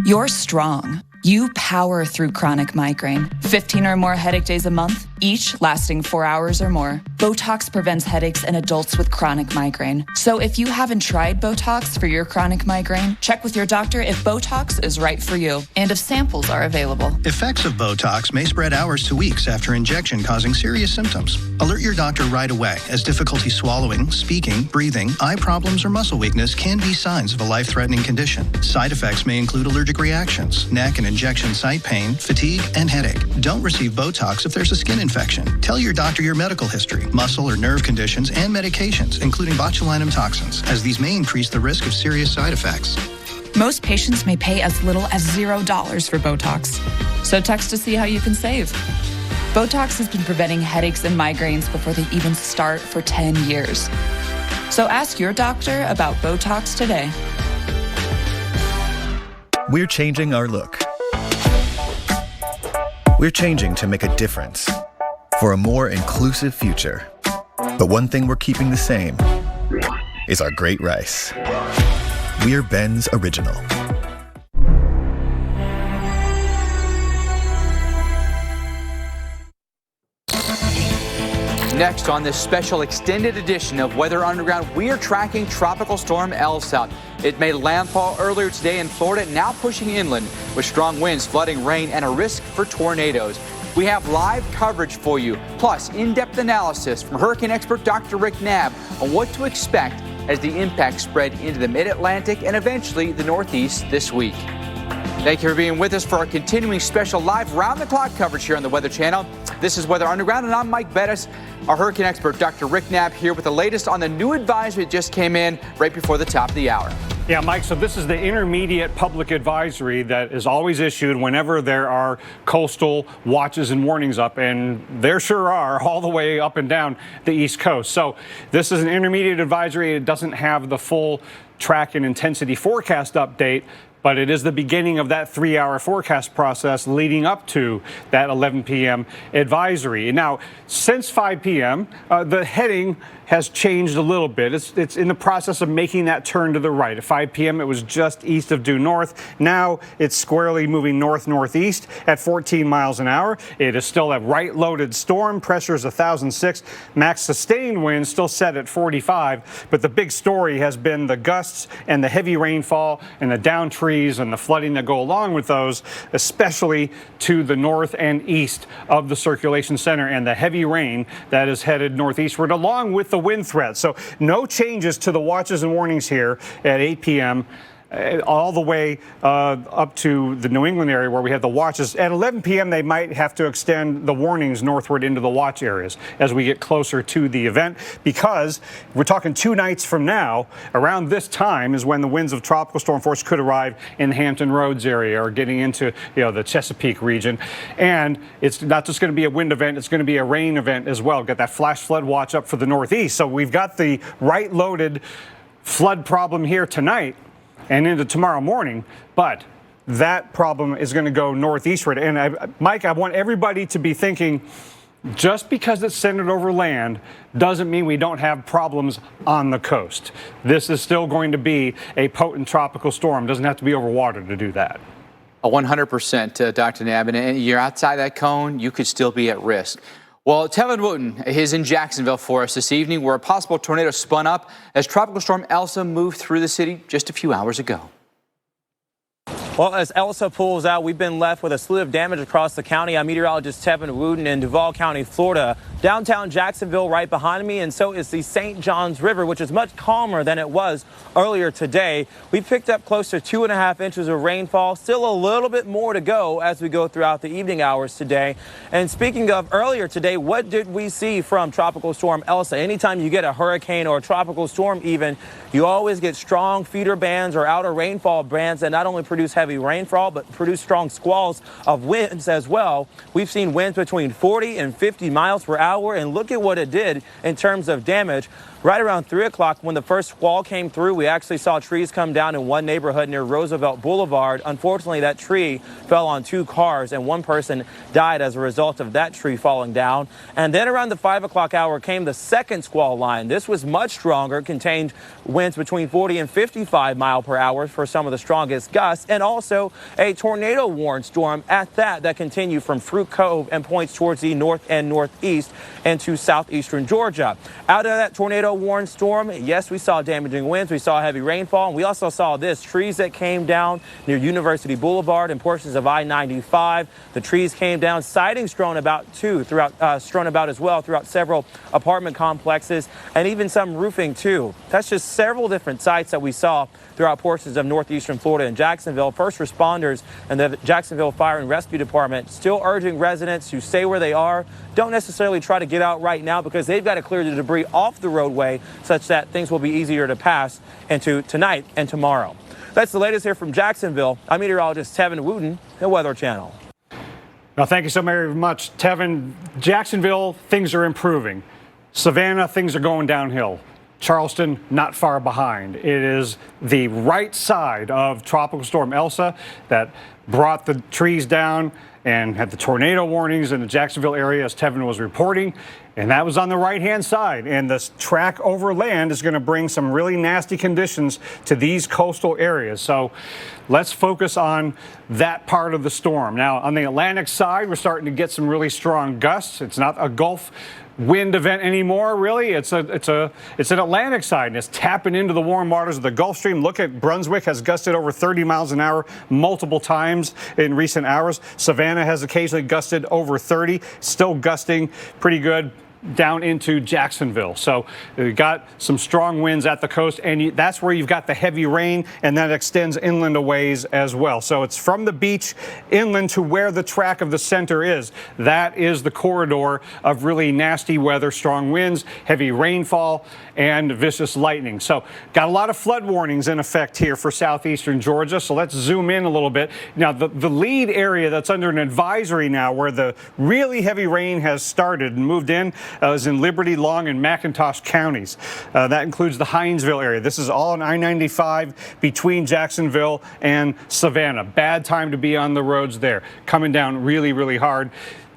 You're strong. You power through chronic migraine. 15 or more headache days a month, each lasting 4 hours or more. Botox prevents headaches in adults with chronic migraine. So if you haven't tried Botox for your chronic migraine, check with your doctor if Botox is right for you and if samples are available. Effects of Botox may spread hours to weeks after injection, causing serious symptoms. Alert your doctor right away, as difficulty swallowing, speaking, breathing, eye problems, or muscle weakness can be signs of a life-threatening condition. Side effects may include allergic reactions, neck and injection site pain, fatigue, and headache. Don't receive Botox if there's a skin infection. Tell your doctor your medical history, muscle or nerve conditions, and medications, including botulinum toxins, as these may increase the risk of serious side effects. Most patients may pay as little as $0 for Botox. So text to see how you can save. Botox has been preventing headaches and migraines before they even start for 10 years. So ask your doctor about Botox today. We're changing our look. We're changing to make a difference for a more inclusive future. But one thing we're keeping the same is our great rice. We're Ben's Original. Next on this special extended edition of Weather Underground, we are tracking Tropical Storm Elsa. It made landfall earlier today in Florida, now pushing inland with strong winds, flooding, rain, and a risk for tornadoes. We have live coverage for you, plus in-depth analysis from hurricane expert Dr. Rick Knabb on what to expect as the impact spread into the mid-Atlantic and eventually the Northeast this week. Thank you for being with us for our continuing special live round-the-clock coverage here on the Weather Channel. This is Weather Underground, and I'm Mike Bettis. Our hurricane expert, Dr. Rick Knabb, here with the latest on the new advisory that just came in right before the top of the hour. Yeah, Mike, so this is the intermediate public advisory that is always issued whenever there are coastal watches and warnings up, and there sure are all the way up and down the East Coast. So this is an intermediate advisory. It doesn't have the full track and intensity forecast update, but it is the beginning of that 3-hour forecast process leading up to that 11 p.m. advisory. Now, since 5 p.m., the heading has changed a little bit. It's in the process of making that turn to the right. At 5 p.m., it was just east of due north. Now it's squarely moving north-northeast at 14 miles an hour. It is still a right-loaded storm. Pressure is 1,006. Max sustained winds still set at 45. But the big story has been the gusts and the heavy rainfall and the downed trees and the flooding that go along with those, especially to the north and east of the circulation center, and the heavy rain that is headed northeastward along with the wind threat. So no changes to the watches and warnings here at 8 p.m. all the way up to the New England area where we have the watches. At 11 p.m., they might have to extend the warnings northward into the watch areas as we get closer to the event, because we're talking 2 nights from now, around this time is when the winds of tropical storm force could arrive in the Hampton Roads area or getting into the Chesapeake region. And it's not just going to be a wind event, it's going to be a rain event as well. Got that flash flood watch up for the Northeast. So we've got the right loaded flood problem here tonight and into tomorrow morning, but that problem is going to go northeastward. And Mike, I want everybody to be thinking, just because it's centered over land doesn't mean we don't have problems on the coast. This is still going to be a potent tropical storm. Doesn't have to be over water to do that. 100%, Dr. Nab, and you're outside that cone, you could still be at risk. Well, Tevin Wooten is in Jacksonville for us this evening, where a possible tornado spun up as Tropical Storm Elsa moved through the city just a few hours ago. Well, as Elsa pulls out, we've been left with a slew of damage across the county. I'm meteorologist Tevin Wooten in Duval County, Florida. Downtown Jacksonville right behind me, and so is the St. Johns River, which is much calmer than it was earlier today. We picked up close to 2.5 inches of rainfall. Still a little bit more to go as we go throughout the evening hours today. And speaking of earlier today, what did we see from Tropical Storm Elsa? Anytime you get a hurricane or a tropical storm even, you always get strong feeder bands or outer rainfall bands that not only produce heavy rainfall, but produce strong squalls of winds as well. We've seen winds between 40 and 50 miles per hour, and look at what it did in terms of damage. Right around 3 o'clock, when the first squall came through, we actually saw trees come down in one neighborhood near Roosevelt Boulevard. Unfortunately, that tree fell on 2 cars, and 1 person died as a result of that tree falling down. And then around the 5 o'clock hour came the second squall line. This was much stronger, contained winds between 40 and 55 miles per hour for some of the strongest gusts, and also a tornado warned storm at that continued from Fruit Cove and points towards the north and northeast into southeastern Georgia. Out of that tornado warned storm, yes, we saw damaging winds, we saw heavy rainfall, and we also saw trees that came down near University Boulevard and portions of I-95. The trees came down, siding strewn about as well throughout several apartment complexes, and even some roofing too. That's just several different sites that we saw throughout portions of northeastern Florida and Jacksonville. First responders and the Jacksonville Fire and Rescue Department still urging residents to stay where they are. Don't necessarily try to get out right now, because they've got to clear the debris off the roadway such that things will be easier to pass into tonight and tomorrow. That's the latest here from Jacksonville. I'm meteorologist Tevin Wooten, the Weather Channel. Now, thank you so very much, Tevin. Jacksonville, things are improving. Savannah, things are going downhill. Charleston, not far behind. It is the right side of Tropical Storm Elsa that brought the trees down and had the tornado warnings in the Jacksonville area, as Tevin was reporting. And that was on the right-hand side. And this track over land is going to bring some really nasty conditions to these coastal areas. So let's focus on that part of the storm. Now, on the Atlantic side, we're starting to get some really strong gusts. It's not a Gulf wind event anymore, really. It's an Atlantic side, and it's tapping into the warm waters of the Gulf Stream. Look at Brunswick has gusted over 30 miles an hour multiple times in recent hours. Savannah has occasionally gusted over 30, still gusting pretty good down into Jacksonville. So we got some strong winds at the coast, and that's where you've got the heavy rain, and that extends inland a ways as well. So it's from the beach inland to where the track of the center is. That is the corridor of really nasty weather, strong winds, heavy rainfall, and vicious lightning. So got a lot of flood warnings in effect here for southeastern Georgia. So let's zoom in a little bit. Now, the lead area that's under an advisory now, where the really heavy rain has started and moved in, is in Liberty, Long, and McIntosh counties. That includes the Hinesville area. This is all on I-95 between Jacksonville and Savannah. Bad time to be on the roads there. Coming down really, really hard.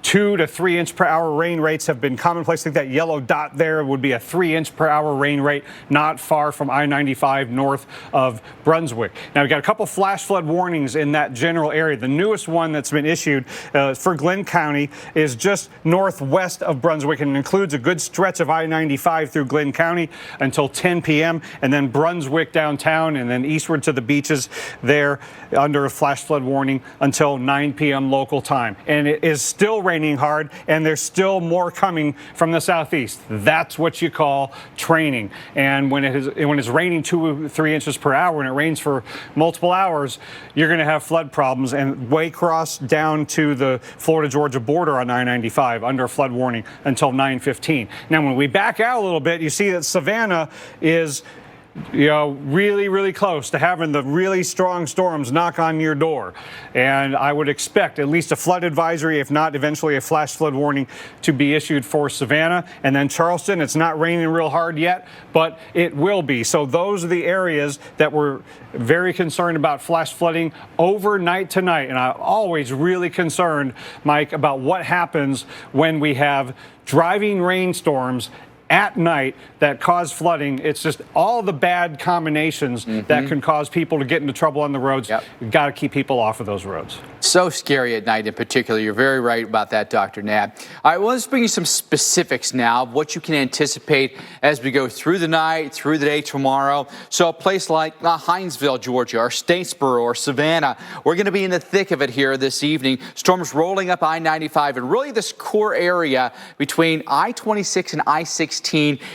2 to 3 inch per hour rain rates have been commonplace. I think that yellow dot there would be a 3 inch per hour rain rate, not far from I-95 north of Brunswick. Now, we've got a couple flash flood warnings in that general area. The newest one that's been issued for Glenn County is just northwest of Brunswick, and includes a good stretch of I-95 through Glenn County until 10 p.m., and then Brunswick downtown, and then eastward to the beaches there under a flash flood warning until 9 p.m. local time. And it is still raining hard, and there's still more coming from the southeast. That's what you call training. And when it's raining 2 or 3 inches per hour and it rains for multiple hours, you're going to have flood problems. And Waycross down to the Florida-Georgia border on I-95 under flood warning until 9:15. Now, when we back out a little bit, you see that Savannah is really, really close to having the really strong storms knock on your door. And I would expect at least a flood advisory, if not eventually a flash flood warning, to be issued for Savannah. And then Charleston, it's not raining real hard yet, but it will be. So those are the areas that we're very concerned about flash flooding overnight tonight. And I'm always really concerned, Mike, about what happens when we have driving rainstorms at night that cause flooding. It's just all the bad combinations that can cause people to get into trouble on the roads. We've got to keep people off of those roads. So scary at night in particular. You're very right about that, Dr. Knapp. All right, well, let's bring you some specifics now of what you can anticipate as we go through the night, through the day tomorrow. So a place like Hinesville, Georgia, or Statesboro, or Savannah, we're going to be in the thick of it here this evening. Storms rolling up I-95, and really this core area between I-26 and I-16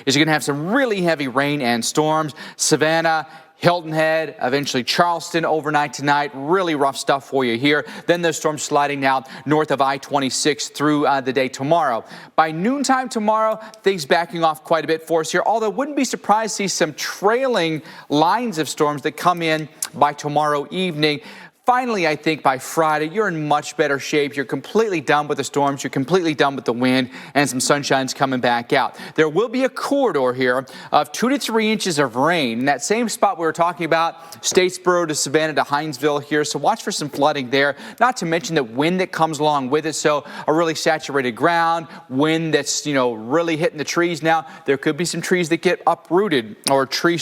is going to have some really heavy rain and storms. Savannah, Hilton Head, eventually Charleston overnight tonight. Really rough stuff for you here. Then those storms sliding now north of I-26 through the day tomorrow. By noontime tomorrow, things backing off quite a bit for us here, although wouldn't be surprised to see some trailing lines of storms that come in by tomorrow evening. Finally, I think by Friday, you're in much better shape. You're completely done with the storms. You're completely done with the wind, and some sunshine's coming back out. There will be a corridor here of 2 to 3 inches of rain in that same spot we were talking about, Statesboro to Savannah to Hinesville here. So watch for some flooding there, not to mention the wind that comes along with it. So a really saturated ground, wind that's, really hitting the trees now. There could be some trees that get uprooted or tree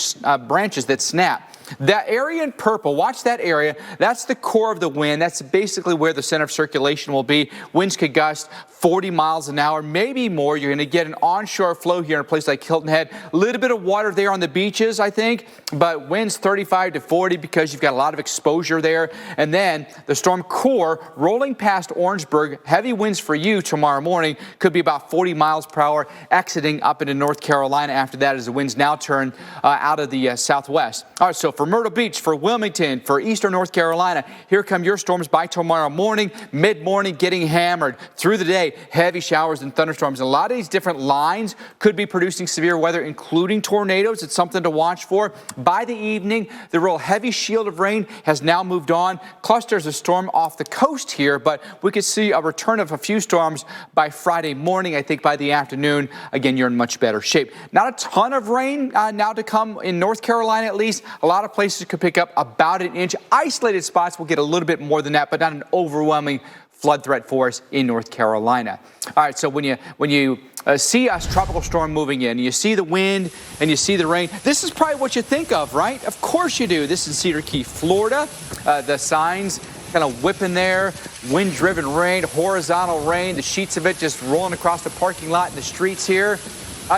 branches that snap. That area in purple, watch that area. That's the core of the wind. That's basically where the center of circulation will be. Winds could gust 40 miles an hour, maybe more. You're going to get an onshore flow here in a place like Hilton Head. A little bit of water there on the beaches, I think, but winds 35 to 40 because you've got a lot of exposure there. And then the storm core rolling past Orangeburg. Heavy winds for you tomorrow morning. Could be about 40 miles per hour exiting up into North Carolina after that as the winds now turn out of the southwest. All right, so for Myrtle Beach, for Wilmington, for eastern North Carolina, here come your storms by tomorrow morning, mid-morning, getting hammered through the day. Heavy showers and thunderstorms. A lot of these different lines could be producing severe weather, including tornadoes. It's something to watch for. By the evening, the real heavy shield of rain has now moved on. Clusters of storm off the coast here, but we could see a return of a few storms by Friday morning. I think by the afternoon, again, you're in much better shape. Not a ton of rain now to come in North Carolina, at least. A lot of places could pick up about an inch. Isolated spots will get a little bit more than that, but not an overwhelming flood threat for us in North Carolina. All right, so when you see a tropical storm moving in, you see the wind and you see the rain, this is probably what you think of, right? Of course you do. This is Cedar Key, Florida. The signs kind of whipping there, wind-driven rain, horizontal rain, the sheets of it just rolling across the parking lot and the streets here.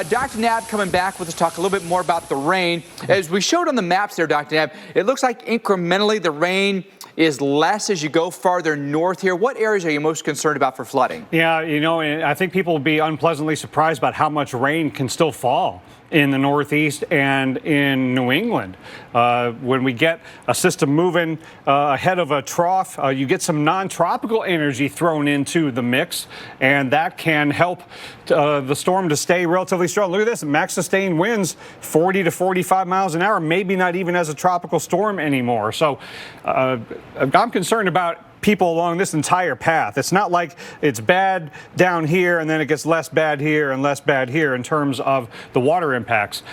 Dr. Knapp coming back with us to talk a little bit more about the rain. As we showed on the maps there, Dr. Knapp, it looks like incrementally the rain is less as you go farther north here. What areas are you most concerned about for flooding? Yeah, I think people will be unpleasantly surprised about how much rain can still fall in the Northeast and in New England. When we get a system moving ahead of a trough, you get some non-tropical energy thrown into the mix, and that can help the storm to stay relatively strong. Look at this, max sustained winds 40 to 45 miles an hour, maybe not even as a tropical storm anymore. So I'm concerned about people along this entire path. It's not like it's bad down here and then it gets less bad here and less bad here in terms of the water impacts.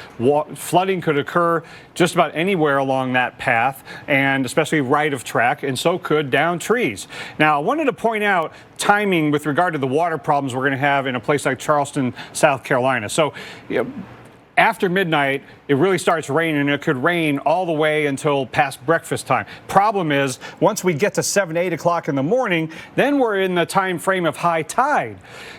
Flooding could occur just about anywhere along that path, and especially right of track, and so could down trees. Now, I wanted to point out timing with regard to the water problems we're going to have in a place like Charleston, South Carolina. So, after midnight, it really starts raining, and it could rain all the way until past breakfast time. Problem is, once we get to 7, 8 o'clock in the morning, then we're in the time frame of high tide.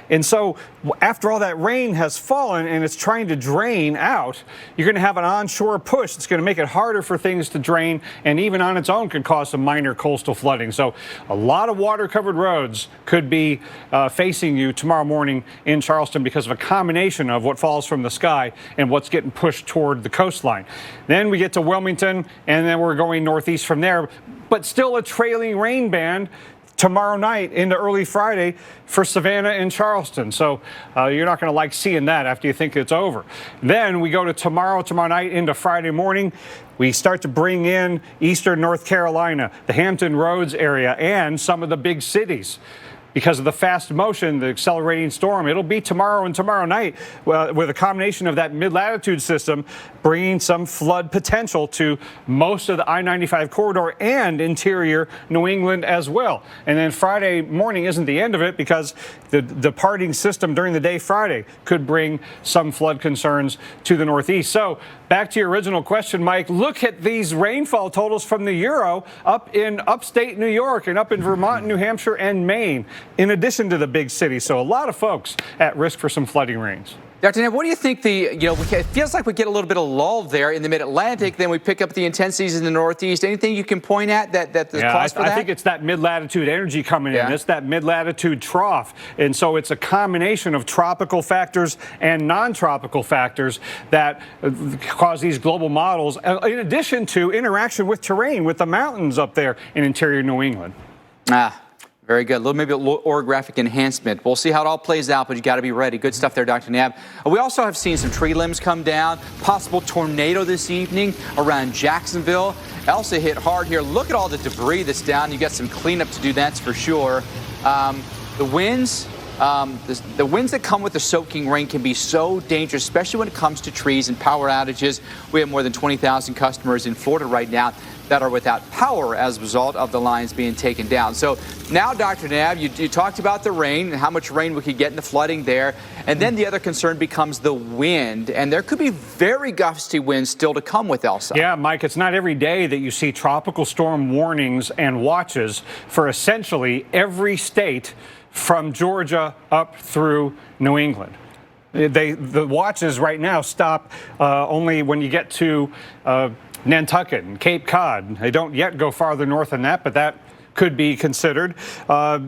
And so after all that rain has fallen and it's trying to drain out, you're going to have an onshore push. It's going to make it harder for things to drain, and even on its own can cause some minor coastal flooding. So a lot of water-covered roads could be facing you tomorrow morning in Charleston because of a combination of what falls from the sky and what's getting pushed toward the coastline. Then we get to Wilmington, and then we're going northeast from there, but still a trailing rain band tomorrow night into early Friday for Savannah and Charleston. So you're not going to like seeing that after you think it's over. Then we go to tomorrow night into Friday morning. We start to bring in eastern North Carolina, the Hampton Roads area, and some of the big cities. Because of the fast motion, the accelerating storm, it'll be tomorrow and tomorrow night with a combination of that mid-latitude system bringing some flood potential to most of the I-95 corridor and interior New England as well. And then Friday morning isn't the end of it, because the departing system during the day Friday could bring some flood concerns to the Northeast. So back to your original question, Mike, look at these rainfall totals from the Euro up in upstate New York and up in Vermont, New Hampshire, and Maine, in addition to the big cities. So a lot of folks at risk for some flooding rains. Dr. Neb, what do you think it feels like we get a little bit of lull there in the mid-Atlantic, then we pick up the intensities in the Northeast. Anything you can point at that the cause for that? I think it's that mid-latitude energy coming in. It's that mid-latitude trough. And so it's a combination of tropical factors and non-tropical factors that cause these global models, in addition to interaction with terrain, with the mountains up there in interior New England. Very good. Maybe a little orographic enhancement. We'll see how it all plays out, but you got to be ready. Good stuff there, Dr. Nab. We also have seen some tree limbs come down. Possible tornado this evening around Jacksonville. Elsa hit hard here. Look at all the debris that's down. You got some cleanup to do, that's for sure. The winds that come with the soaking rain can be so dangerous, especially when it comes to trees and power outages. We have more than 20,000 customers in Florida right now that are without power as a result of the lines being taken down. So now, Dr. Nab, you talked about the rain and how much rain we could get in the flooding there. And then the other concern becomes the wind. And there could be very gusty winds still to come with Elsa. Yeah, Mike, it's not every day that you see tropical storm warnings and watches for essentially every state from Georgia up through New England. The watches right now stop only when you get to Nantucket and Cape Cod. They don't yet go farther north than that, but that could be considered.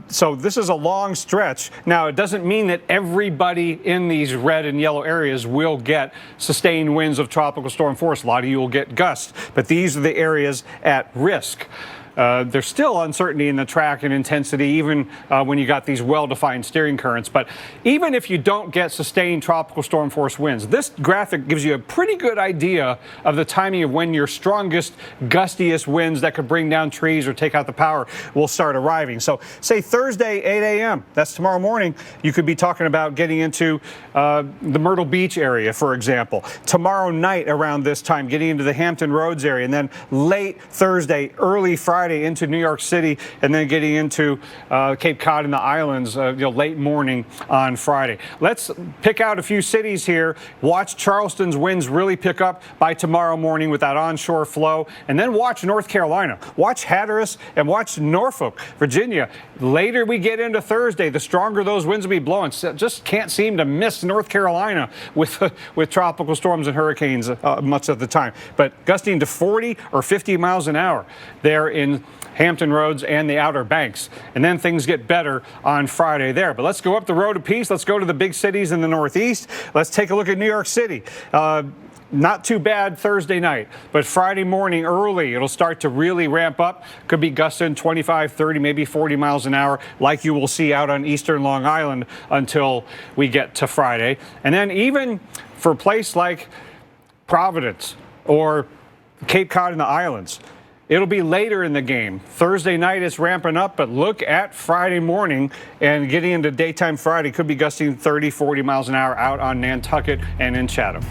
So this is a long stretch. Now, it doesn't mean that everybody in these red and yellow areas will get sustained winds of tropical storm force. A lot of you will get gusts, but these are the areas at risk. There's still uncertainty in the track and intensity, even when you got these well-defined steering currents. But even if you don't get sustained tropical storm force winds, this graphic gives you a pretty good idea of the timing of when your strongest, gustiest winds that could bring down trees or take out the power will start arriving. So say Thursday, 8 a.m., that's tomorrow morning, you could be talking about getting into the Myrtle Beach area, for example. Tomorrow night around this time, getting into the Hampton Roads area, and then late Thursday, early Friday into New York City, and then getting into Cape Cod and the islands late morning on Friday. Let's pick out a few cities here. Watch Charleston's winds really pick up by tomorrow morning with that onshore flow, and then watch North Carolina. Watch Hatteras and watch Norfolk, Virginia. Later we get into Thursday, the stronger those winds will be blowing. Just can't seem to miss North Carolina with tropical storms and hurricanes much of the time. But gusting to 40 or 50 miles an hour there in Hampton Roads and the Outer Banks. And then things get better on Friday there. But let's go up the road a piece. Let's go to the big cities in the Northeast. Let's take a look at New York City. Not too bad Thursday night, but Friday morning early, it'll start to really ramp up. Could be gusting 25, 30, maybe 40 miles an hour, like you will see out on eastern Long Island until we get to Friday. And then even for a place like Providence or Cape Cod and the islands, it'll be later in the game. Thursday night is ramping up, but look at Friday morning and getting into daytime Friday. Could be gusting 30, 40 miles an hour out on Nantucket and in Chatham.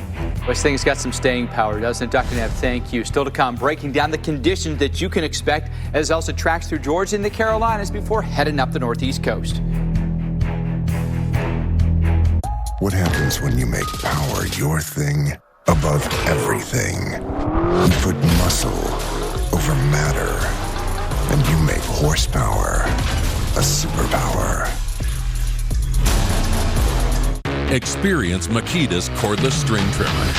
This thing's got some staying power, doesn't it, Dr. Neb? Thank you. Still to come, breaking down the conditions that you can expect as Elsa tracks through Georgia and the Carolinas before heading up the Northeast coast. What happens when you make power your thing? above everything. You put muscle over matter, and you make horsepower a superpower. Experience Makita's cordless string trimmer.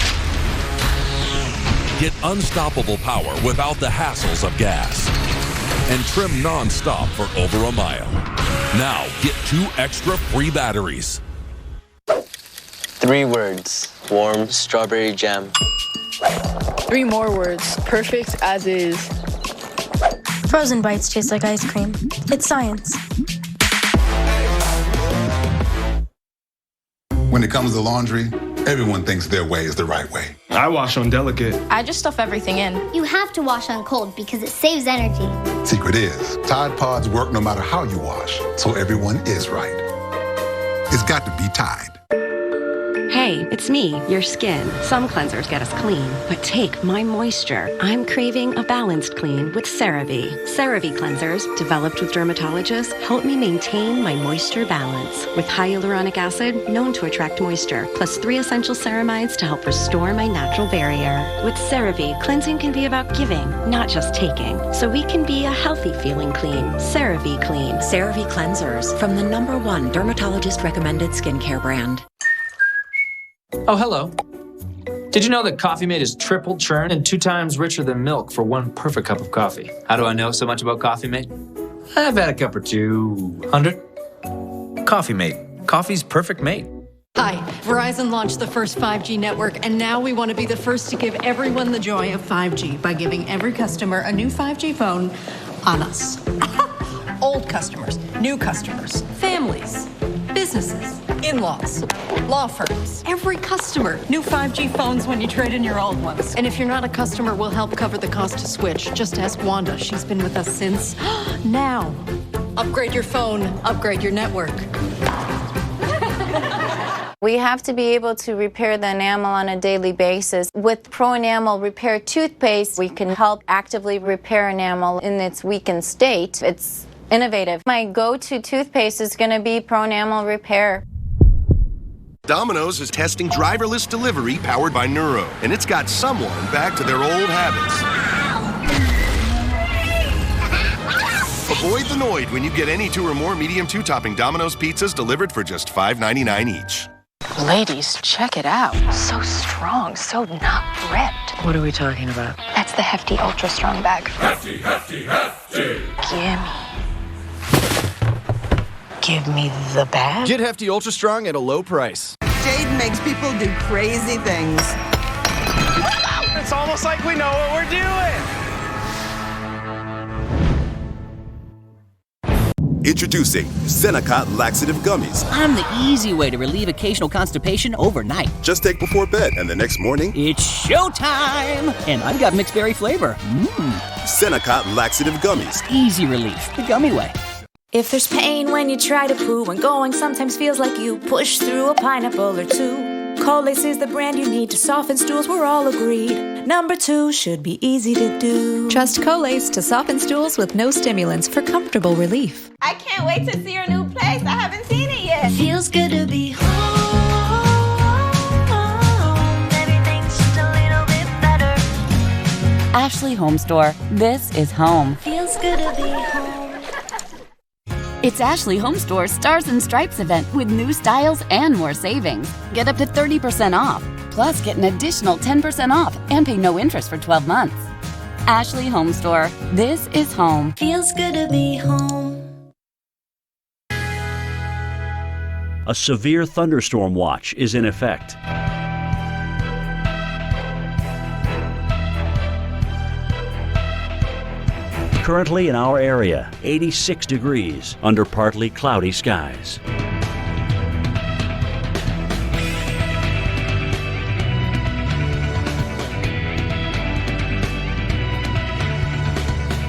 Get unstoppable power without the hassles of gas. And trim non-stop for over a mile. Now get 2 extra free batteries. 3 words. Warm strawberry jam. 3 more words. Perfect as is. Frozen bites taste like ice cream. It's science. When it comes to laundry, everyone thinks their way is the right way. I wash on delicate. I just stuff everything in. You have to wash on cold because it saves energy. Secret is, Tide Pods work no matter how you wash, so everyone is right. It's got to be Tide. Hey, it's me, your skin. Some cleansers get us clean, but take my moisture. I'm craving a balanced clean with CeraVe. CeraVe cleansers, developed with dermatologists, help me maintain my moisture balance. With hyaluronic acid, known to attract moisture, plus 3 essential ceramides to help restore my natural barrier. With CeraVe, cleansing can be about giving, not just taking. So we can be a healthy feeling clean. CeraVe Clean. CeraVe cleansers from the #1 dermatologist-recommended skincare brand. Oh, hello. Did you know that Coffee Mate is triple churn and 2 times richer than milk for 1 perfect cup of coffee? How do I know so much about Coffee Mate? I've had a cup or 200. Coffee Mate. Coffee's perfect mate. Hi, Verizon launched the first 5G network, and now we want to be the first to give everyone the joy of 5G by giving every customer a new 5G phone on us. Old customers, new customers, families, businesses, in-laws, law firms, every customer. New 5G phones when you trade in your old ones. And if you're not a customer, we'll help cover the cost to switch. Just ask Wanda. She's been with us since now. Upgrade your phone, upgrade your network. We have to be able to repair the enamel on a daily basis. With Pro Enamel Repair Toothpaste, we can help actively repair enamel in its weakened state. It's innovative. My go-to toothpaste is going to be Pro Enamel Repair. Domino's is testing driverless delivery powered by Neuro, and it's got someone back to their old habits. Avoid the Noid when you get any 2 or more medium 2-topping Domino's pizzas delivered for just $5.99 each. Ladies, check it out. So strong, so not ripped. What are we talking about? That's the Hefty Ultra Strong bag. Hefty, hefty, hefty. Give me the bag. Get Hefty Ultra Strong at a low price. Jade makes people do crazy things. It's almost like we know what we're doing. Introducing Senokot Laxative Gummies. I'm the easy way to relieve occasional constipation overnight. Just take before bed, and the next morning, it's showtime! And I've got mixed berry flavor. Senokot Laxative Gummies. Easy relief, the gummy way. If there's pain when you try to poo and going sometimes feels like you push through a pineapple or 2, Colace is the brand you need to soften stools, we're all agreed. Number 2 should be easy to do. Trust Colace to soften stools with no stimulants for comfortable relief. I can't wait to see your new place. I haven't seen it yet. Feels good to be home. Everything's just a little bit better. Ashley Home Store. This is home. Feels good to be home. It's Ashley Home Store's Stars and Stripes event with new styles and more savings. Get up to 30% off. Plus, get an additional 10% off and pay no interest for 12 months. Ashley Home Store. This is home. Feels good to be home. A severe thunderstorm watch is in effect. Currently in our area, 86 degrees under partly cloudy skies.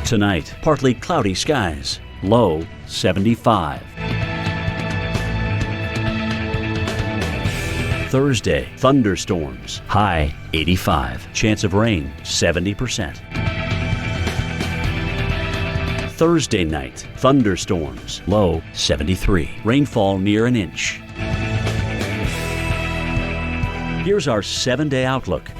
Tonight, partly cloudy skies, low 75. Thursday, thunderstorms, high 85. Chance of rain, 70%. Thursday night, thunderstorms, low 73. Rainfall near an inch. Here's our 7-day outlook.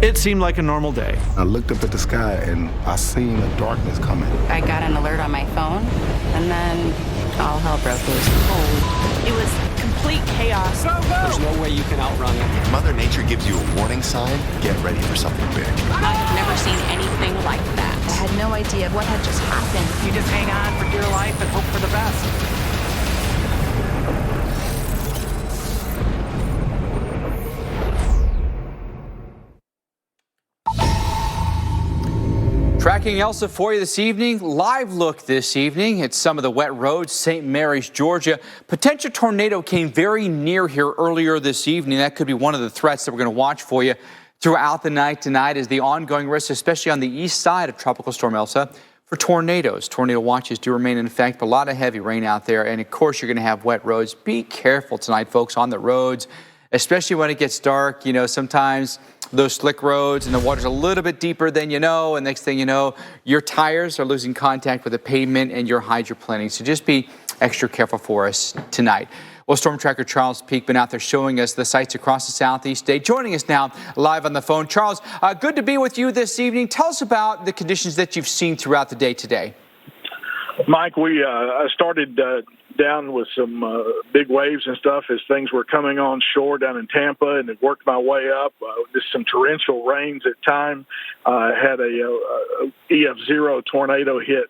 It seemed like a normal day. I looked up at the sky and I seen a darkness coming. I got an alert on my phone, and then all hell broke loose. It was complete chaos. There's no way you can outrun it. Mother Nature gives you a warning sign. Get ready for something big. I've never seen anything like that. I had no idea what had just happened. You just hang on for dear life and hope for the best. Tracking Elsa for you this evening. Live look this evening at some of the wet roads, St. Mary's, Georgia. Potential tornado came very near here earlier this evening. That could be one of the threats that we're going to watch for you throughout the night tonight, is the ongoing risk, especially on the east side of Tropical Storm Elsa, for tornadoes. Tornado watches do remain in effect, but a lot of heavy rain out there. And of course, you're going to have wet roads. Be careful tonight, folks, on the roads, especially when it gets dark. You know, sometimes those slick roads and the water's a little bit deeper than you know, and next thing you know, your tires are losing contact with the pavement and your hydroplaning. So just be extra careful for us tonight. Well, Storm Tracker Charles Peak been out there showing us the sights across the southeast state. Joining us now live on the phone. Charles, good to be with you this evening. Tell us about the conditions that you've seen throughout the day today. Mike, I started down with some big waves and stuff as things were coming on shore down in Tampa, and it worked my way up. Just some torrential rains at time. Had a EF0 tornado hit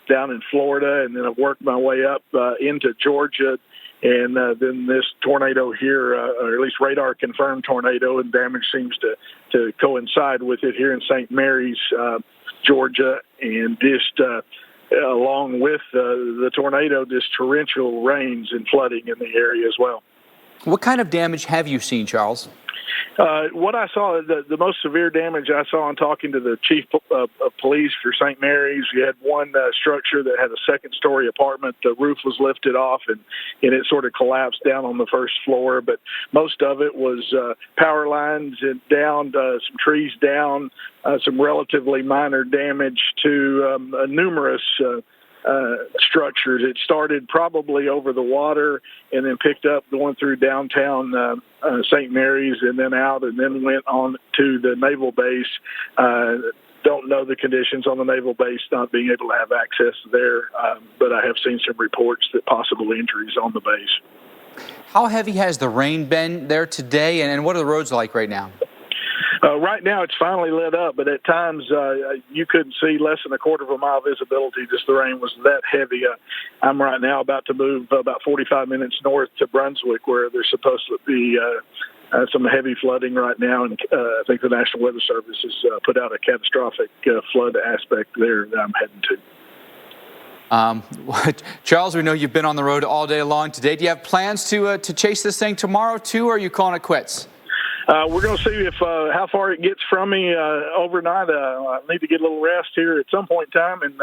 down in Florida, and then I worked my way up into Georgia. And then this tornado here, or at least radar-confirmed tornado, and damage seems to coincide with it here in St. Mary's, Georgia, and just along with the tornado, just torrential rains and flooding in the area as well. What kind of damage have you seen, Charles? What I saw, the most severe damage I saw in talking to the chief of police for St. Mary's, we had one structure that had a second-story apartment. The roof was lifted off, and it sort of collapsed down on the first floor. But most of it was power lines down, some trees down, some relatively minor damage to numerous structures. It started probably over the water and then picked up going through downtown St. Mary's and then out and then went on to the naval base. Don't know the conditions on the naval base, not being able to have access there, but I have seen some reports that possible injuries on the base. How heavy has the rain been there today, and what are the roads like right now? Right now, it's finally lit up, but at times you couldn't see less than a quarter of a mile visibility. Just the rain was that heavy. I'm right now about to move about 45 minutes north to Brunswick, where there's supposed to be some heavy flooding right now, and I think the National Weather Service has put out a catastrophic flood aspect there that I'm heading to. Charles, we know you've been on the road all day long today. Do you have plans to chase this thing tomorrow too, or are you calling it quits? We're going to see if how far it gets from me overnight. I need to get a little rest here at some point in time and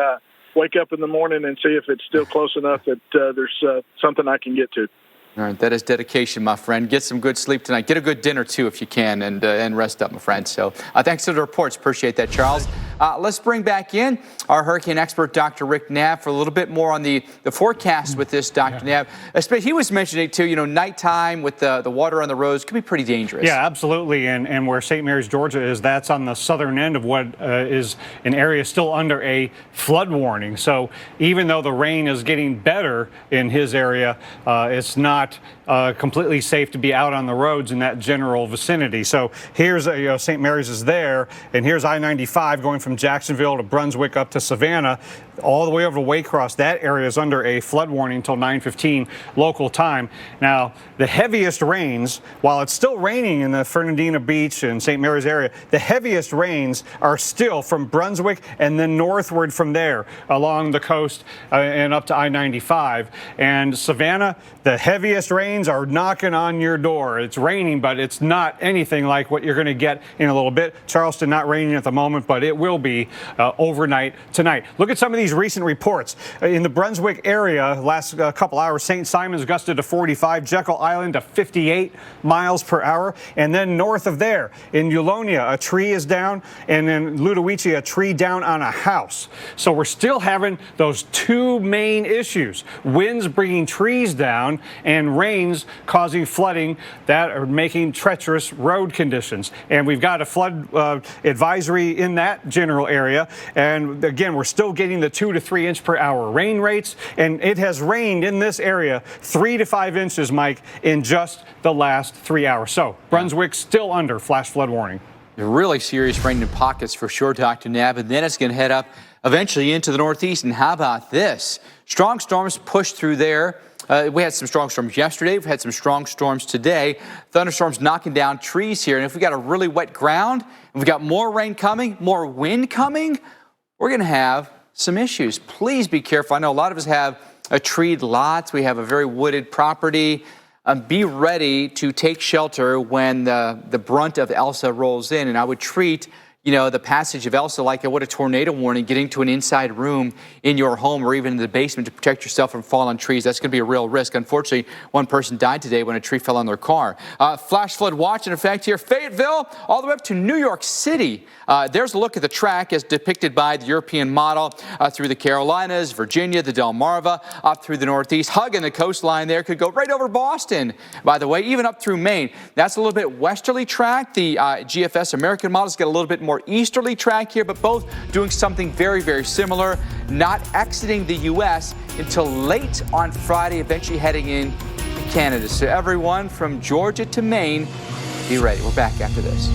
wake up in the morning and see if it's still close enough that there's something I can get to. All right, that is dedication, my friend. Get some good sleep tonight. Get a good dinner, too, if you can, and rest up, my friend. So thanks for the reports. Appreciate that, Charles. Let's bring back in our hurricane expert, Dr. Rick Knapp, for a little bit more on the forecast with this, Dr. Knapp. He was mentioning, too, nighttime with the water on the roads could be pretty dangerous. Yeah, absolutely. And where St. Mary's, Georgia is, that's on the southern end of what is an area still under a flood warning. So even though the rain is getting better in his area, it's not completely safe to be out on the roads in that general vicinity. So here's St. Mary's is there, and here's I-95 going from Jacksonville to Brunswick up to Savannah, all the way over to Waycross. That area is under a flood warning until 9:15 local time. Now, the heaviest rains, while it's still raining in the Fernandina Beach and St. Mary's area, the heaviest rains are still from Brunswick and then northward from there along the coast and up to I-95. And Savannah, the heaviest rains are knocking on your door. It's raining, but it's not anything like what you're going to get in a little bit. Charleston, not raining at the moment, but it will will be overnight tonight. Look at some of these recent reports. In the Brunswick area, last couple hours, St. Simons gusted to 45, Jekyll Island to 58 miles per hour. And then north of there, in Eulonia, a tree is down, and in Ludowici, a tree down on a house. So we're still having those two main issues: winds bringing trees down and rains causing flooding that are making treacherous road conditions. And we've got a flood advisory in that general area. And again, we're still getting the 2 to 3 inch per hour rain rates. And it has rained in this area 3 to 5 inches, Mike, in just the last 3 hours. So Brunswick still under flash flood warning. Really serious rain in pockets for sure, Dr. Nab, and then it's going to head up eventually into the northeast. And how about this? Strong storms pushed through there. We had some strong storms yesterday. We've had some strong storms today. Thunderstorms knocking down trees here. And if we got a really wet ground, and we've got more rain coming, more wind coming, we're going to have some issues. Please be careful. I know a lot of us have treed lots. We have a very wooded property. Be ready to take shelter when the brunt of Elsa rolls in. And I would treat the passage of Elsa like I would a tornado warning, getting to an inside room in your home or even in the basement to protect yourself from falling trees. That's going to be a real risk. Unfortunately, one person died today when a tree fell on their car. Flash flood watch in effect here. Fayetteville all the way up to New York City. There's a look at the track as depicted by the European model through the Carolinas, Virginia, the Delmarva, up through the Northeast. Hugging the coastline there, could go right over Boston, by the way, even up through Maine. That's a little bit westerly track. The GFS American model's got a little bit more easterly track here, but both doing something very, very similar, not exiting the U.S. until late on Friday, eventually heading in to Canada. So everyone from Georgia to Maine, be ready. We're back after this.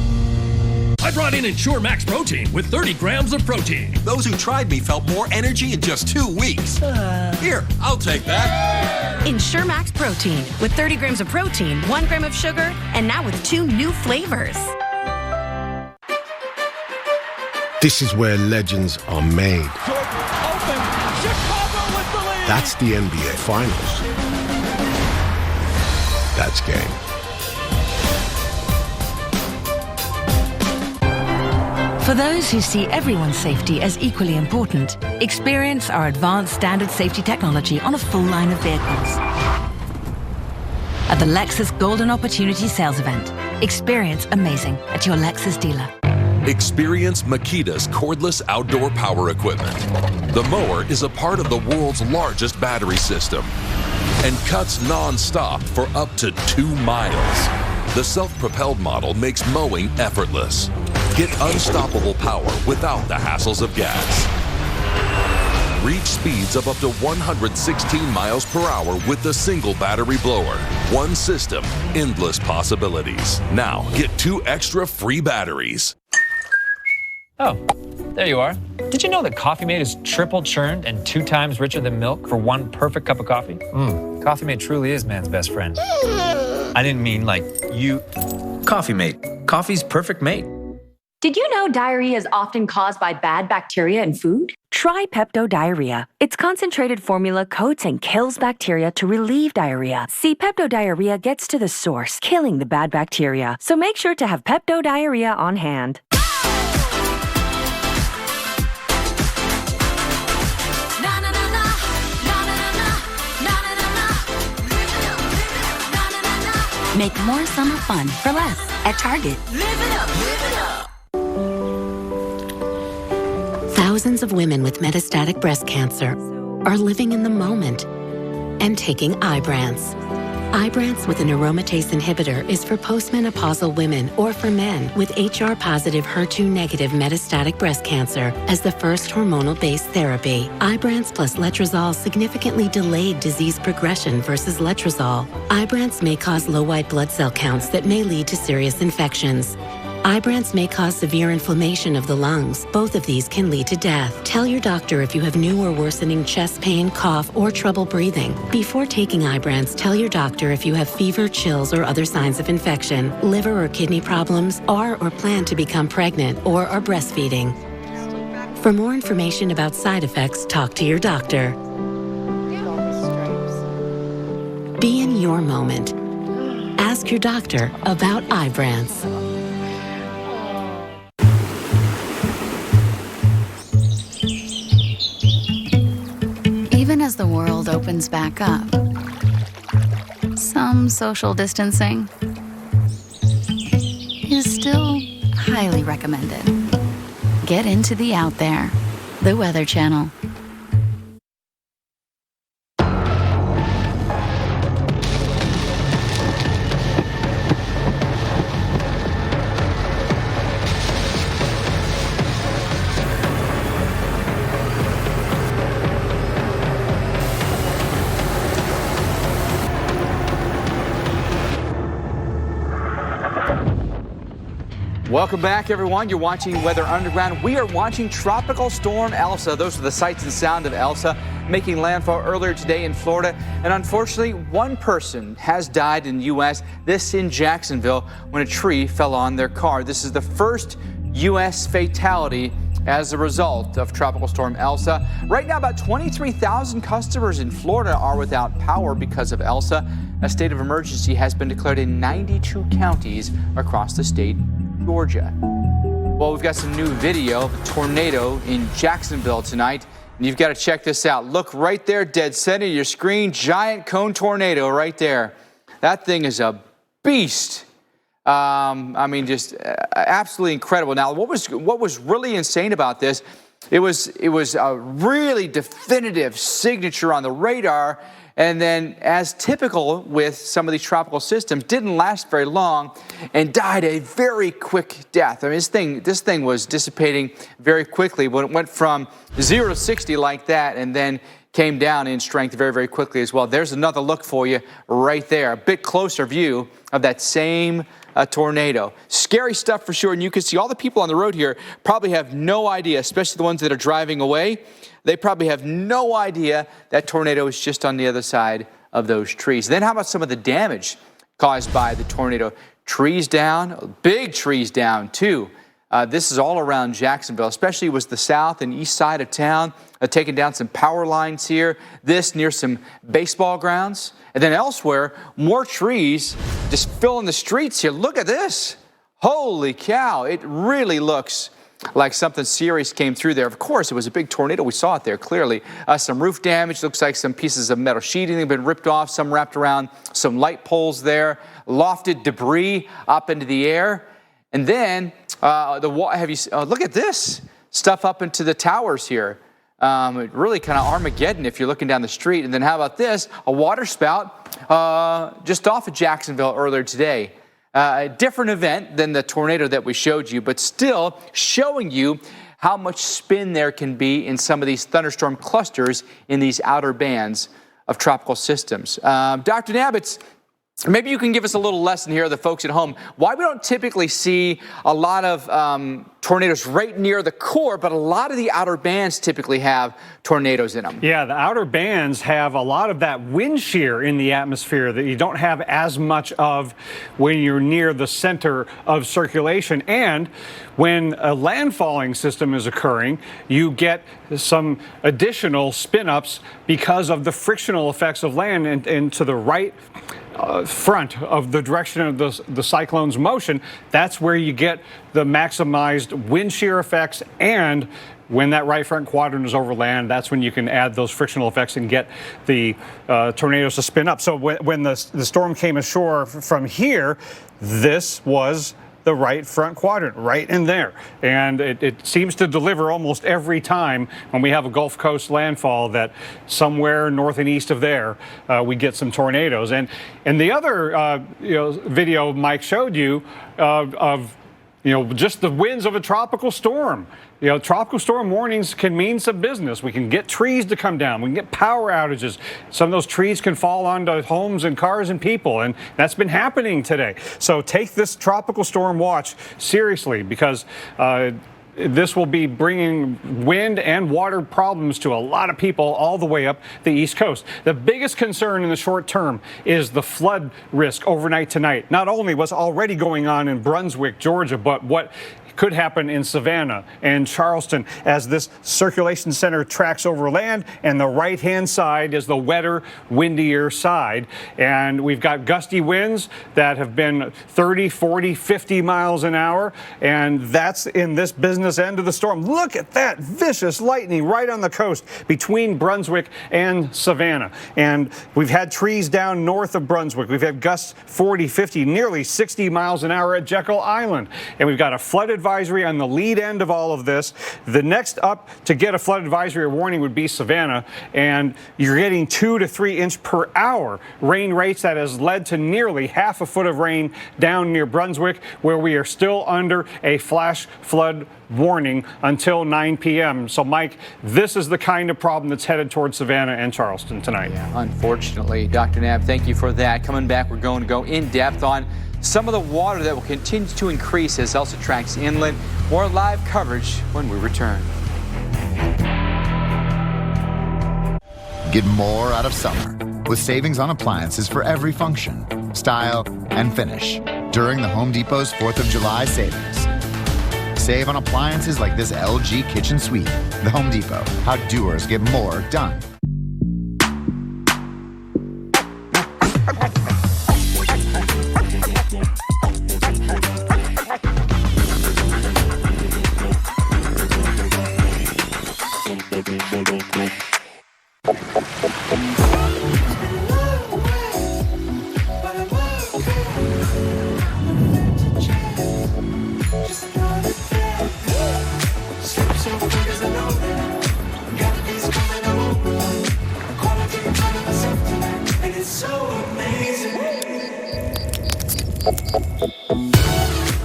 I brought in Ensure Max Protein with 30 grams of protein. Those who tried me felt more energy in just 2 weeks. Here, I'll take that. Ensure Max Protein with 30 grams of protein, 1 gram of sugar, and now with 2 new flavors. This is where legends are made. That's the NBA Finals. That's game. For those who see everyone's safety as equally important, experience our advanced standard safety technology on a full line of vehicles. At the Lexus Golden Opportunity Sales Event, experience amazing at your Lexus dealer. Experience Makita's cordless outdoor power equipment. The mower is a part of the world's largest battery system and cuts non-stop for up to 2 miles. The self-propelled model makes mowing effortless. Get unstoppable power without the hassles of gas. Reach speeds of up to 116 miles per hour with the single battery blower. One system, endless possibilities. Now get 2 extra free batteries. Oh, there you are. Did you know that Coffee Mate is triple churned and 2 times richer than milk for 1 perfect cup of coffee? Coffee Mate truly is man's best friend. I didn't mean like you. Coffee Mate. Coffee's perfect mate. Did you know diarrhea is often caused by bad bacteria in food? Try Pepto Diarrhea. Its concentrated formula coats and kills bacteria to relieve diarrhea. See, Pepto Diarrhea gets to the source, killing the bad bacteria. So make sure to have Pepto Diarrhea on hand. Make more summer fun for less at Target. Live it up, live it up. Thousands of women with metastatic breast cancer are living in the moment and taking Ibrance. Ibrance with an aromatase inhibitor is for postmenopausal women or for men with HR-positive, HER2-negative metastatic breast cancer as the first hormonal-based therapy. Ibrance plus letrozole significantly delayed disease progression versus letrozole. Ibrance may cause low white blood cell counts that may lead to serious infections. Ibrance may cause severe inflammation of the lungs. Both of these can lead to death. Tell your doctor if you have new or worsening chest pain, cough, or trouble breathing. Before taking Ibrance, tell your doctor if you have fever, chills, or other signs of infection, liver or kidney problems, are or plan to become pregnant, or are breastfeeding. For more information about side effects, talk to your doctor. Be in your moment. Ask your doctor about Ibrance. as the world opens back up, some social distancing is still highly recommended. Get into the out there. The Weather Channel. Welcome back, everyone. You're watching Weather Underground. We are watching Tropical Storm Elsa. Those are the sights and sound of Elsa making landfall earlier today in Florida. And unfortunately, one person has died in the U.S., this in Jacksonville, when a tree fell on their car. This is the first U.S. fatality as a result of Tropical Storm Elsa. Right now, about 23,000 customers in Florida are without power because of Elsa. A state of emergency has been declared in 92 counties across the state of Georgia. Well, we've got some new video of a tornado in Jacksonville tonight, and you've got to check this out. Look right there, dead center of your screen, giant cone tornado right there. That thing is a beast. I mean, just absolutely incredible. Now, what was really insane about this? It was a really definitive signature on the radar. And then, as typical with some of these tropical systems, didn't last very long and died a very quick death. I mean, this thing was dissipating very quickly when it went from 0 to 60 like that, and then came down in strength very, very quickly as well. There's another look for you right there, a bit closer view of that same tornado. Scary stuff for sure, and you can see all the people on the road here probably have no idea, especially the ones that are driving away. They probably have no idea that tornado is just on the other side of those trees. Then how about some of the damage caused by the tornado? Trees down, big trees down too. This is all around Jacksonville, especially was the south and east side of town, taking down some power lines here, this near some baseball grounds. And then elsewhere, more trees just filling the streets here. Look at this. Holy cow, it really looks like something serious came through there. Of course, it was a big tornado. We saw it there clearly. Some roof damage. Looks like some pieces of metal sheeting have been ripped off, some wrapped around some light poles there. Lofted debris up into the air. And then, look at this stuff up into the towers here. Really kind of Armageddon if you're looking down the street. And then how about this? A water spout just off of Jacksonville earlier today. A different event than the tornado that we showed you, but still showing you how much spin there can be in some of these thunderstorm clusters in these outer bands of tropical systems. Dr. Nabbits, maybe you can give us a little lesson here, the folks at home, why we don't typically see a lot of tornadoes right near the core, but a lot of the outer bands typically have tornadoes in them. Yeah, the outer bands have a lot of that wind shear in the atmosphere that you don't have as much of when you're near the center of circulation. And when a landfalling system is occurring, you get some additional spin-ups because of the frictional effects of land and to the right front of the direction of the cyclone's motion. That's where you get the maximized wind shear effects, and when that right front quadrant is over land, that's when you can add those frictional effects and get the tornadoes to spin up. So when the storm came ashore from here, this was the right front quadrant, right in there. And it seems to deliver almost every time when we have a Gulf Coast landfall that somewhere north and east of there, we get some tornadoes. And the other video Mike showed you of just the winds of a tropical storm. Tropical storm warnings can mean some business. We can get trees to come down. We can get power outages. Some of those trees can fall onto homes and cars and people, and that's been happening today. So take this tropical storm watch seriously, because this will be bringing wind and water problems to a lot of people all the way up the East Coast. The biggest concern in the short term is the flood risk overnight tonight. Not only what's already going on in Brunswick, Georgia, but what could happen in Savannah and Charleston as this circulation center tracks over land, and the right-hand side is the wetter, windier side. And we've got gusty winds that have been 30, 40, 50 miles an hour, and that's in this business end of the storm. Look at that vicious lightning right on the coast between Brunswick and Savannah. And we've had trees down north of Brunswick. We've had gusts 40, 50, nearly 60 miles an hour at Jekyll Island. And we've got a flood advisory on the lead end of all of this. The next up to get a flood advisory or warning would be Savannah, and you're getting 2 to 3 inch per hour rain rates. That has led to nearly half a foot of rain down near Brunswick, where we are still under a flash flood warning until 9 p.m. So, Mike, this is the kind of problem that's headed towards Savannah and Charleston tonight. Yeah, unfortunately. Dr. Knapp, thank you for that. Coming back, we're going to go in depth on some of the water that will continue to increase as Elsa tracks inland. More live coverage when we return. Get more out of summer with savings on appliances for every function, style, and finish during the Home Depot's 4th of July savings. Save on appliances like this LG kitchen suite. The Home Depot, how doers get more done.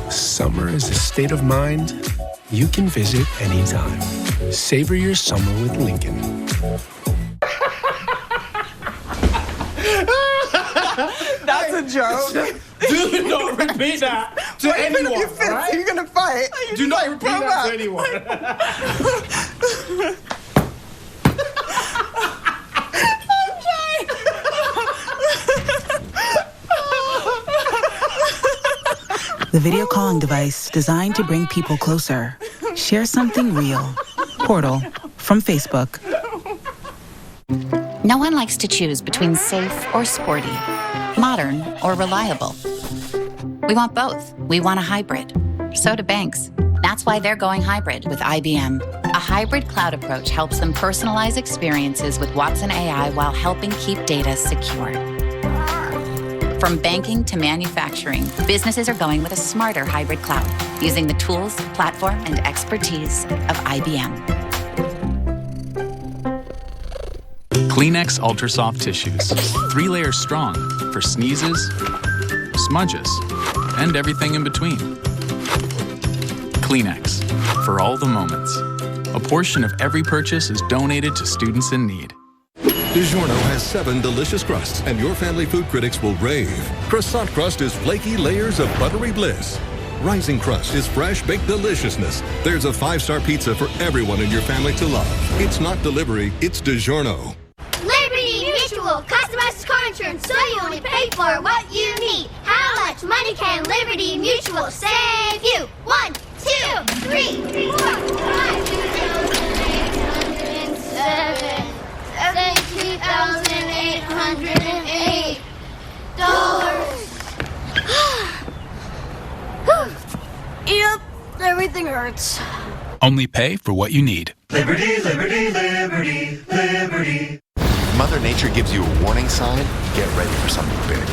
Summer is a state of mind you can visit anytime. Savor your summer with Lincoln. That's a joke. Do not repeat that to anyone, right? You're gonna fight. Do not repeat that to anyone. The video calling device designed to bring people closer. Share something real. Portal from Facebook. No one likes to choose between safe or sporty, modern or reliable. We want both. We want a hybrid. So do banks. That's why they're going hybrid with IBM. A hybrid cloud approach helps them personalize experiences with Watson AI while helping keep data secure. From banking to manufacturing, businesses are going with a smarter hybrid cloud, using the tools, platform, and expertise of IBM. Kleenex Ultra Soft Tissues. 3 layers strong for sneezes, smudges, and everything in between. Kleenex, for all the moments. A portion of every purchase is donated to students in need. DiGiorno has 7 delicious crusts, and your family food critics will rave. Croissant crust is flaky layers of buttery bliss. Rising crust is fresh baked deliciousness. There's a 5-star pizza for everyone in your family to love. It's not delivery, it's DiGiorno. Liberty Mutual customizes car insurance so you only pay for what you need. How much money can Liberty Mutual save you? 1, 2, 3, 4, 5, 2,807. $72,808. Yep, everything hurts. Only pay for what you need. Liberty, liberty, liberty, liberty. Mother Nature gives you a warning sign. Get ready for something big.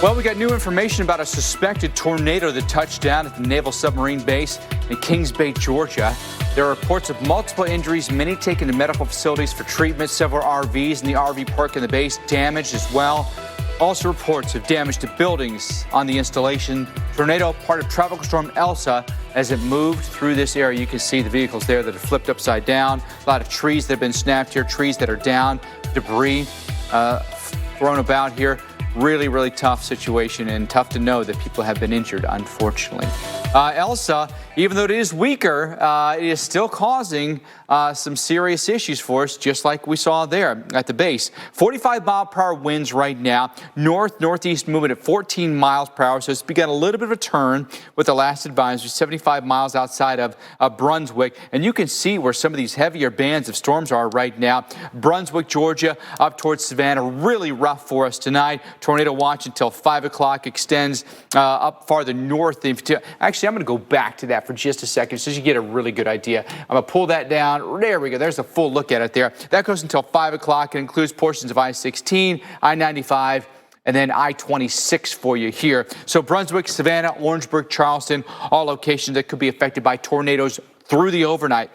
Well, we got new information about a suspected tornado that touched down at the Naval Submarine Base in Kings Bay, Georgia. There are reports of multiple injuries, many taken to medical facilities for treatment, several RVs in the RV park in the base damaged as well. Also reports of damage to buildings on the installation. Tornado, part of Tropical Storm Elsa, as it moved through this area. You can see the vehicles there that have flipped upside down. A lot of trees that have been snapped here, trees that are down, debris thrown about here. Really, really tough situation, and tough to know that people have been injured, unfortunately. Elsa, even though it is weaker, it is still causing some serious issues for us, just like we saw there at the base. 45-mile-per-hour winds right now, northeast moving at 14 miles per hour, so it's begun a little bit of a turn with the last advisory, 75 miles outside of Brunswick, and you can see where some of these heavier bands of storms are right now. Brunswick, Georgia, up towards Savannah, really rough for us tonight. Tornado watch until 5 o'clock, extends up farther north. Actually, I'm going to go back to that for just a second so you get a really good idea. I'm going to pull that down. There we go. There's a full look at it there. That goes until 5 o'clock. It includes portions of I-16, I-95, and then I-26 for you here. So Brunswick, Savannah, Orangeburg, Charleston, all locations that could be affected by tornadoes through the overnight.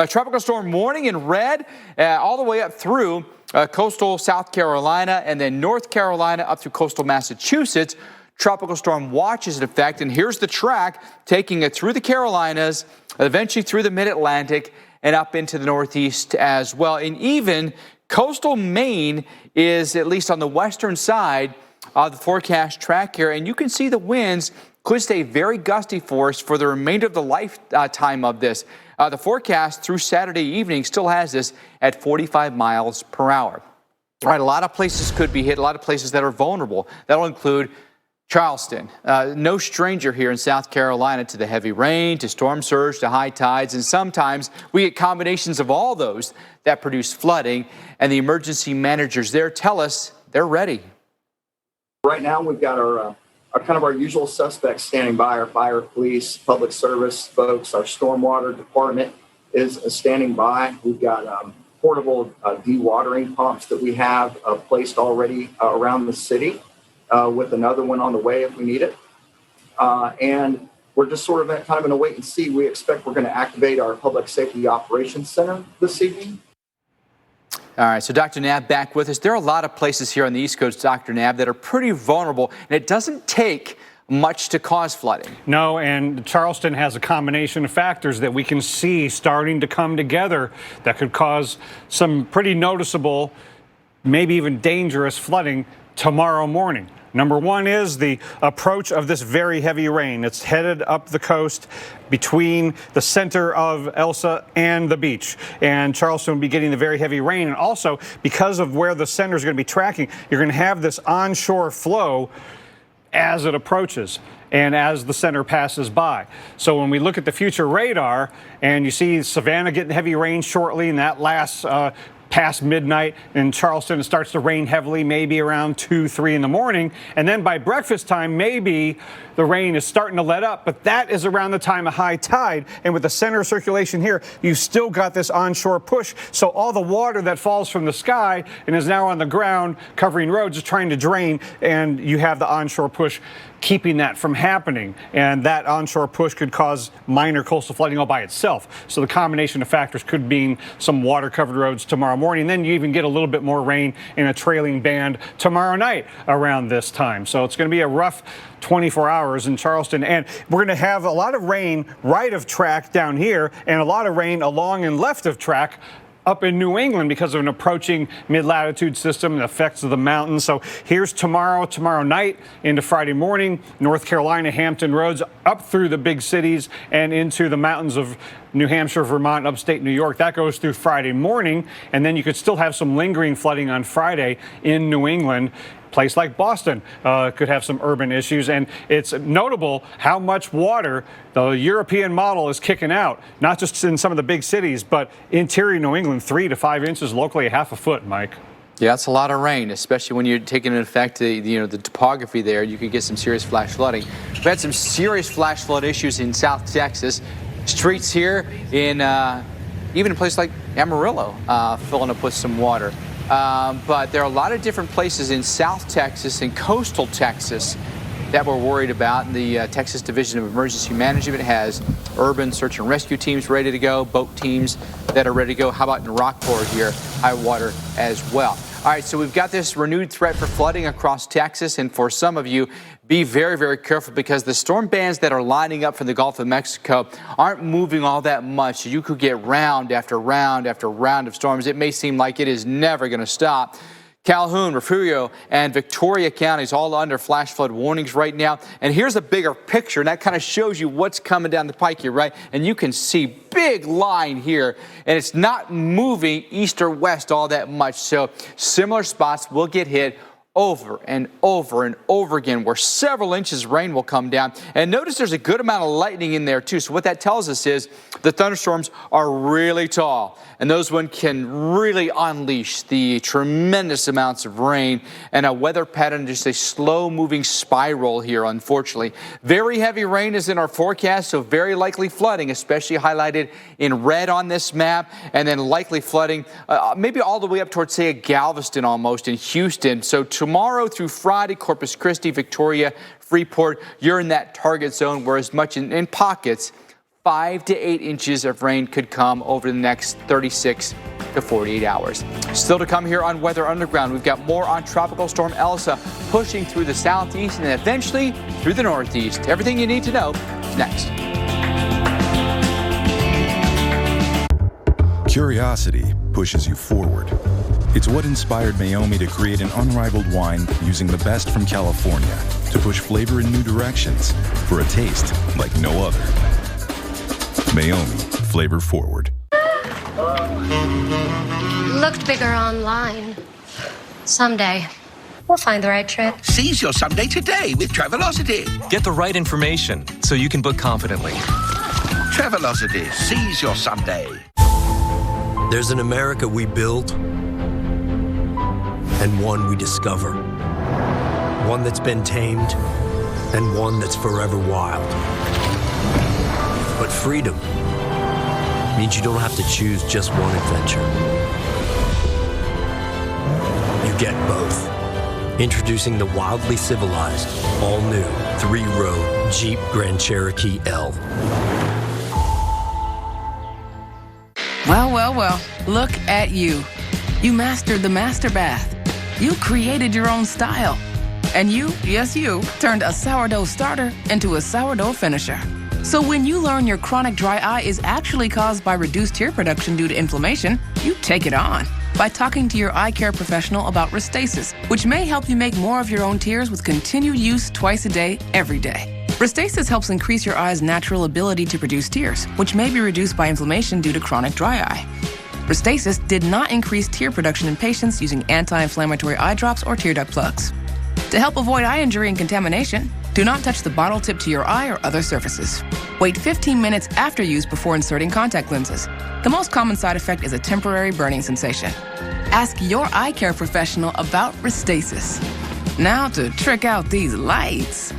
Tropical storm warning in red all the way up through coastal South Carolina and then North Carolina up through coastal Massachusetts. Tropical storm watch is in effect, and here's the track taking it through the Carolinas, eventually through the mid-Atlantic and up into the Northeast as well. And even coastal Maine is, at least on the western side of the forecast track here, and you can see the winds could stay very gusty for us for the remainder of the lifetime of this. The forecast through Saturday evening still has this at 45 miles per hour. All right, a lot of places could be hit, a lot of places that are vulnerable. That'll include Charleston, no stranger here in South Carolina to the heavy rain, to storm surge, to high tides, and sometimes we get combinations of all those that produce flooding, and the emergency managers there tell us they're ready. Right now, we've got our usual suspects standing by. Our fire, police, public service folks, our stormwater department is standing by. We've got portable dewatering pumps that we have placed already around the city, with another one on the way if we need it. And we're just sort of kind of in a wait and see. We expect we're going to activate our Public Safety Operations Center this evening. All right, so Dr. Knabb back with us. There are a lot of places here on the East Coast, Dr. Knabb, that are pretty vulnerable, and it doesn't take much to cause flooding. No, and Charleston has a combination of factors that we can see starting to come together that could cause some pretty noticeable, maybe even dangerous flooding tomorrow morning. Number one is the approach of this very heavy rain. It's headed up the coast between the center of Elsa and the beach. And Charleston will be getting the very heavy rain. And also, because of where the center is going to be tracking, you're going to have this onshore flow as it approaches and as the center passes by. So when we look at the future radar and you see Savannah getting heavy rain shortly, and that lasts past midnight, in Charleston it starts to rain heavily, maybe around 2, 3 in the morning, and then by breakfast time maybe the rain is starting to let up, but that is around the time of high tide, and with the center circulation here, you've still got this onshore push, so all the water that falls from the sky and is now on the ground covering roads is trying to drain, and you have the onshore push keeping that from happening, and that onshore push could cause minor coastal flooding all by itself. So the combination of factors could mean some water-covered roads tomorrow morning. Then you even get a little bit more rain in a trailing band tomorrow night around this time. So it's going to be a rough 24 hours in Charleston, and we're going to have a lot of rain right of track down here and a lot of rain along and left of track up in New England because of an approaching mid-latitude system and effects of the mountains. So here's tomorrow night into Friday morning, North Carolina, Hampton Roads, up through the big cities and into the mountains of New Hampshire, Vermont, upstate New York. That goes through Friday morning, and then you could still have some lingering flooding on Friday in New England. Place like Boston could have some urban issues, and it's notable how much water the European model is kicking out, not just in some of the big cities, but interior New England, 3 to 5 inches, locally a half a foot, Mike. Yeah, that's a lot of rain, especially when you're taking into effect the topography there. You could get some serious flash flooding. We've had some serious flash flood issues in South Texas. Streets here in even a place like Amarillo filling up with some water. But there are a lot of different places in South Texas and coastal Texas that we're worried about. The Texas Division of Emergency Management has urban search and rescue teams ready to go, boat teams that are ready to go. How about in Rockport here, high water as well? All right, so we've got this renewed threat for flooding across Texas, and for some of you, be very, very careful because the storm bands that are lining up from the Gulf of Mexico aren't moving all that much. You could get round after round after round of storms. It may seem like it is never going to stop. Calhoun, Refugio, and Victoria counties all under flash flood warnings right now. And here's a bigger picture, and that kind of shows you what's coming down the pike here, right? And you can see big line here, and it's not moving east or west all that much. So similar spots will get hit over and over and over again, where several inches of rain will come down. And notice there's a good amount of lightning in there too. So what that tells us is the thunderstorms are really tall, and those ones can really unleash the tremendous amounts of rain, and a weather pattern, just a slow moving spiral here, unfortunately. Very heavy rain is in our forecast, so very likely flooding, especially highlighted in red on this map, and then likely flooding maybe all the way up towards, say, Galveston almost in Houston. So tomorrow through Friday, Corpus Christi, Victoria, Freeport, you're in that target zone where as much in pockets, 5 to 8 inches of rain could come over the next 36 to 48 hours. Still to come here on Weather Underground, we've got more on Tropical Storm Elsa pushing through the southeast and eventually through the northeast. Everything you need to know is next. Curiosity pushes you forward. It's what inspired Mayomi to create an unrivaled wine using the best from California to push flavor in new directions for a taste like no other. Mayomi, flavor forward. Looked bigger online. Someday, we'll find the right trip. Seize your someday today with Travelocity. Get the right information so you can book confidently. Travelocity, seize your someday. There's an America we build and one we discover. One that's been tamed and one that's forever wild. But freedom means you don't have to choose just one adventure. You get both. Introducing the wildly civilized, all-new, 3-row Jeep Grand Cherokee L. Well, well, well, look at you. You mastered the master bath. You created your own style. And you, yes you, turned a sourdough starter into a sourdough finisher. So when you learn your chronic dry eye is actually caused by reduced tear production due to inflammation, you take it on by talking to your eye care professional about Restasis, which may help you make more of your own tears with continued use twice a day, every day. Restasis helps increase your eye's natural ability to produce tears, which may be reduced by inflammation due to chronic dry eye. Restasis did not increase tear production in patients using anti-inflammatory eye drops or tear duct plugs. To help avoid eye injury and contamination, do not touch the bottle tip to your eye or other surfaces. Wait 15 minutes after use before inserting contact lenses. The most common side effect is a temporary burning sensation. Ask your eye care professional about Restasis. Now to trick out these lights.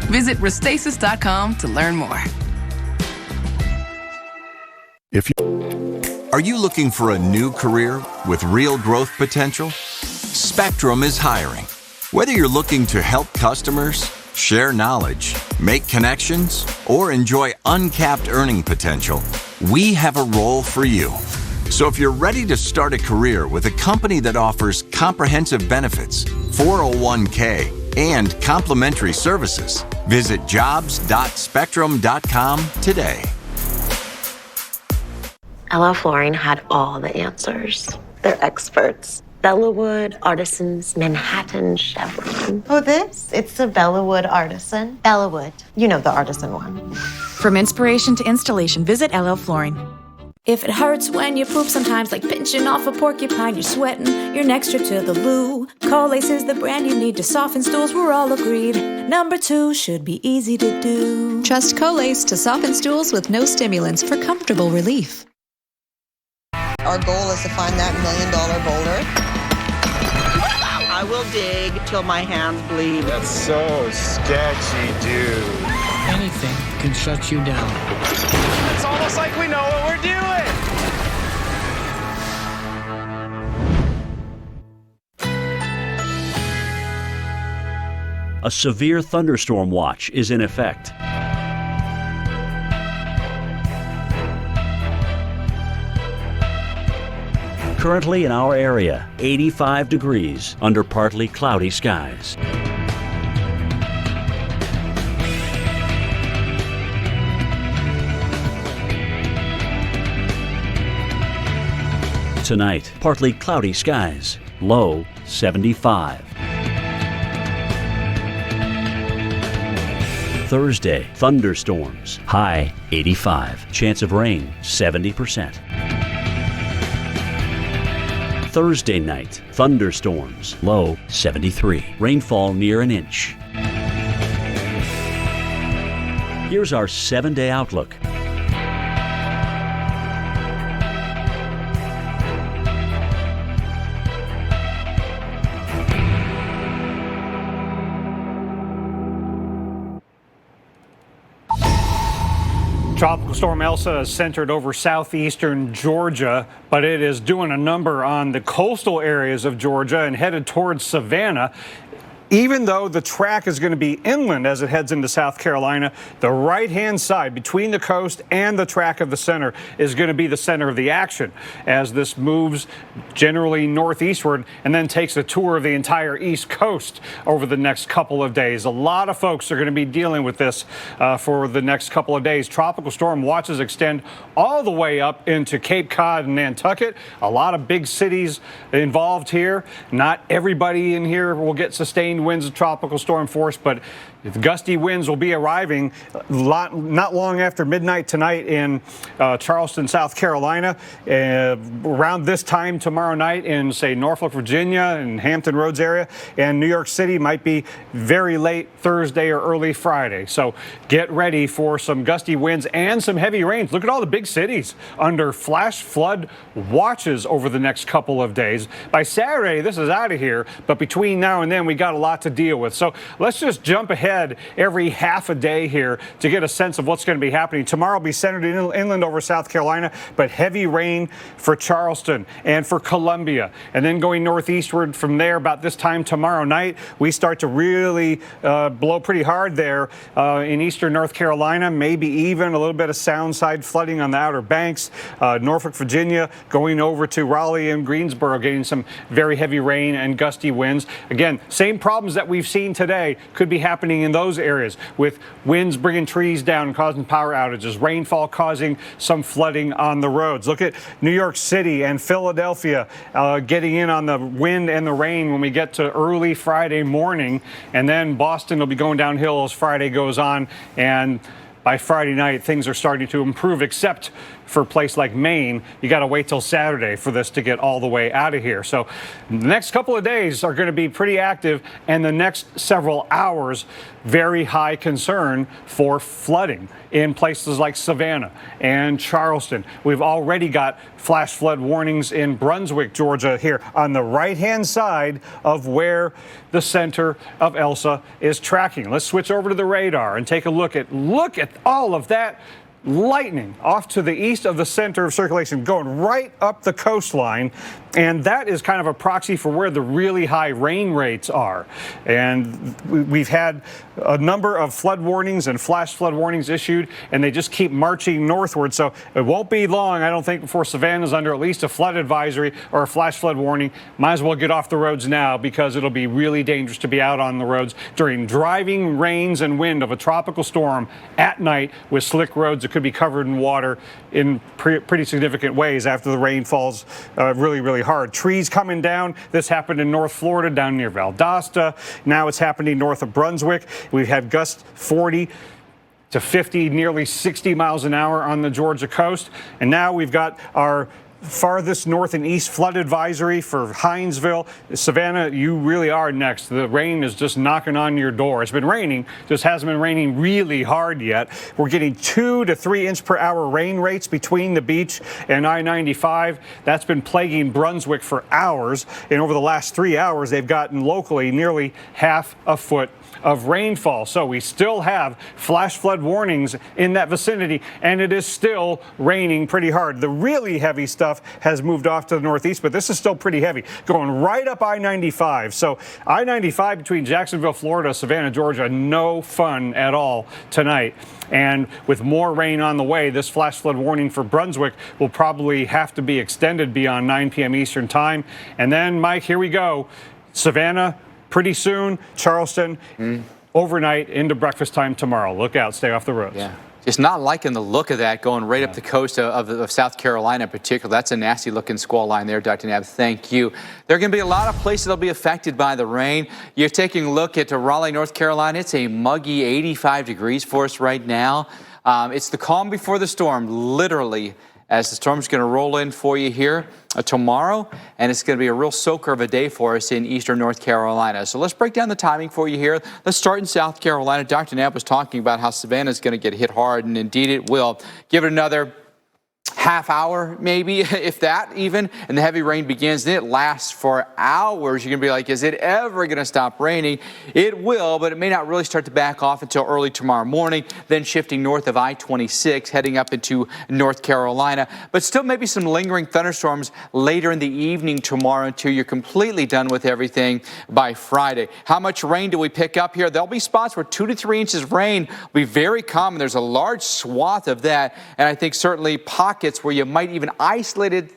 Visit Restasis.com to learn more. Are you looking for a new career with real growth potential? Spectrum is hiring. Whether you're looking to help customers, share knowledge, make connections, or enjoy uncapped earning potential, we have a role for you. So if you're ready to start a career with a company that offers comprehensive benefits, 401k, and complimentary services, visit jobs.spectrum.com today. LL Flooring had all the answers. They're experts. Bellawood, Artisans, Manhattan, Chevron. Oh, this? It's the Bellawood Artisan. Bellawood. You know the Artisan one. From inspiration to installation, visit LL Flooring. If it hurts when you poop sometimes, like pinching off a porcupine, you're sweating, you're next trip to the loo. Colace is the brand you need to soften stools, we're all agreed. Number 2 should be easy to do. Trust Colace to soften stools with no stimulants for comfortable relief. Our goal is to find that $1 million boulder. I will dig till my hands bleed. That's so sketchy, dude. Anything can shut you down. It's almost like we know what we're doing. A severe thunderstorm watch is in effect. Currently in our area, 85 degrees under partly cloudy skies. Tonight, partly cloudy skies. low 75. Thursday, thunderstorms, high 85. Chance of rain, 70%. Thursday night, thunderstorms, low 73. Rainfall near an inch. Here's our 7-day outlook. Tropical storm Elsa is centered over southeastern Georgia, but it is doing a number on the coastal areas of Georgia and headed towards Savannah. Even though the track is going to be inland as it heads into South Carolina, the right-hand side between the coast and the track of the center is going to be the center of the action as this moves generally northeastward and then takes a tour of the entire East Coast over the next couple of days. A lot of folks are going to be dealing with this for the next couple of days. Tropical storm watches extend all the way up into Cape Cod and Nantucket. A lot of big cities involved here. Not everybody in here will get sustained winds of tropical storm force, but the gusty winds will be arriving not long after midnight tonight in Charleston, South Carolina. Around this time tomorrow night in, say, Norfolk, Virginia and Hampton Roads area, and New York City might be very late Thursday or early Friday. So get ready for some gusty winds and some heavy rains. Look at all the big cities under flash flood watches over the next couple of days. By Saturday, this is out of here, but between now and then, we got a lot to deal with. So let's just jump ahead every half a day here to get a sense of what's going to be happening. Tomorrow will be centered inland over South Carolina, but heavy rain for Charleston and for Columbia. And then going northeastward from there about this time tomorrow night, we start to really blow pretty hard there in eastern North Carolina, maybe even a little bit of sound side flooding on the Outer Banks. Norfolk, Virginia, going over to Raleigh and Greensboro, getting some very heavy rain and gusty winds. Again, same problems that we've seen today could be happening in those areas, with winds bringing trees down and causing power outages, rainfall causing some flooding on the roads. Look at New York City and Philadelphia getting in on the wind and the rain when we get to early Friday morning, and then Boston will be going downhill as Friday goes on, and by Friday night, things are starting to improve, except for a place like Maine. You got to wait till Saturday for this to get all the way out of here. So the next couple of days are going to be pretty active, and the next several hours, very high concern for flooding in places like Savannah and Charleston. We've already got flash flood warnings in Brunswick, Georgia, here on the right-hand side of where the center of Elsa is tracking. Let's switch over to the radar and take a look at all of that lightning off to the east of the center of circulation, going right up the coastline. And that is kind of a proxy for where the really high rain rates are. And we've had a number of flood warnings and flash flood warnings issued, and they just keep marching northward. So it won't be long, I don't think, before Savannah's under at least a flood advisory or a flash flood warning. Might as well get off the roads now, because it'll be really dangerous to be out on the roads during driving rains and wind of a tropical storm at night with slick roads that could be covered in water in pretty significant ways after the rain falls really, really hard. Trees coming down. This happened in North Florida down near Valdosta. Now it's happening north of Brunswick. We've had gusts 40 to 50, nearly 60 miles an hour on the Georgia coast. And now we've got our farthest north and east flood advisory for Hinesville. Savannah, you really are next. The rain is just knocking on your door. It's been raining, just hasn't been raining really hard yet. We're getting 2 to 3 inch per hour rain rates between the beach and I-95. That's been plaguing Brunswick for hours. And over the last 3 hours, they've gotten locally nearly half a foot of rainfall. So we still have flash flood warnings in that vicinity, and it is still raining pretty hard. The really heavy stuff has moved off to the northeast, but this is still pretty heavy, going right up I-95. So I-95 between Jacksonville, Florida, Savannah, Georgia, no fun at all tonight. And with more rain on the way, this flash flood warning for Brunswick will probably have to be extended beyond 9 p.m. Eastern time. And then, Mike, here we go. Savannah, pretty soon. Charleston, overnight into breakfast time tomorrow. Look out. Stay off the roads. Yeah. Just not liking the look of that going right up the coast of South Carolina in particular. That's a nasty looking squall line there, Dr. Nab. Thank you. There are going to be a lot of places that will be affected by the rain. You're taking a look at Raleigh, North Carolina. It's a muggy 85 degrees for us right now. It's the calm before the storm, literally, as the storm's going to roll in for you here tomorrow, and it's going to be a real soaker of a day for us in eastern North Carolina. So let's break down the timing for you here. Let's start in South Carolina. Dr. Knapp was talking about how Savannah is going to get hit hard, and indeed it will. Give it another half hour, maybe, if that even, and the heavy rain begins. Then it lasts for hours. You're going to be like, is it ever going to stop raining? It will, but it may not really start to back off until early tomorrow morning, then shifting north of I-26, heading up into North Carolina. But still maybe some lingering thunderstorms later in the evening tomorrow until you're completely done with everything by Friday. How much rain do we pick up here? There'll be spots where 2 to 3 inches of rain will be very common. There's a large swath of that, and I think certainly pockets where you might even isolated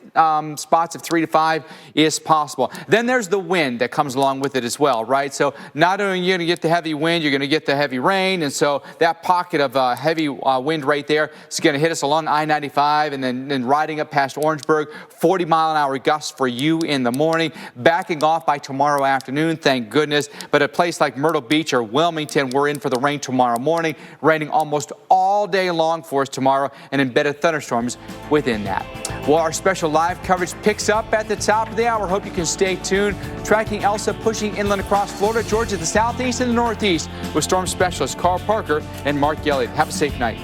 spots of 3 to 5 is possible. Then there's the wind that comes along with it as well, right? So not only are you going to get the heavy wind, you're going to get the heavy rain, and so that pocket of heavy wind right there is going to hit us along I-95 and then riding up past Orangeburg, 40-mile-an-hour gusts for you in the morning, backing off by tomorrow afternoon, thank goodness. But a place like Myrtle Beach or Wilmington, we're in for the rain tomorrow morning, raining almost all day long for us tomorrow, and embedded thunderstorms within that. Well, our special live coverage picks up at the top of the hour. Hope you can stay tuned. Tracking Elsa pushing inland across Florida, Georgia, the southeast and the northeast with storm specialists Carl Parker and Mark Elliott. Have a safe night.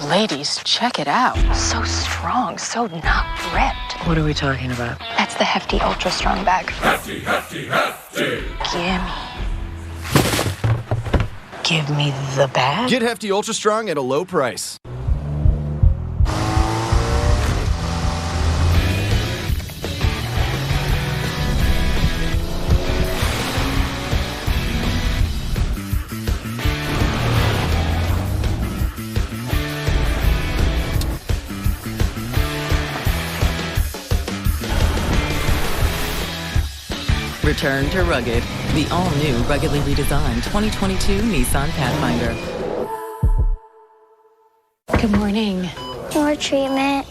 Ladies, check it out. So strong, so not ripped. What are we talking about? That's the Hefty Ultra Strong bag. Hefty, hefty, hefty. Give me the bag. Get Hefty Ultra Strong at a low price. Return to rugged. The all-new ruggedly redesigned 2022 Nissan Pathfinder. Good morning. More treatment.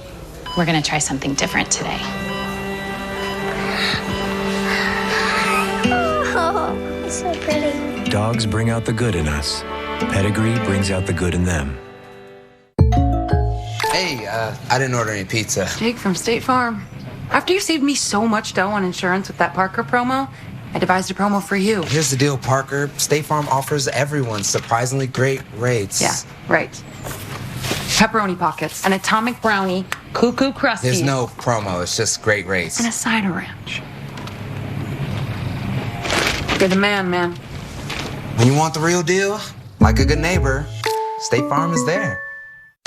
We're going to try something different today. Oh, it's so pretty. Dogs bring out the good in us. Pedigree brings out the good in them. Hey, I didn't order any pizza. Jake from State Farm. After you saved me so much dough on insurance with that Parker promo, I devised a promo for you. Here's the deal, Parker. State Farm offers everyone surprisingly great rates. Yeah, right. Pepperoni pockets, an atomic brownie, cuckoo crusty. There's no promo, it's just great rates. And a side of ranch. You're the man. When you want the real deal, like a good neighbor, State Farm is there.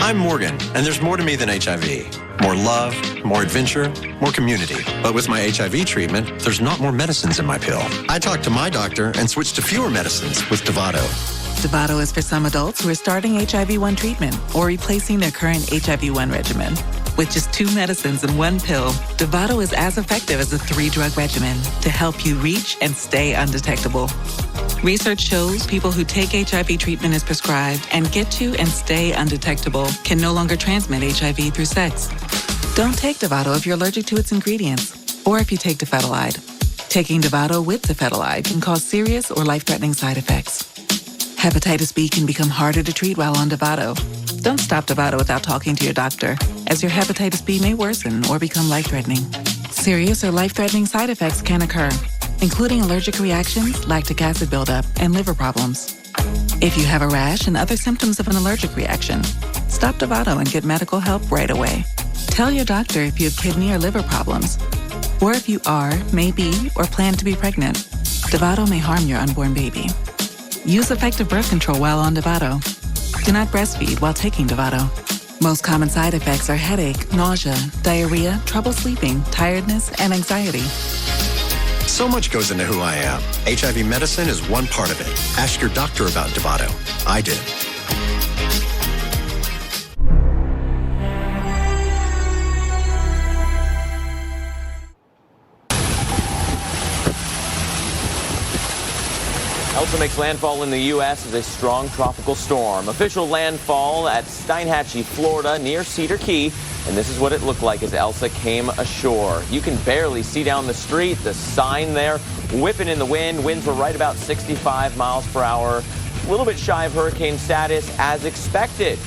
I'm Morgan, and there's more to me than HIV. More love, more adventure, more community. But with my HIV treatment, there's not more medicines in my pill. I talked to my doctor and switched to fewer medicines with Dovato. Dovato is for some adults who are starting HIV-1 treatment or replacing their current HIV-1 regimen. With just 2 medicines in 1 pill, Dovato is as effective as a 3-drug regimen to help you reach and stay undetectable. Research shows people who take HIV treatment as prescribed and get to and stay undetectable can no longer transmit HIV through sex. Don't take Dovato if you're allergic to its ingredients or if you take Dofetilide. Taking Dovato with Dofetilide can cause serious or life-threatening side effects. Hepatitis B can become harder to treat while on Dovato. Don't stop Dovato without talking to your doctor, as your hepatitis B may worsen or become life-threatening. Serious or life-threatening side effects can occur, including allergic reactions, lactic acid buildup, and liver problems. If you have a rash and other symptoms of an allergic reaction, stop Dovato and get medical help right away. Tell your doctor if you have kidney or liver problems, or if you are, may be, or plan to be pregnant. Dovato may harm your unborn baby. Use effective birth control while on Dovato. Do not breastfeed while taking Dovato. Most common side effects are headache, nausea, diarrhea, trouble sleeping, tiredness, and anxiety. So much goes into who I am. HIV medicine is one part of it. Ask your doctor about Dovato. I did. Elsa makes landfall in the U.S. as a strong tropical storm. Official landfall at Steinhatchee, Florida, near Cedar Key. And this is what it looked like as Elsa came ashore. You can barely see down the street. The sign there whipping in the wind. Winds were right about 65 miles per hour. A little bit shy of hurricane status as expected.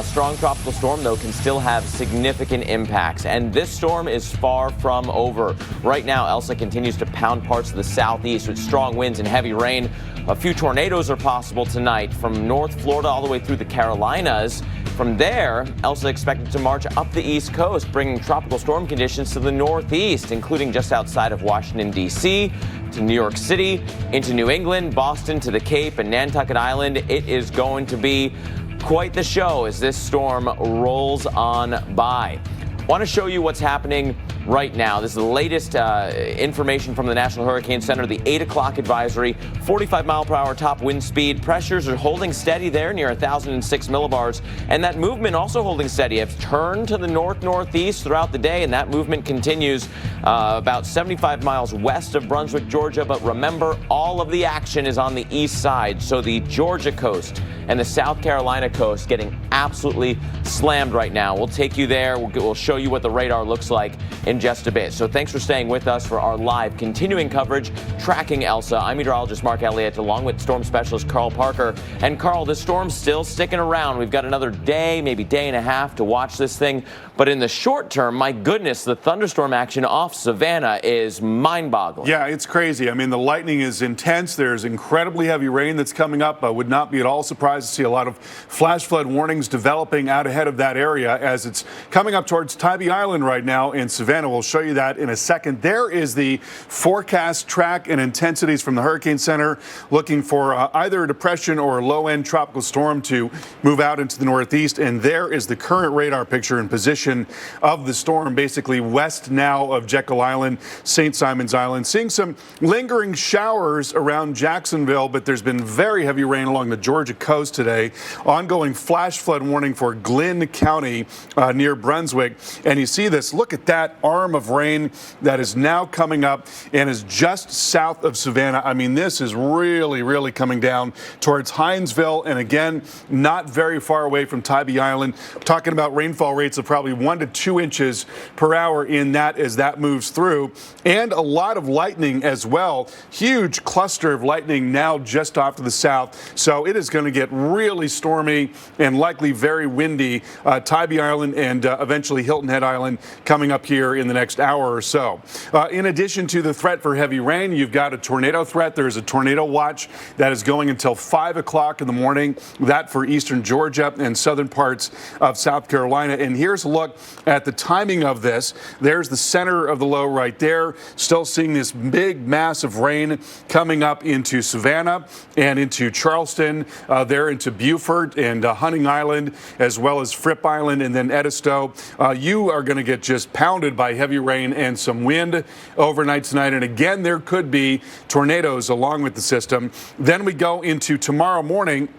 Strong tropical storm, though, can still have significant impacts. And this storm is far from over. Right now, Elsa continues to pound parts of the southeast with strong winds and heavy rain. A few tornadoes are possible tonight from North Florida all the way through the Carolinas. From there, Elsa expected to march up the East Coast, bringing tropical storm conditions to the Northeast, including just outside of Washington, D.C., to New York City, into New England, Boston, to the Cape, and Nantucket Island. It is going to be quite the show as this storm rolls on by. Want to show you what's happening right now. This is the latest information from the National Hurricane Center, the 8 o'clock advisory, 45 mile per hour top wind speed. Pressures are holding steady there near 1,006 millibars. And that movement also holding steady. It's turned to the northeast throughout the day, and that movement continues about 75 miles west of Brunswick, Georgia. But remember, all of the action is on the east side. So the Georgia coast and the South Carolina coast getting absolutely slammed right now. We'll take you there. We'll show you what the radar looks like in just a bit. So thanks for staying with us for our live continuing coverage tracking Elsa. I'm meteorologist Mark Elliott along with storm specialist Carl Parker. And Carl, this storm's still sticking around. We've got another day, maybe day and a half to watch this thing. But in the short term, my goodness, the thunderstorm action off Savannah is mind-boggling. Yeah, it's crazy. I mean, the lightning is intense. There's incredibly heavy rain that's coming up. I would not be at all surprised to see a lot of flash flood warnings developing out ahead of that area as it's coming up towards Tybee Island right now in Savannah. We'll show you that in a second. There is the forecast track and intensities from the Hurricane Center, looking for either a depression or a low-end tropical storm to move out into the northeast. And there is the current radar picture and position of the storm, basically west now of Jekyll Island, St. Simon's Island. Seeing some lingering showers around Jacksonville, but there's been very heavy rain along the Georgia coast today. Ongoing flash flood warning for Glynn County near Brunswick. And you see this, look at that arm of rain that is now coming up and is just south of Savannah. I mean, this is really coming down towards Hinesville, and again, not very far away from Tybee Island. Talking about rainfall rates of probably 1 to 2 inches per hour in that as that moves through, and a lot of lightning as well. Huge cluster of lightning now just off to the south. So it is going to get really stormy and likely very windy. Tybee Island and eventually Hilton Head Island coming up here in the next hour or so. In addition to the threat for heavy rain, you've got a tornado threat. There's a tornado watch that is going until 5 o'clock in the morning. That for eastern Georgia and southern parts of South Carolina. And here's a look at the timing of this. There's the center of the low right there. Still seeing this big mass of rain coming up into Savannah and into Charleston, there into Beaufort and Hunting Island, as well as Fripp Island and then Edisto. You are going to get just pounded by heavy rain and some wind overnight tonight. And again, there could be tornadoes along with the system. Then we go into tomorrow morning,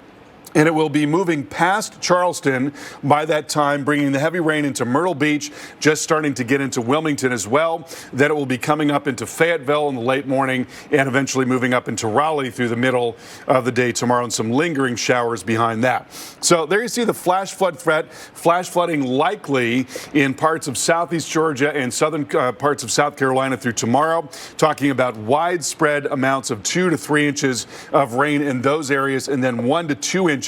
and it will be moving past Charleston by that time, bringing the heavy rain into Myrtle Beach, just starting to get into Wilmington as well. Then it will be coming up into Fayetteville in the late morning and eventually moving up into Raleigh through the middle of the day tomorrow, and some lingering showers behind that. So there you see the flash flood threat. Flash flooding likely in parts of southeast Georgia and southern parts of South Carolina through tomorrow. Talking about widespread amounts of 2 to 3 inches of rain in those areas, and then 1 to 2 inches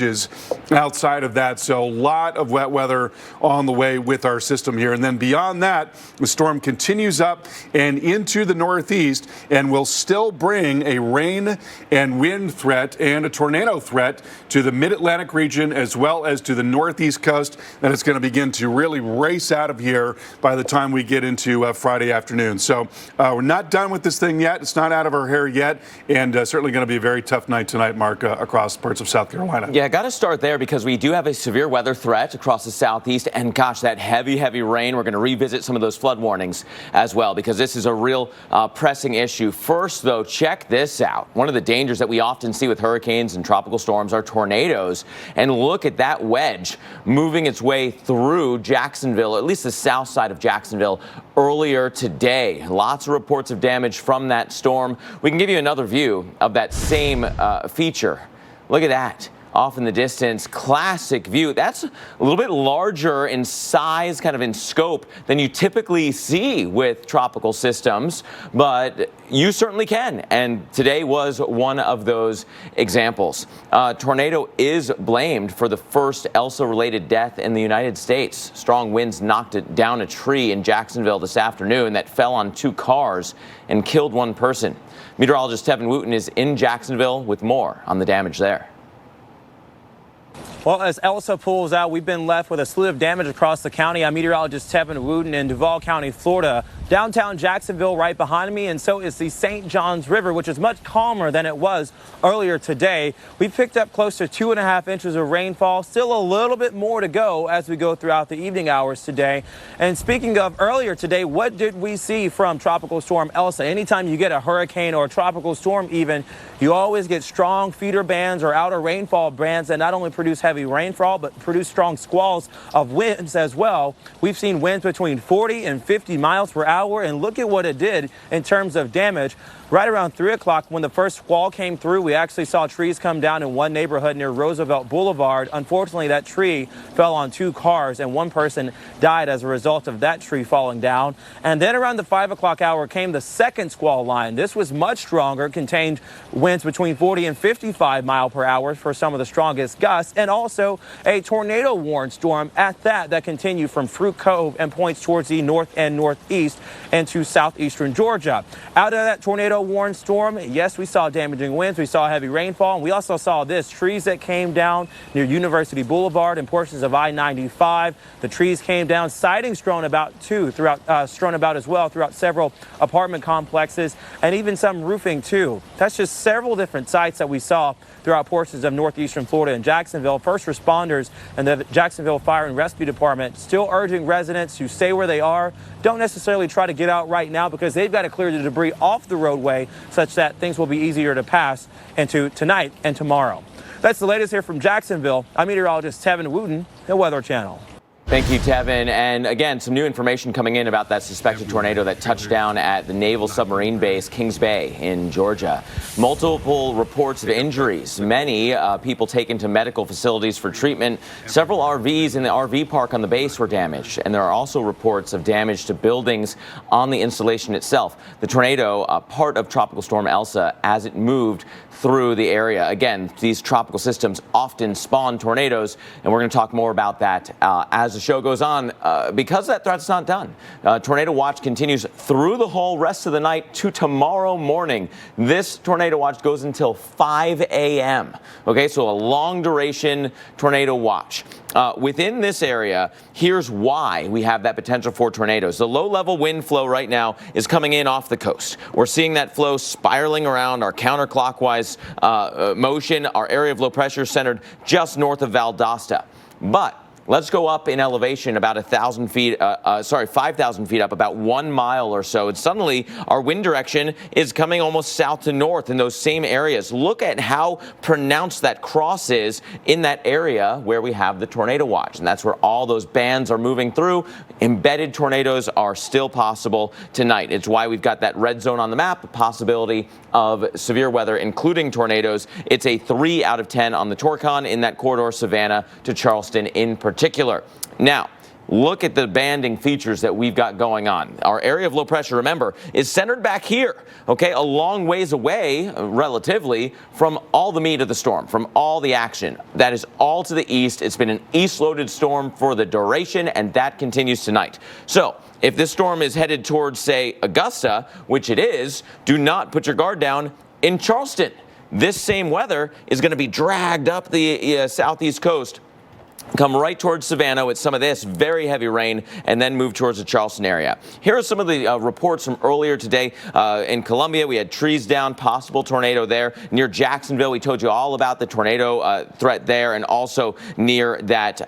outside of that. So a lot of wet weather on the way with our system here. And then beyond that, the storm continues up and into the northeast and will still bring a rain and wind threat and a tornado threat to the mid-Atlantic region as well as to the northeast coast. And it's going to begin to really race out of here by the time we get into Friday afternoon. So we're not done with this thing yet. It's not out of our hair yet. And certainly going to be a very tough night tonight, Mark, across parts of South Carolina. Yeah, got to start there because we do have a severe weather threat across the southeast. And gosh, that heavy rain. We're going to revisit some of those flood warnings as well because this is a real pressing issue. First, though, check this out. One of the dangers that we often see with hurricanes and tropical storms are tornadoes. And look at that wedge moving its way through Jacksonville, at least the south side of Jacksonville, earlier today. Lots of reports of damage from that storm. We can give you another view of that same feature. Look at that. Off in the distance, classic view. That's a little bit larger in size, kind of in scope, than you typically see with tropical systems, but you certainly can. And today was one of those examples. Tornado is blamed for the first Elsa-related death in the United States. Strong winds knocked it down a tree in Jacksonville this afternoon that fell on 2 cars and killed 1 person. Meteorologist Tevin Wooten is in Jacksonville with more on the damage there. Well, as Elsa pulls out, we've been left with a slew of damage across the county. I'm meteorologist Tevin Wooten in Duval County, Florida. Downtown Jacksonville right behind me, and so is the St. Johns River, which is much calmer than it was earlier today. We picked up close to 2.5 inches of rainfall. Still a little bit more to go as we go throughout the evening hours today. And speaking of earlier today, what did we see from Tropical Storm Elsa? Anytime you get a hurricane or a tropical storm even, you always get strong feeder bands or outer rainfall bands that not only produce heavy rainfall, but produce strong squalls of winds as well. We've seen winds between 40 and 50 miles per hour, and look at what it did in terms of damage. Right around 3 o'clock, when the first squall came through, we actually saw trees come down in one neighborhood near Roosevelt Boulevard. Unfortunately, that tree fell on 2 cars, and 1 person died as a result of that tree falling down. And then around the 5 o'clock hour came the second squall line. This was much stronger, contained winds between 40 and 55 mile per hour for some of the strongest gusts, and also a tornado warned storm at that continued from Fruit Cove and points towards the north and northeast into southeastern Georgia. Out of that tornado warned storm, yes, we saw damaging winds, we saw heavy rainfall, and we also saw this, trees that came down near University Boulevard and portions of I-95. The trees came down, sightings strewn about too, strewn about as well throughout several apartment complexes and even some roofing too. That's just several different sites that we saw throughout portions of northeastern Florida and Jacksonville. First responders and the Jacksonville Fire and Rescue Department still urging residents to stay where they are. Don't necessarily try to get out right now because they've got to clear the debris off the roadway such that things will be easier to pass into tonight and tomorrow. That's the latest here from Jacksonville. I'm meteorologist Tevin Wooten, the Weather Channel. Thank you, Tevin. And again, some new information coming in about that suspected tornado that touched down at the Naval Submarine Base, Kings Bay in Georgia. Multiple reports of injuries, many people taken to medical facilities for treatment. Several RVs in the RV park on the base were damaged, and there are also reports of damage to buildings on the installation itself. The tornado, part of Tropical Storm Elsa, as it moved through the area. Again, these tropical systems often spawn tornadoes, and we're going to talk more about that as the show goes on. Because that threat's not done, tornado watch continues through the whole rest of the night to tomorrow morning. This tornado watch goes until 5 a.m. Okay, so a long duration tornado watch. Within this area, here's why we have that potential for tornadoes. The low-level wind flow right now is coming in off the coast. We're seeing that flow spiraling around our counterclockwise motion. Our area of low pressure centered just north of Valdosta. But let's go up in elevation about 5,000 feet up, about 1 mile or so. And suddenly our wind direction is coming almost south to north in those same areas. Look at how pronounced that cross is in that area where we have the tornado watch. And that's where all those bands are moving through. Embedded tornadoes are still possible tonight. It's why we've got that red zone on the map, a possibility of severe weather, including tornadoes. It's a 3 out of 10 on the Torcon in that corridor, Savannah to Charleston in particular. Now, look at the banding features that we've got going on. Our area of low pressure, remember, is centered back here, okay, a long ways away, relatively, from all the meat of the storm, from all the action. That is all to the east. It's been an east-loaded storm for the duration, and that continues tonight. So, if this storm is headed towards, say, Augusta, which it is, do not put your guard down in Charleston. This same weather is going to be dragged up the southeast coast come right towards Savannah with some of this very heavy rain and then move towards the Charleston area. Here are some of the reports from earlier today. In Columbia, we had trees down, possible tornado there. Near Jacksonville, we told you all about the tornado threat there, and also near that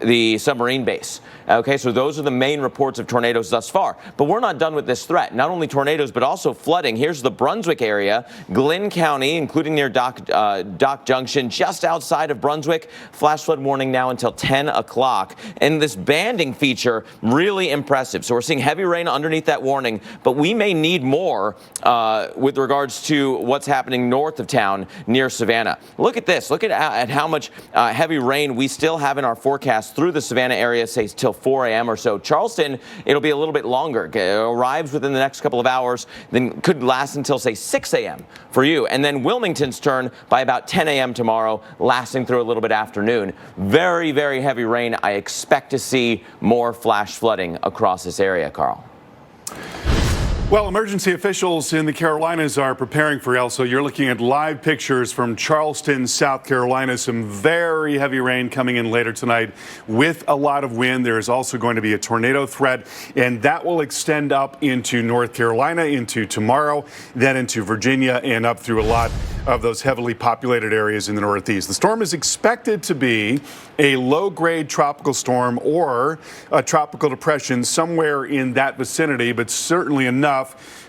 the submarine base. Okay, so those are the main reports of tornadoes thus far. But we're not done with this threat. Not only tornadoes, but also flooding. Here's the Brunswick area, Glynn County, including near Dock Junction, just outside of Brunswick. Flash flood warning now until 10 o'clock. And this banding feature, really impressive. So we're seeing heavy rain underneath that warning, but we may need more with regards to what's happening north of town near Savannah. Look at this. Look at how much heavy rain we still have in our forecast through the Savannah area, say till 4 a.m. or so. Charleston, it'll be a little bit longer. It arrives within the next couple of hours, then could last until, say, 6 a.m. for you. And then Wilmington's turn by about 10 a.m. tomorrow, lasting through a little bit afternoon. Very, very heavy rain. I expect to see more flash flooding across this area, Carl. Well, emergency officials in the Carolinas are preparing for Elsa. You're looking at live pictures from Charleston, South Carolina. Some very heavy rain coming in later tonight with a lot of wind. There is also going to be a tornado threat, and that will extend up into North Carolina, into tomorrow, then into Virginia, and up through a lot of those heavily populated areas in the Northeast. The storm is expected to be a low-grade tropical storm or a tropical depression somewhere in that vicinity, but certainly enough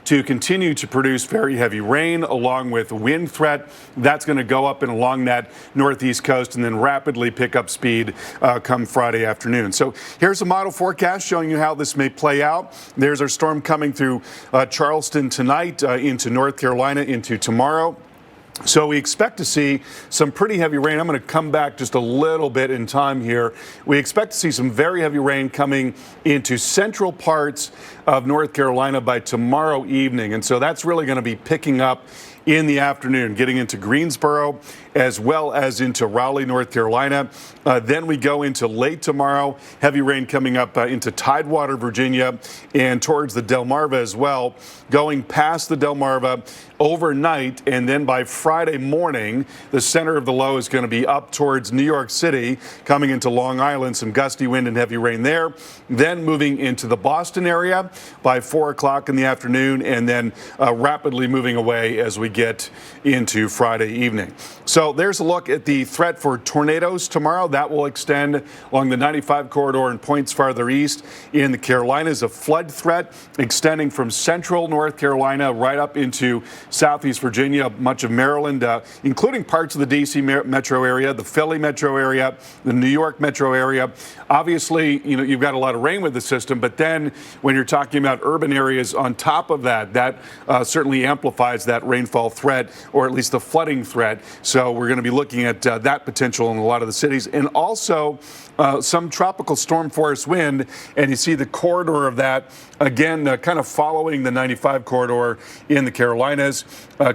to continue to produce very heavy rain along with wind threat. That's going to go up and along that northeast coast and then rapidly pick up speed come Friday afternoon. So here's a model forecast showing you how this may play out. There's our storm coming through Charleston tonight into North Carolina into tomorrow. So we expect to see some pretty heavy rain. I'm going to come back just a little bit in time here. We expect to see some very heavy rain coming into central parts of North Carolina by tomorrow evening. And so that's really going to be picking up in the afternoon, getting into Greensboro as well as into Raleigh, North Carolina. Then we go into late tomorrow, heavy rain coming up into Tidewater, Virginia, and towards the Delmarva as well, going past the Delmarva overnight. And then by Friday morning, the center of the low is going to be up towards New York City, coming into Long Island, some gusty wind and heavy rain there. Then moving into the Boston area by 4 o'clock in the afternoon, and then rapidly moving away as we get into Friday evening. So there's a look at the threat for tornadoes tomorrow. That will extend along the 95 corridor and points farther east in the Carolinas. A flood threat extending from central North Carolina right up into southeast Virginia, much of Maryland, including parts of the D.C. metro area, the Philly metro area, the New York metro area. Obviously, you know, you've got a lot of rain with the system, but then when you're talking about urban areas on top of that, that certainly amplifies that rainfall threat, or at least the flooding threat. So we're going to be looking at that potential in a lot of the cities, and also some tropical storm force wind. And you see the corridor of that, again, kind of following the 95 corridor in the Carolinas,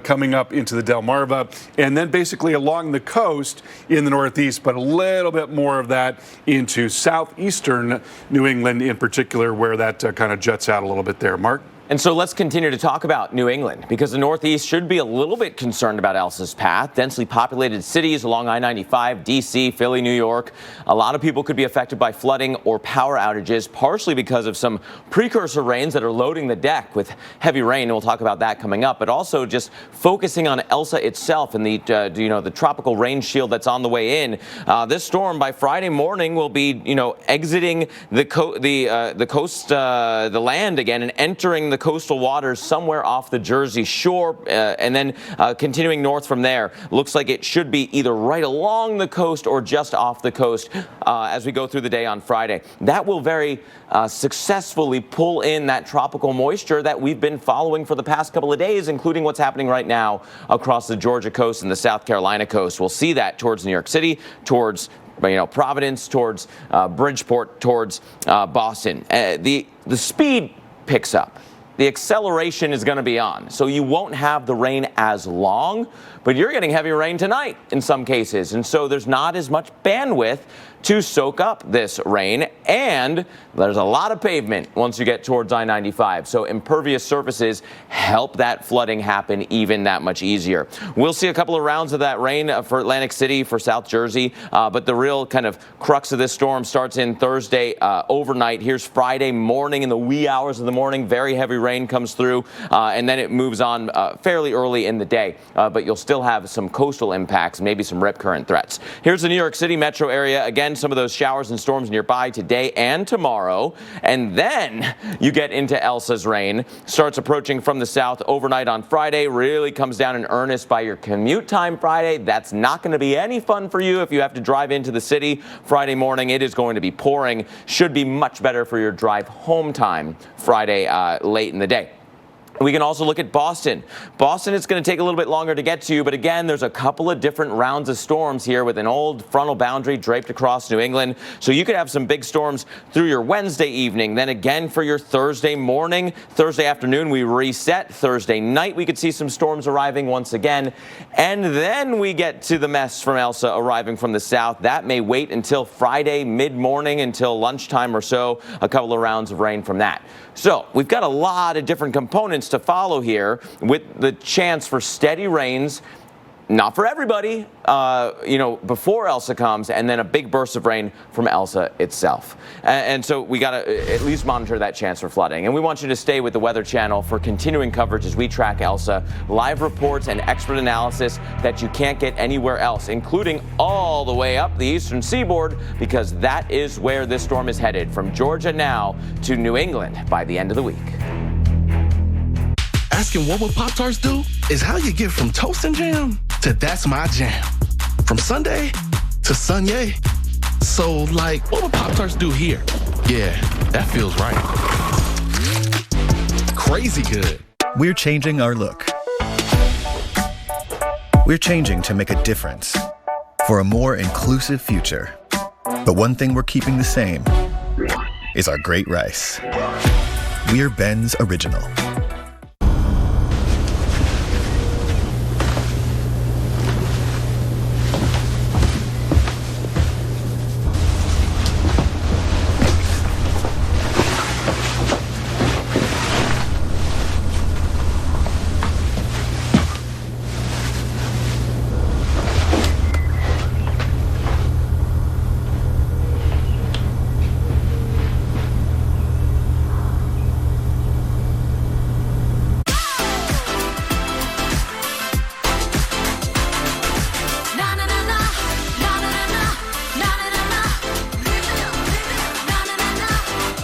coming up into the Delmarva, and then basically along the coast in the Northeast, but a little bit more of that into southeastern New England in particular, where that kind of juts out a little bit there. Mark? And so let's continue to talk about New England, because the Northeast should be a little bit concerned about Elsa's path. Densely populated cities along I-95, D.C., Philly, New York. A lot of people could be affected by flooding or power outages, partially because of some precursor rains that are loading the deck with heavy rain. And we'll talk about that coming up, but also just focusing on Elsa itself and the the tropical rain shield that's on the way in. This storm by Friday morning will be exiting the coast, the land again, and entering the coastal waters somewhere off the Jersey shore, and then continuing north from there. Looks like it should be either right along the coast or just off the coast as we go through the day on Friday. That will very successfully pull in that tropical moisture that we've been following for the past couple of days, including what's happening right now across the Georgia coast and the South Carolina coast. We'll see that towards New York City, towards Providence, towards Bridgeport, towards Boston. The speed picks up. The acceleration is going to be on, so you won't have the rain as long, but you're getting heavy rain tonight in some cases, and so there's not as much bandwidth to soak up this rain. And there's a lot of pavement once you get towards I-95. So impervious surfaces help that flooding happen even that much easier. We'll see a couple of rounds of that rain for Atlantic City, for South Jersey. But the real kind of crux of this storm starts in Thursday overnight. Here's Friday morning in the wee hours of the morning. Very heavy rain comes through, and then it moves on fairly early in the day. But you'll still have some coastal impacts, maybe some rip current threats. Here's the New York City metro area. Again, some of those showers and storms nearby today and tomorrow. And then you get into Elsa's rain. Starts approaching from the south overnight on Friday. Really comes down in earnest by your commute time Friday. That's not going to be any fun for you if you have to drive into the city Friday morning. It is going to be pouring. Should be much better for your drive home time Friday late in the day. We can also look at Boston. Boston is going to take a little bit longer to get to, but again, there's a couple of different rounds of storms here with an old frontal boundary draped across New England. So you could have some big storms through your Wednesday evening. Then again for your Thursday morning, Thursday afternoon, we reset. Thursday night, we could see some storms arriving once again. And then we get to the mess from Elsa arriving from the south. That may wait until Friday mid-morning until lunchtime or so. A couple of rounds of rain from that. So we've got a lot of different components to follow here with the chance for steady rains. Not for everybody, before Elsa comes, and then a big burst of rain from Elsa itself. And so we got to at least monitor that chance for flooding. And we want you to stay with the Weather Channel for continuing coverage as we track Elsa, live reports and expert analysis that you can't get anywhere else, including all the way up the eastern seaboard, because that is where this storm is headed, from Georgia now to New England by the end of the week. Asking what would Pop-Tarts do is how you get from toast and jam to that's my jam. From Sunday to Sunday. So, like, what would Pop-Tarts do here? Yeah, that feels right. Crazy good. We're changing our look. We're changing to make a difference for a more inclusive future. But one thing we're keeping the same is our great rice. We're Ben's Original.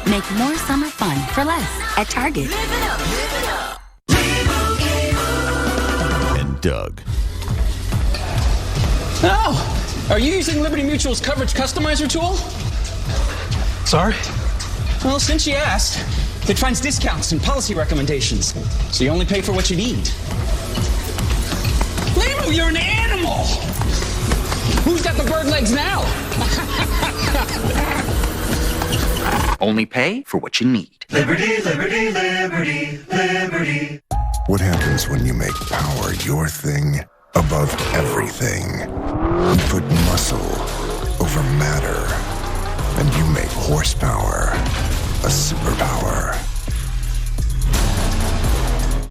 Make more summer fun for less at Target. And Doug. Oh, are you using Liberty Mutual's coverage customizer tool? Sorry? Well, since you asked, it finds discounts and policy recommendations, so you only pay for what you need. Limo, you're an animal! Who's got the bird legs now? Only pay for what you need. Liberty, liberty, liberty, liberty. What happens when you make power your thing above everything? You put muscle over matter, and you make horsepower a superpower.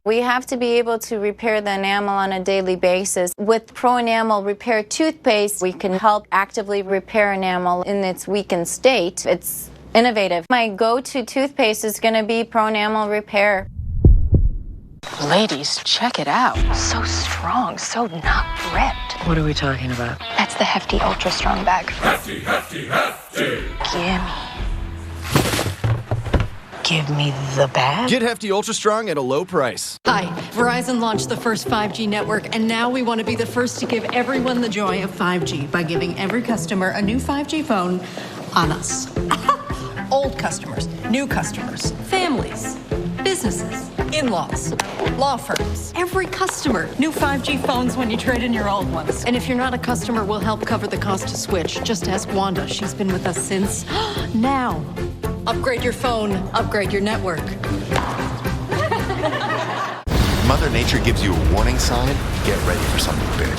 We have to be able to repair the enamel on a daily basis. With Pro Enamel Repair Toothpaste, we can help actively repair enamel in its weakened state. It's innovative. My go-to toothpaste is going to be Pro Enamel Repair. Ladies, check it out. So strong, so not ripped. What are we talking about? That's the Hefty Ultra Strong bag. Hefty, hefty, hefty. Give me the bag. Get Hefty Ultra Strong at a low price. Hi, Verizon launched the first 5G network, and now we want to be the first to give everyone the joy of 5G by giving every customer a new 5G phone on us. Old customers, new customers, families, businesses, in-laws, law firms. Every customer, new 5G phones when you trade in your old ones. And if you're not a customer, we'll help cover the cost to switch. Just ask Wanda. She's been with us since now. Upgrade your phone, upgrade your network. Mother Nature gives you a warning sign. Get ready for something big.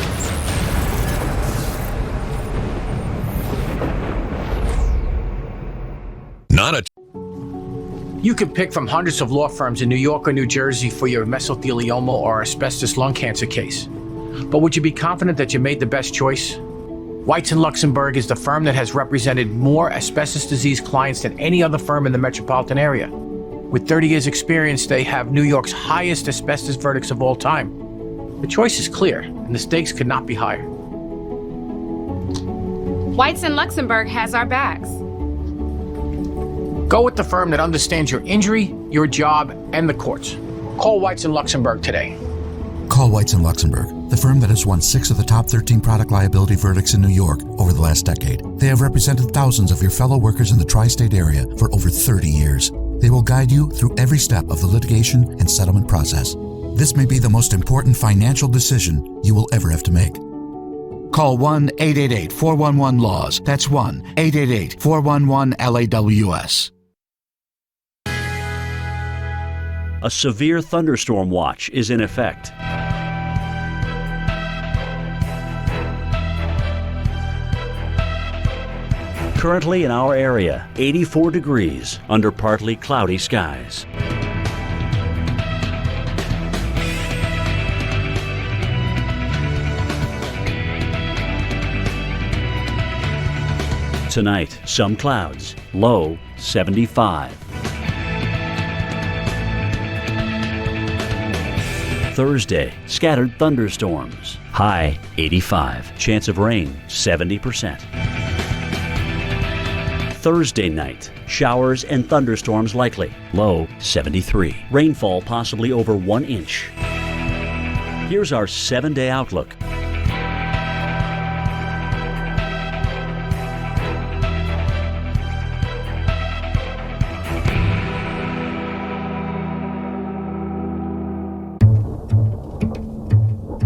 not a... You can pick from hundreds of law firms in New York or New Jersey for your mesothelioma or asbestos lung cancer case. But would you be confident that you made the best choice? Whites & Luxenberg is the firm that has represented more asbestos disease clients than any other firm in the metropolitan area. With 30 years experience, they have New York's highest asbestos verdicts of all time. The choice is clear, and the stakes could not be higher. Whites & Luxenberg has our backs. Go with the firm that understands your injury, your job, and the courts. Call Whites & Luxenberg today. Call Whites & Luxenberg, the firm that has won 6 of the top 13 product liability verdicts in New York over the last decade. They have represented thousands of your fellow workers in the tri-state area for over 30 years. They will guide you through every step of the litigation and settlement process. This may be the most important financial decision you will ever have to make. Call 1-888-411-LAWS. That's 1-888-411-LAWS. A severe thunderstorm watch is in effect. Currently in our area, 84 degrees under partly cloudy skies. Tonight, some clouds, low 75. Thursday, scattered thunderstorms, high 85. Chance of rain, 70%. Thursday night, showers and thunderstorms likely, low 73. Rainfall possibly over 1 inch. Here's our 7-day outlook.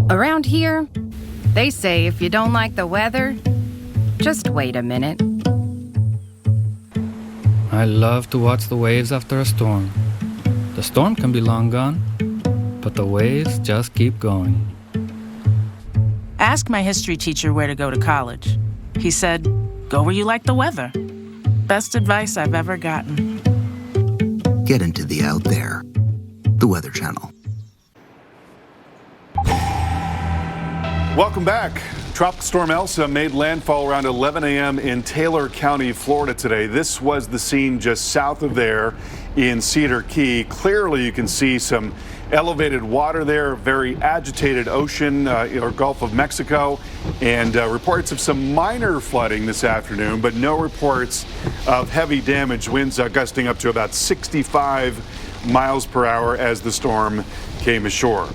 Around here, they say if you don't like the weather, just wait a minute. I love to watch the waves after a storm. The storm can be long gone, but the waves just keep going. Ask my history teacher where to go to college. He said, go where you like the weather. Best advice I've ever gotten. Get into the out there. The Weather Channel. Welcome back. Tropical Storm Elsa made landfall around 11 a.m. in Taylor County, Florida today. This was the scene just south of there in Cedar Key. Clearly, you can see some elevated water there, very agitated ocean or Gulf of Mexico, and reports of some minor flooding this afternoon, but no reports of heavy damage. Winds gusting up to about 65 miles per hour as the storm came ashore.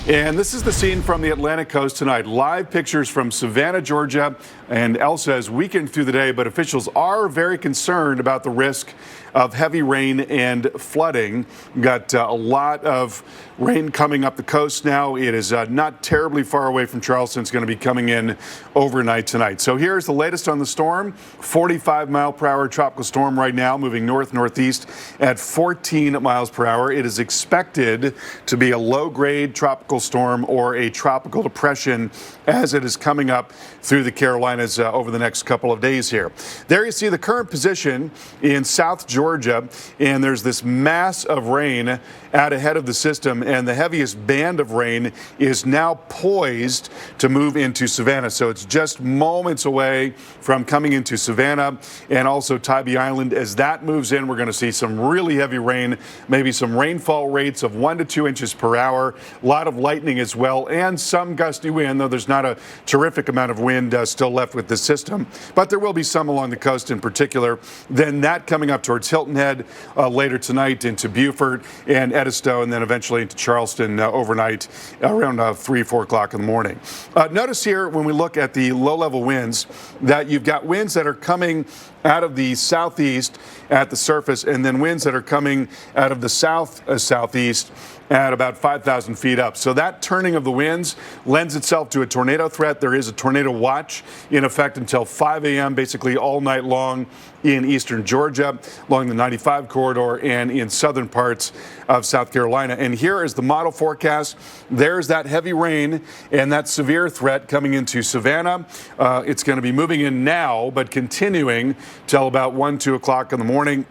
And this is the scene from the Atlantic coast tonight. Live pictures from Savannah, Georgia, and Elsa has weakened through the day, but officials are very concerned about the risk of heavy rain and flooding. We've got a lot of rain coming up the coast now. It is not terribly far away from Charleston. It's going to be coming in overnight tonight. So here's the latest on the storm. 45-mile-per-hour tropical storm right now, moving north-northeast at 14 miles per hour. It is expected to be a low-grade tropical storm or a tropical depression as it is coming up through the Carolinas over the next couple of days here. There you see the current position in South Georgia, and there's this mass of rain out ahead of the system, and the heaviest band of rain is now poised to move into Savannah. So it's just moments away from coming into Savannah and also Tybee Island. As that moves in, we're going to see some really heavy rain, maybe some rainfall rates of 1 to 2 inches per hour, a lot of lightning as well, and some gusty wind, though there's not a terrific amount of wind still left with the system. But there will be some along the coast in particular. Then that coming up towards Hilton Head later tonight into Beaufort and Edisto, and then eventually into Charleston overnight around 3, 4 o'clock in the morning. Notice here when we look at the low-level winds that you've got winds that are coming out of the southeast at the surface, and then winds that are coming out of the southeast at about 5,000 feet up. So that turning of the winds lends itself to a tornado threat. There is a tornado watch in effect until 5 a.m., basically all night long in eastern Georgia, along the 95 corridor, and in southern parts of South Carolina. And here is the model forecast. There's that heavy rain and that severe threat coming into Savannah. It's going to be moving in now, but continuing till about 1, 2 o'clock in the morning.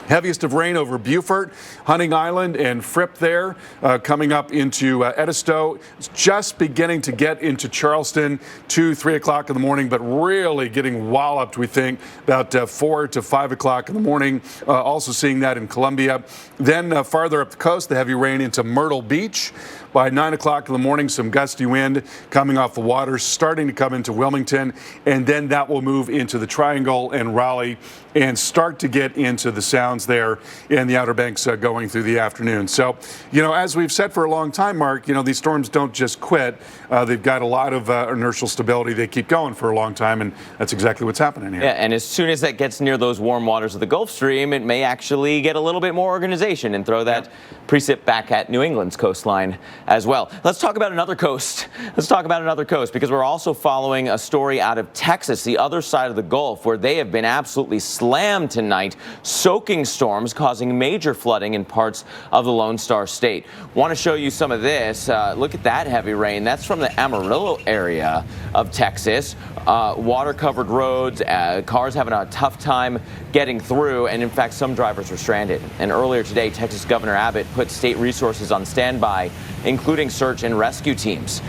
Heaviest of rain over Beaufort, Hunting Island, and Fripp there, coming up into Edisto. It's just beginning to get into Charleston, 2, 3 o'clock in the morning, but really getting walloped, we think, about 4 to 5 o'clock in the morning. Also seeing that in Columbia. Then farther up the coast, the heavy rain into Myrtle Beach. By 9 o'clock in the morning, some gusty wind coming off the water, starting to come into Wilmington, and then that will move into the Triangle and Raleigh and start to get into the Sounds there in the Outer Banks going through the afternoon. So, as we've said for a long time, Mark, these storms don't just quit. They've got a lot of inertial stability. They keep going for a long time, and that's exactly what's happening here. Yeah, and as soon as that gets near those warm waters of the Gulf Stream, it may actually get a little bit more organization and throw that precip back at New England's coastline as well. Let's talk about another coast. Because we're also following a story out of Texas, the other side of the Gulf, where they have been absolutely slammed tonight. Soaking storms causing major flooding in parts of the Lone Star State. Want to show you some of this. Look at that heavy rain. That's from the Amarillo area of Texas. Water-covered roads, cars having a tough time getting through, and in fact, some drivers were stranded. And earlier today, Texas Governor Abbott put state resources on standby, including search and rescue teams.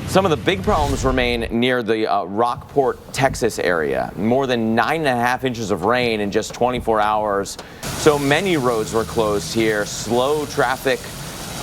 Some of the big problems remain near the Rockport, Texas area. More than 9.5 inches of rain in just 24 hours. So many roads were closed here. Slow traffic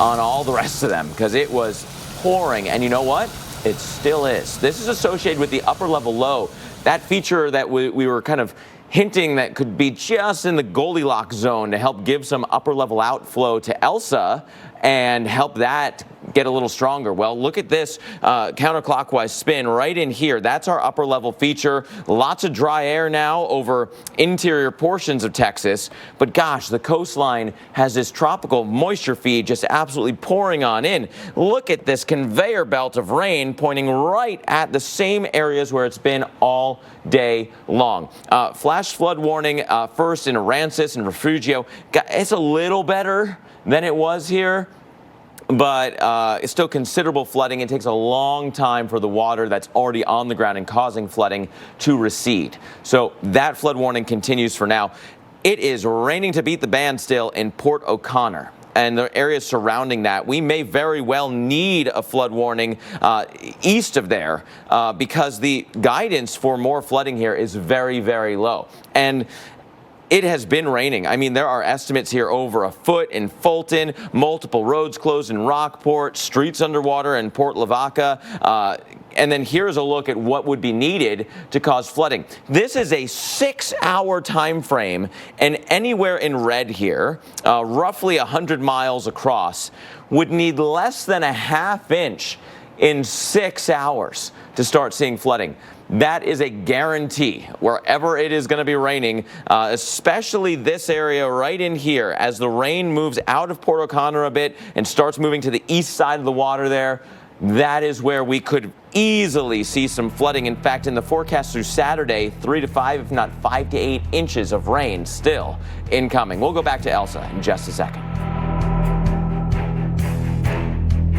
on all the rest of them because it was pouring. And you know what? It still is. This is associated with the upper level low. That feature that we were kind of hinting that could be just in the Goldilocks zone to help give some upper level outflow to Elsa and help that get a little stronger. Well, look at this counterclockwise spin right in here. That's our upper level feature. Lots of dry air now over interior portions of Texas. But gosh, the coastline has this tropical moisture feed just absolutely pouring on in. Look at this conveyor belt of rain pointing right at the same areas where it's been all day long. Flash flood warning first in Aransas and Refugio. It's a little better than it was here, but it's still considerable flooding. It takes a long time for the water that's already on the ground and causing flooding to recede. So that flood warning continues for now. It is raining to beat the band still in Port O'Connor and the areas surrounding that. We may very well need a flood warning east of there because the guidance for more flooding here is very, very low. And it has been raining. I mean, there are estimates here over a foot in Fulton, multiple roads closed in Rockport, streets underwater in Port Lavaca. And then here's a look at what would be needed to cause flooding. This is a 6-hour time frame, and anywhere in red here, roughly 100 miles across, would need less than a ½ inch in 6 hours to start seeing flooding. That is a guarantee wherever it is going to be raining, especially this area right in here. As the rain moves out of Port O'Connor a bit and starts moving to the east side of the water there, that is where we could easily see some flooding. In fact, in the forecast through Saturday, 3 to 5, if not 5 to 8 inches of rain still incoming. We'll go back to Elsa in just a second.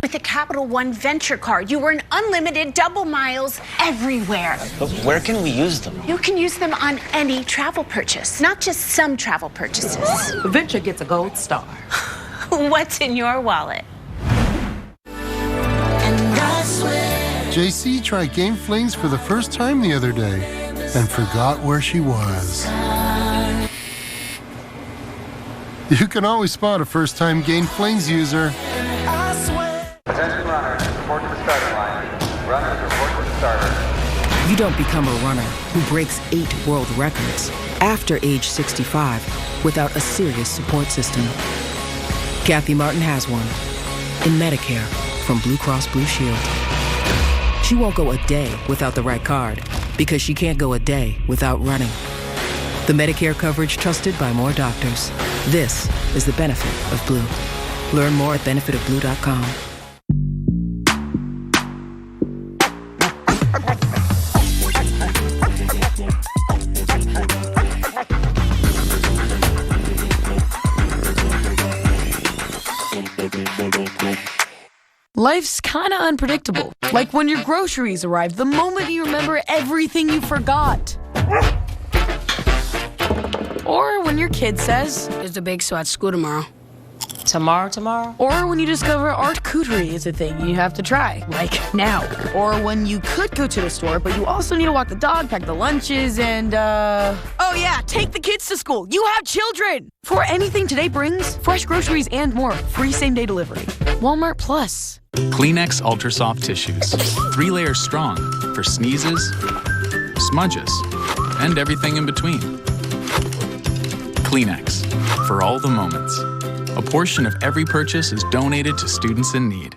With the Capital One Venture Card, you earn unlimited double miles everywhere. But where can we use them? You can use them on any travel purchase, not just some travel purchases. Venture gets a gold star. What's in your wallet? JC tried Game Flings for the first time the other day and forgot where she was. You can always spot a first-time Game Flings user. Attention runners, report to the starting line. Runners, report to the starter. You don't become a runner who breaks 8 world records after age 65 without a serious support system. Kathy Martin has one in Medicare from Blue Cross Blue Shield. She won't go a day without the right card because she can't go a day without running. The Medicare coverage trusted by more doctors. This is the benefit of Blue. Learn more at benefitofblue.com. Life's kinda unpredictable. Like when your groceries arrive the moment you remember everything you forgot. Or when your kid says, "There's a bake sale at school tomorrow." tomorrow? Or when you discover art couture is a thing you have to try, like now. Or when you could go to the store, but you also need to walk the dog, pack the lunches, and, oh yeah, take the kids to school. You have children! For anything today brings, fresh groceries and more, free same-day delivery. Walmart Plus. Kleenex Ultra Soft Tissues. 3 layers strong for sneezes, smudges, and everything in between. Kleenex, for all the moments. A portion of every purchase is donated to students in need.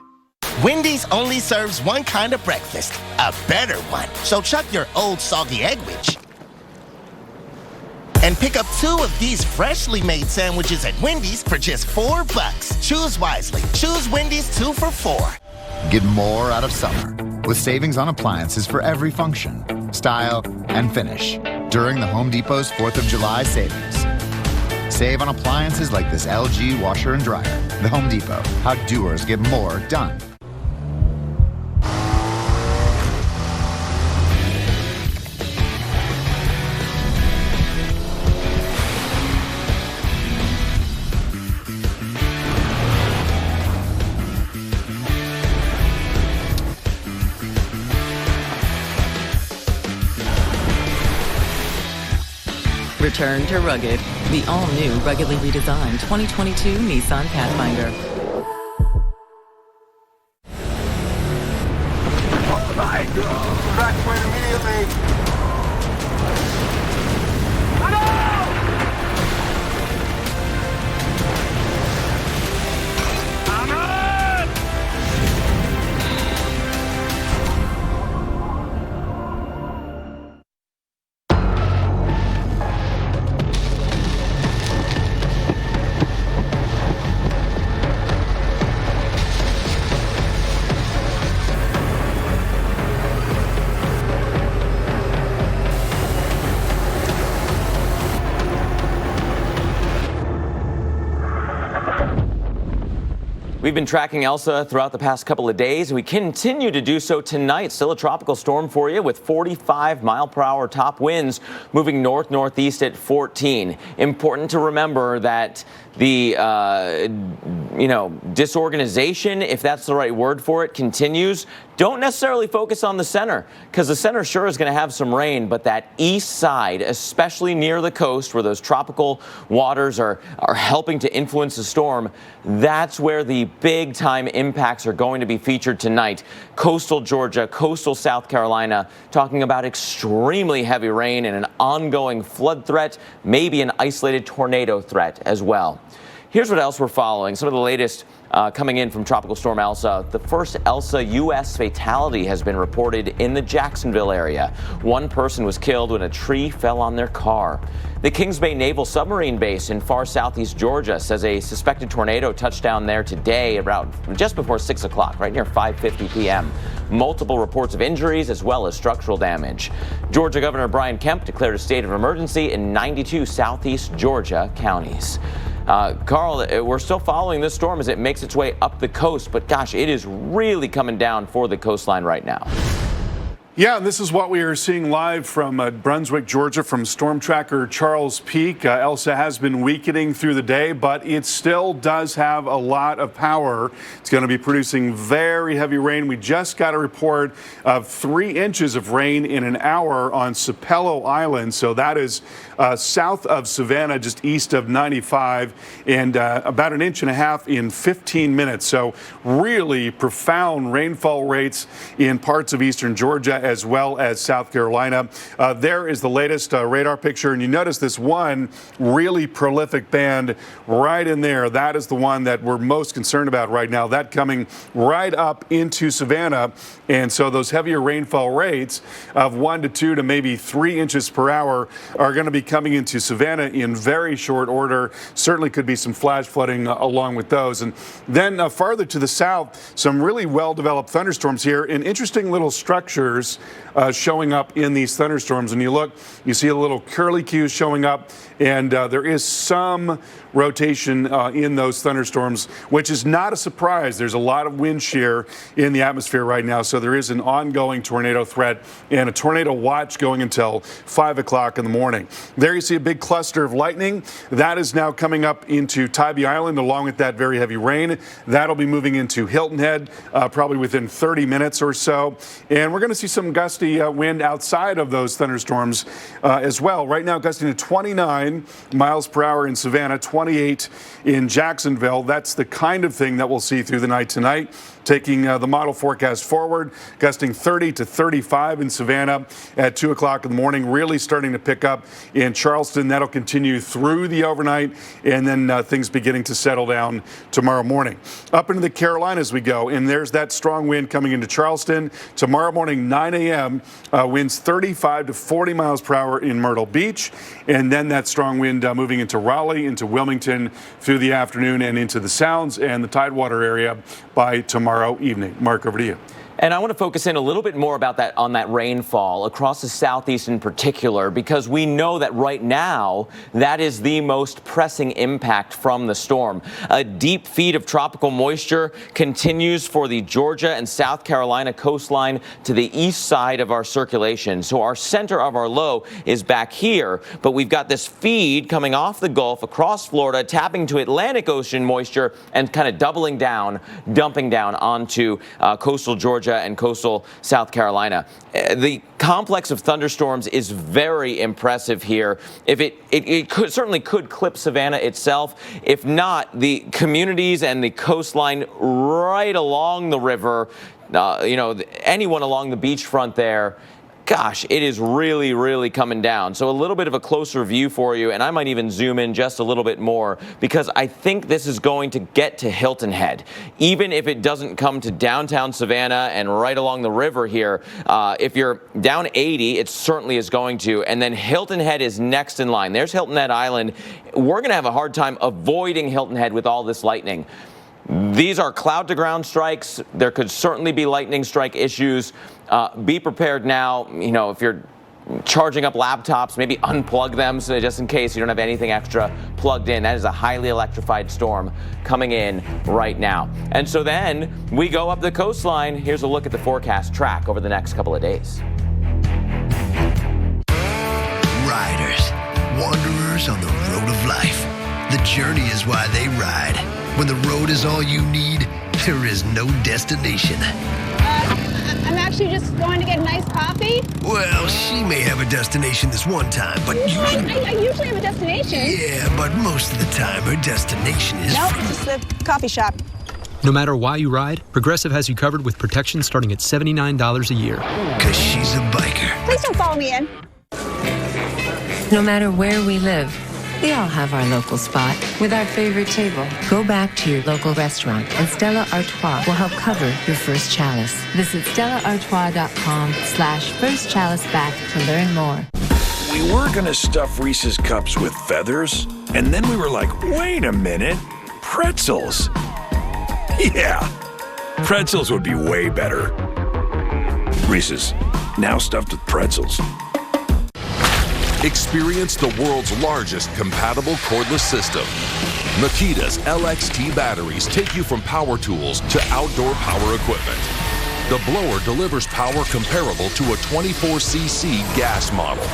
Wendy's only serves one kind of breakfast, a better one. So chuck your old soggy egg witch and pick up 2 of these freshly made sandwiches at Wendy's for just $4. Choose wisely. Choose Wendy's 2 for $4. Get more out of summer with savings on appliances for every function, style, and finish during the Home Depot's 4th of July savings. Save on appliances like this LG washer and dryer. The Home Depot, how doers get more done. Return to rugged. The all-new, ruggedly redesigned 2022 Nissan Pathfinder. Oh my God! Evacuate immediately! We've been tracking Elsa throughout the past couple of days. We continue to do so tonight. Still a tropical storm for you with 45-mile-per-hour top winds moving north-northeast at 14. Important to remember that the, disorganization, if that's the right word for it, continues. Don't necessarily focus on the center, because the center sure is going to have some rain, but that east side, especially near the coast where those tropical waters are helping to influence the storm, that's where the big time impacts are going to be featured tonight. Coastal Georgia, coastal South Carolina, talking about extremely heavy rain and an ongoing flood threat, maybe an isolated tornado threat as well. Here's what else we're following. Some of the latest coming in from Tropical Storm Elsa. The first Elsa U.S. fatality has been reported in the Jacksonville area. 1 person was killed when a tree fell on their car. The Kings Bay Naval Submarine Base in far southeast Georgia says a suspected tornado touched down there today about just before 6 o'clock, right near 5:50 p.m. Multiple reports of injuries as well as structural damage. Georgia Governor Brian Kemp declared a state of emergency in 92 southeast Georgia counties. Carl, we're still following this storm as it makes its way up the coast, but gosh, it is really coming down for the coastline right now. Yeah, and this is what we are seeing live from Brunswick, Georgia, from Storm Tracker Charles Peak. Elsa has been weakening through the day, but it still does have a lot of power. It's going to be producing very heavy rain. We just got a report of 3 inches of rain in an hour on Sapelo Island. So that is south of Savannah, just east of 95, and about 1.5 inches in 15 minutes. So really profound rainfall rates in parts of eastern Georgia as well as South Carolina. There is the latest radar picture, and you notice this one really prolific band right in there. That is the one that we're most concerned about right now. That coming right up into Savannah, and so those heavier rainfall rates of 1 to 2 to maybe 3 inches per hour are going to be coming into Savannah in very short order. Certainly could be some flash flooding along with those. And then farther to the south, some really well-developed thunderstorms here in interesting little structures showers showing up in these thunderstorms. And you look, you see a little curlicues showing up, and there is some rotation in those thunderstorms, which is not a surprise. There's a lot of wind shear in the atmosphere right now, so there is an ongoing tornado threat and a tornado watch going until 5 o'clock in the morning. There you see a big cluster of lightning. That is now coming up into Tybee Island along with that very heavy rain. That'll be moving into Hilton Head probably within 30 minutes or so. And we're going to see some gusty wind outside of those thunderstorms as well. Right now, gusting to 29 miles per hour in Savannah, 28 in Jacksonville. That's the kind of thing that we'll see through the night tonight. Taking the model forecast forward, gusting 30 to 35 in Savannah at 2 o'clock in the morning, really starting to pick up in Charleston. That'll continue through the overnight, and then things beginning to settle down tomorrow morning. Up into the Carolinas we go, and there's that strong wind coming into Charleston. Tomorrow morning, 9 a.m., winds 35 to 40 miles per hour in Myrtle Beach, and then that strong wind moving into Raleigh, into Wilmington through the afternoon, and into the Sounds and the Tidewater area by tomorrow evening. Mark, over to you. And I want to focus in a little bit more about that on that rainfall across the southeast in particular, because we know that right now that is the most pressing impact from the storm. A deep feed of tropical moisture continues for the Georgia and South Carolina coastline to the east side of our circulation. So our center of our low is back here, but we've got this feed coming off the Gulf across Florida, tapping to Atlantic Ocean moisture and kind of dumping down onto coastal Georgia and coastal South Carolina. The complex of thunderstorms is very impressive here. If it certainly could clip Savannah itself. If not, the communities and the coastline right along the river, anyone along the beachfront there, gosh, it is really, really coming down. So a little bit of a closer view for you, and I might even zoom in just a little bit more, because I think this is going to get to Hilton Head. Even if it doesn't come to downtown Savannah and right along the river here, if you're down 80, it certainly is going to. And then Hilton Head is next in line. There's Hilton Head Island. We're going to have a hard time avoiding Hilton Head with all this lightning. These are cloud-to-ground strikes. There could certainly be lightning strike issues. Be prepared now. If you're charging up laptops, maybe unplug them so just in case you don't have anything extra plugged in. That is a highly electrified storm coming in right now. And so then we go up the coastline. Here's a look at the forecast track over the next couple of days. Riders, wanderers on the road of life. The journey is why they ride. When the road is all you need, there is no destination. I'm actually just going to get a nice coffee. Well, she may have a destination this one time, but I usually have a destination. Yeah, but most of the time her destination is... Nope, just the coffee shop. No matter why you ride, Progressive has you covered with protection starting at $79 a year. Because she's a biker. Please don't follow me in. No matter where we live, we all have our local spot with our favorite table. Go back to your local restaurant and Stella Artois will help cover your first chalice. Visit StellaArtois.com/first chalice back to learn more. We were gonna stuff Reese's cups with feathers, and then we were like, wait a minute, pretzels. Yeah, pretzels would be way better. Reese's, now stuffed with pretzels. Experience the world's largest compatible cordless system. Makita's LXT batteries take you from power tools to outdoor power equipment. The blower delivers power comparable to a 24cc gas model.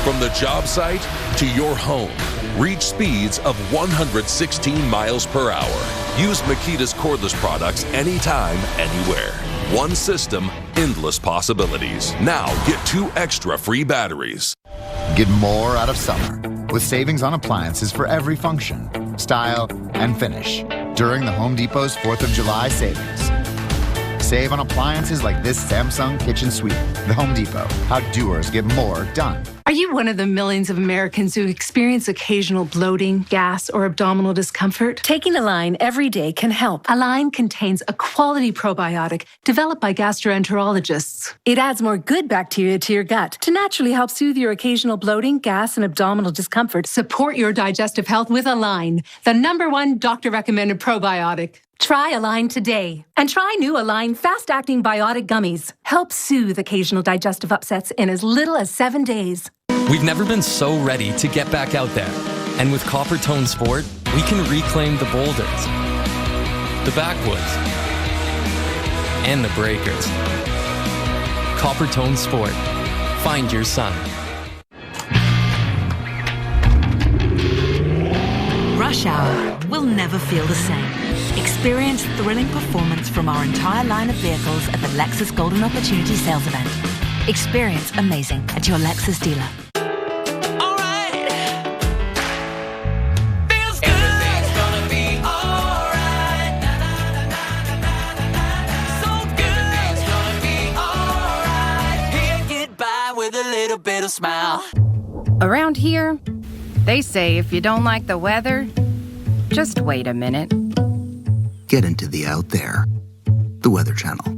From the job site to your home, reach speeds of 116 miles per hour. Use Makita's cordless products anytime, anywhere. One system, endless possibilities. Now get 2 extra free batteries. Get more out of summer with savings on appliances for every function, style, and finish during the Home Depot's 4th of July savings. Save on appliances like this Samsung kitchen suite. The Home Depot, how doers get more done. Are you one of the millions of Americans who experience occasional bloating, gas, or abdominal discomfort? Taking Align every day can help. Align contains a quality probiotic developed by gastroenterologists. It adds more good bacteria to your gut to naturally help soothe your occasional bloating, gas, and abdominal discomfort. Support your digestive health with Align, the #1 doctor-recommended probiotic. Try Align today. And try new Align fast-acting biotic gummies. Help soothe occasional digestive upsets in as little as 7 days. We've never been so ready to get back out there. And with Copper Tone Sport, we can reclaim the boulders, the backwoods, and the breakers. Copper Tone Sport. Find your sun. Rush Hour will never feel the same. Experience thrilling performance from our entire line of vehicles at the Lexus Golden Opportunity Sales Event. Experience amazing at your Lexus dealer. Smile. Around here, they say if you don't like the weather, just wait a minute. Get into the out there. The Weather Channel.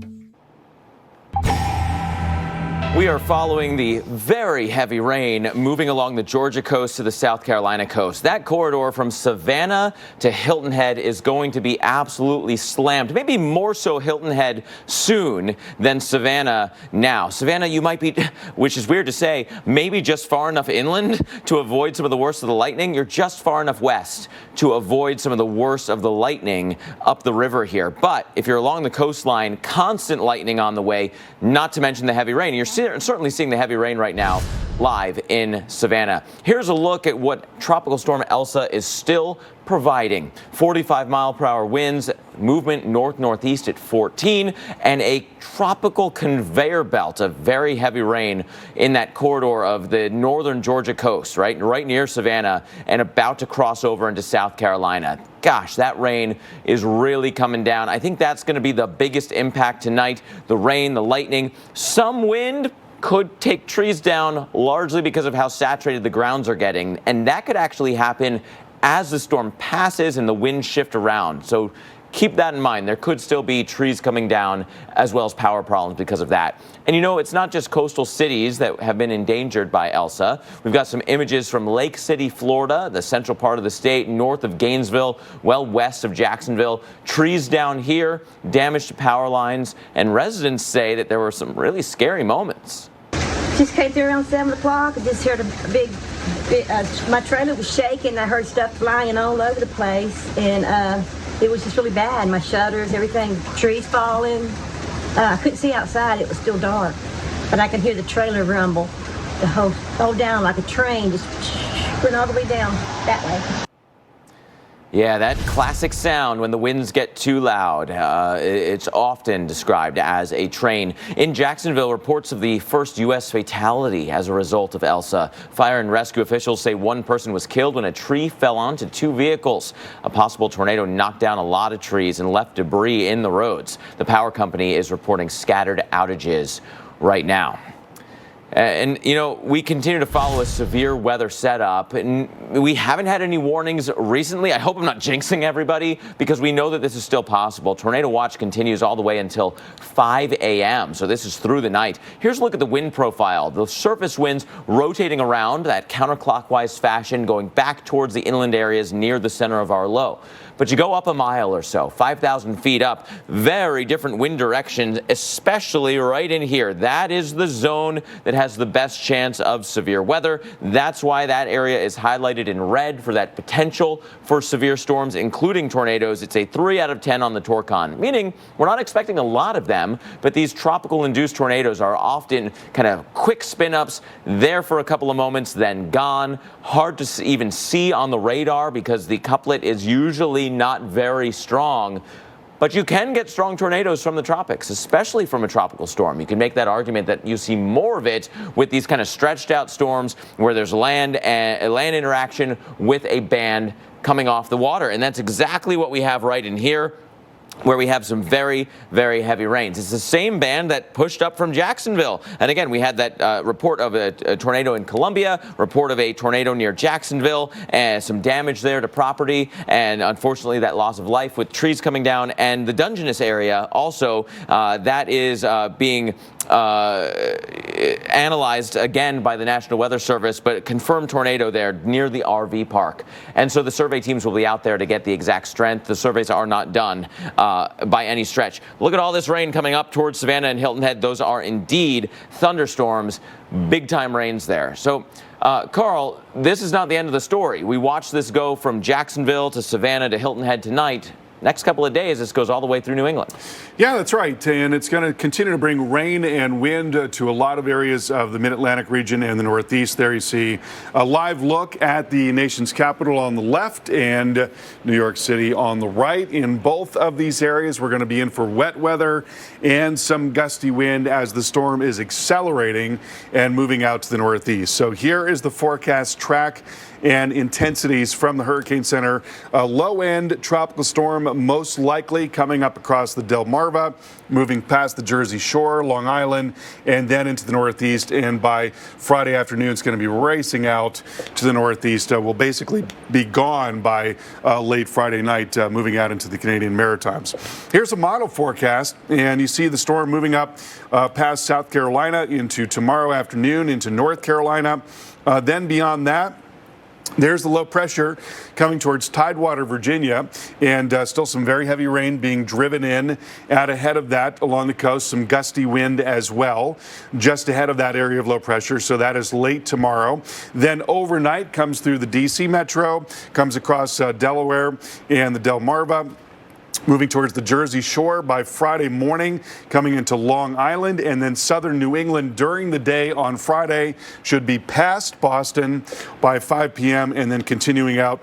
We are following the very heavy rain moving along the Georgia coast to the South Carolina coast. That corridor from Savannah to Hilton Head is going to be absolutely slammed. Maybe more so Hilton Head soon than Savannah now. Savannah, you might be, which is weird to say, maybe just far enough inland to avoid some of the worst of the lightning. You're just far enough west to avoid some of the worst of the lightning up the river here. But if you're along the coastline, constant lightning on the way, not to mention the heavy rain. You're certainly seeing the heavy rain right now live in Savannah. Here's a look at what Tropical Storm Elsa is still providing. 45-mile-per-hour winds, movement north-northeast at 14, and a tropical conveyor belt of very heavy rain in that corridor of the northern Georgia coast, right near Savannah, and about to cross over into South Carolina. Gosh, that rain is really coming down. I think that's going to be the biggest impact tonight. The rain, the lightning, some wind could take trees down largely because of how saturated the grounds are getting, and that could actually happen as the storm passes and the winds shift around. So keep that in mind. There could still be trees coming down as well as power problems because of that. And you know, it's not just coastal cities that have been endangered by Elsa. We've got some images from Lake City, Florida, the central part of the state, north of Gainesville, well west of Jacksonville. Trees down here, damage to power lines, and residents say that there were some really scary moments. Just came through around 7 o'clock. I just heard a big my trailer was shaking. I heard stuff flying all over the place, and it was just really bad. My shutters, everything, trees falling. I couldn't see outside. It was still dark, but I could hear the trailer rumble. The whole down like a train, just went all the way down that way. Yeah, that classic sound when the winds get too loud. It's often described as a train. In Jacksonville, reports of the first U.S. fatality as a result of Elsa. Fire and rescue officials say one person was killed when a tree fell onto 2 vehicles. A possible tornado knocked down a lot of trees and left debris in the roads. The power company is reporting scattered outages right now. And, you know, we continue to follow a severe weather setup, and we haven't had any warnings recently. I hope I'm not jinxing everybody, because we know that this is still possible. Tornado watch continues all the way until 5 a.m., so this is through the night. Here's a look at the wind profile. The surface winds rotating around that counterclockwise fashion, going back towards the inland areas near the center of our low. But you go up a mile or so, 5,000 feet up, very different wind directions, especially right in here. That is the zone that has the best chance of severe weather. That's why that area is highlighted in red for that potential for severe storms, including tornadoes. It's a 3 out of 10 on the Torcon, meaning we're not expecting a lot of them, but these tropical-induced tornadoes are often kind of quick spin-ups, there for a couple of moments, then gone. Hard to even see on the radar because the couplet is usually not very strong. But you can get strong tornadoes from the tropics, especially from a tropical storm. You can make that argument that you see more of it with these kind of stretched out storms where there's land interaction with a band coming off the water. And that's exactly what we have right in here. where we have some very, very heavy rains. It's the same band that pushed up from Jacksonville. And again, we had that report of a tornado in Columbia, report of a tornado near Jacksonville, and some damage there to property, and unfortunately that loss of life with trees coming down. And the Dungeness area also, that is being analyzed again by the National Weather Service, but confirmed tornado there near the RV park. And so the survey teams will be out there to get the exact strength. The surveys are not done by any stretch. Look at all this rain coming up towards Savannah and Hilton Head. Those are indeed thunderstorms, big time rains there. So Carl, this is not the end of the story. We watched this go from Jacksonville to Savannah to Hilton Head tonight. Next couple of days, this goes all the way through New England. Yeah, that's right. And it's going to continue to bring rain and wind to a lot of areas of the Mid-Atlantic region and the Northeast. There you see a live look at the nation's capital on the left and New York City on the right. In both of these areas, we're going to be in for wet weather and some gusty wind as the storm is accelerating and moving out to the Northeast. So here is the forecast track and intensities from the Hurricane Center. A low-end tropical storm most likely coming up across the Delmarva, moving past the Jersey Shore, Long Island, and then into the Northeast. And by Friday afternoon, it's going to be racing out to the Northeast. Will basically be gone by late Friday night, moving out into the Canadian Maritimes. Here's a model forecast, and you see the storm moving up past South Carolina into tomorrow afternoon into North Carolina. Then beyond that, there's the low pressure coming towards Tidewater, Virginia, and still some very heavy rain being driven in. Out ahead of that along the coast, some gusty wind as well, just ahead of that area of low pressure. So that is late tomorrow. Then overnight comes through the D.C. metro, comes across Delaware and the Delmarva, moving towards the Jersey Shore by Friday morning, coming into Long Island, and then southern New England during the day on Friday, should be past Boston by 5 p.m. and then continuing out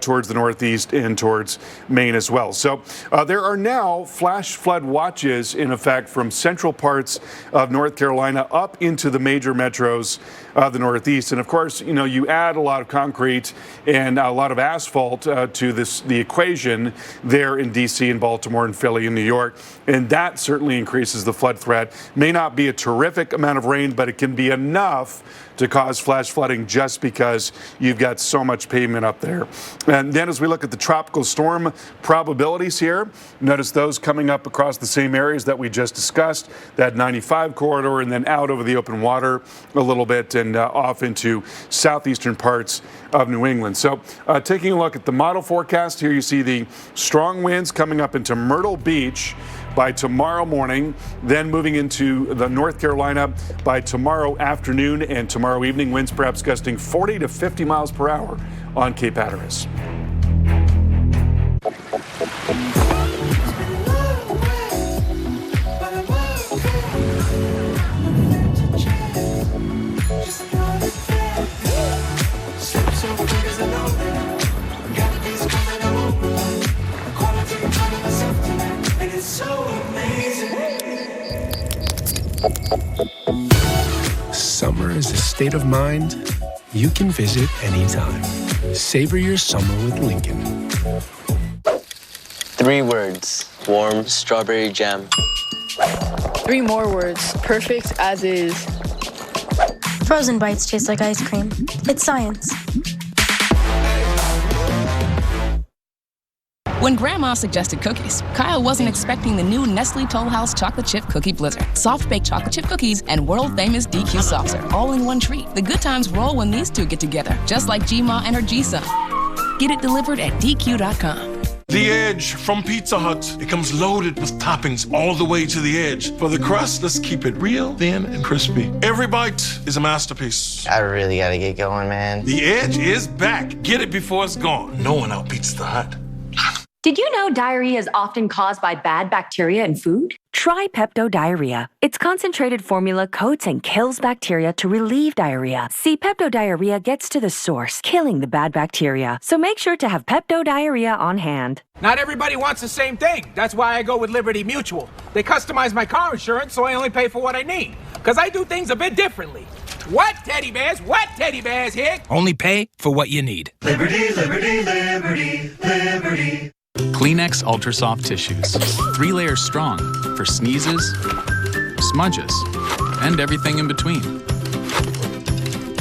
towards the Northeast and towards Maine as well. So there are now flash flood watches in effect from central parts of North Carolina up into the major metros of the Northeast. And of course, you know, you add a lot of concrete and a lot of asphalt to the equation there in D.C. and Baltimore and Philly and New York, and that certainly increases the flood threat. May not be a terrific amount of rain, but it can be enough to cause flash flooding just because you've got so much pavement up there. And then as we look at the tropical storm probabilities here, notice those coming up across the same areas that we just discussed, that 95 corridor, and then out over the open water a little bit and off into southeastern parts of New England. So taking a look at the model forecast, here you see the strong winds coming up into Myrtle Beach by tomorrow morning, then moving into the North Carolina by tomorrow afternoon and tomorrow evening. Winds perhaps gusting 40 to 50 miles per hour on Cape Hatteras. Summer is a state of mind you can visit anytime. Savor your summer with Lincoln. 3 words. Warm strawberry jam. 3 more words. Perfect as is. Frozen bites taste like ice cream. It's science. When Grandma suggested cookies, Kyle wasn't expecting the new Nestle Toll House Chocolate Chip Cookie Blizzard. Soft-baked chocolate chip cookies and world-famous DQ saucer, all in one treat. The good times roll when these two get together, just like G-Ma and her G-Son. Get it delivered at DQ.com. The Edge from Pizza Hut. It comes loaded with toppings all the way to the edge. For the crust, let's keep it real, thin, and crispy. Every bite is a masterpiece. I really gotta get going, man. The Edge is back. Get it before it's gone. No one outbeats the Hut. Did you know diarrhea is often caused by bad bacteria in food? Try Pepto Diarrhea. Its concentrated formula coats and kills bacteria to relieve diarrhea. See, Pepto Diarrhea gets to the source, killing the bad bacteria. So make sure to have Pepto Diarrhea on hand. Not everybody wants the same thing. That's why I go with Liberty Mutual. They customize my car insurance so I only pay for what I need. Because I do things a bit differently. What, teddy bears? What, teddy bears, Hick? Only pay for what you need. Liberty, liberty, liberty, liberty. Kleenex Ultra Soft Tissues. 3 layers strong for sneezes, smudges, and everything in between.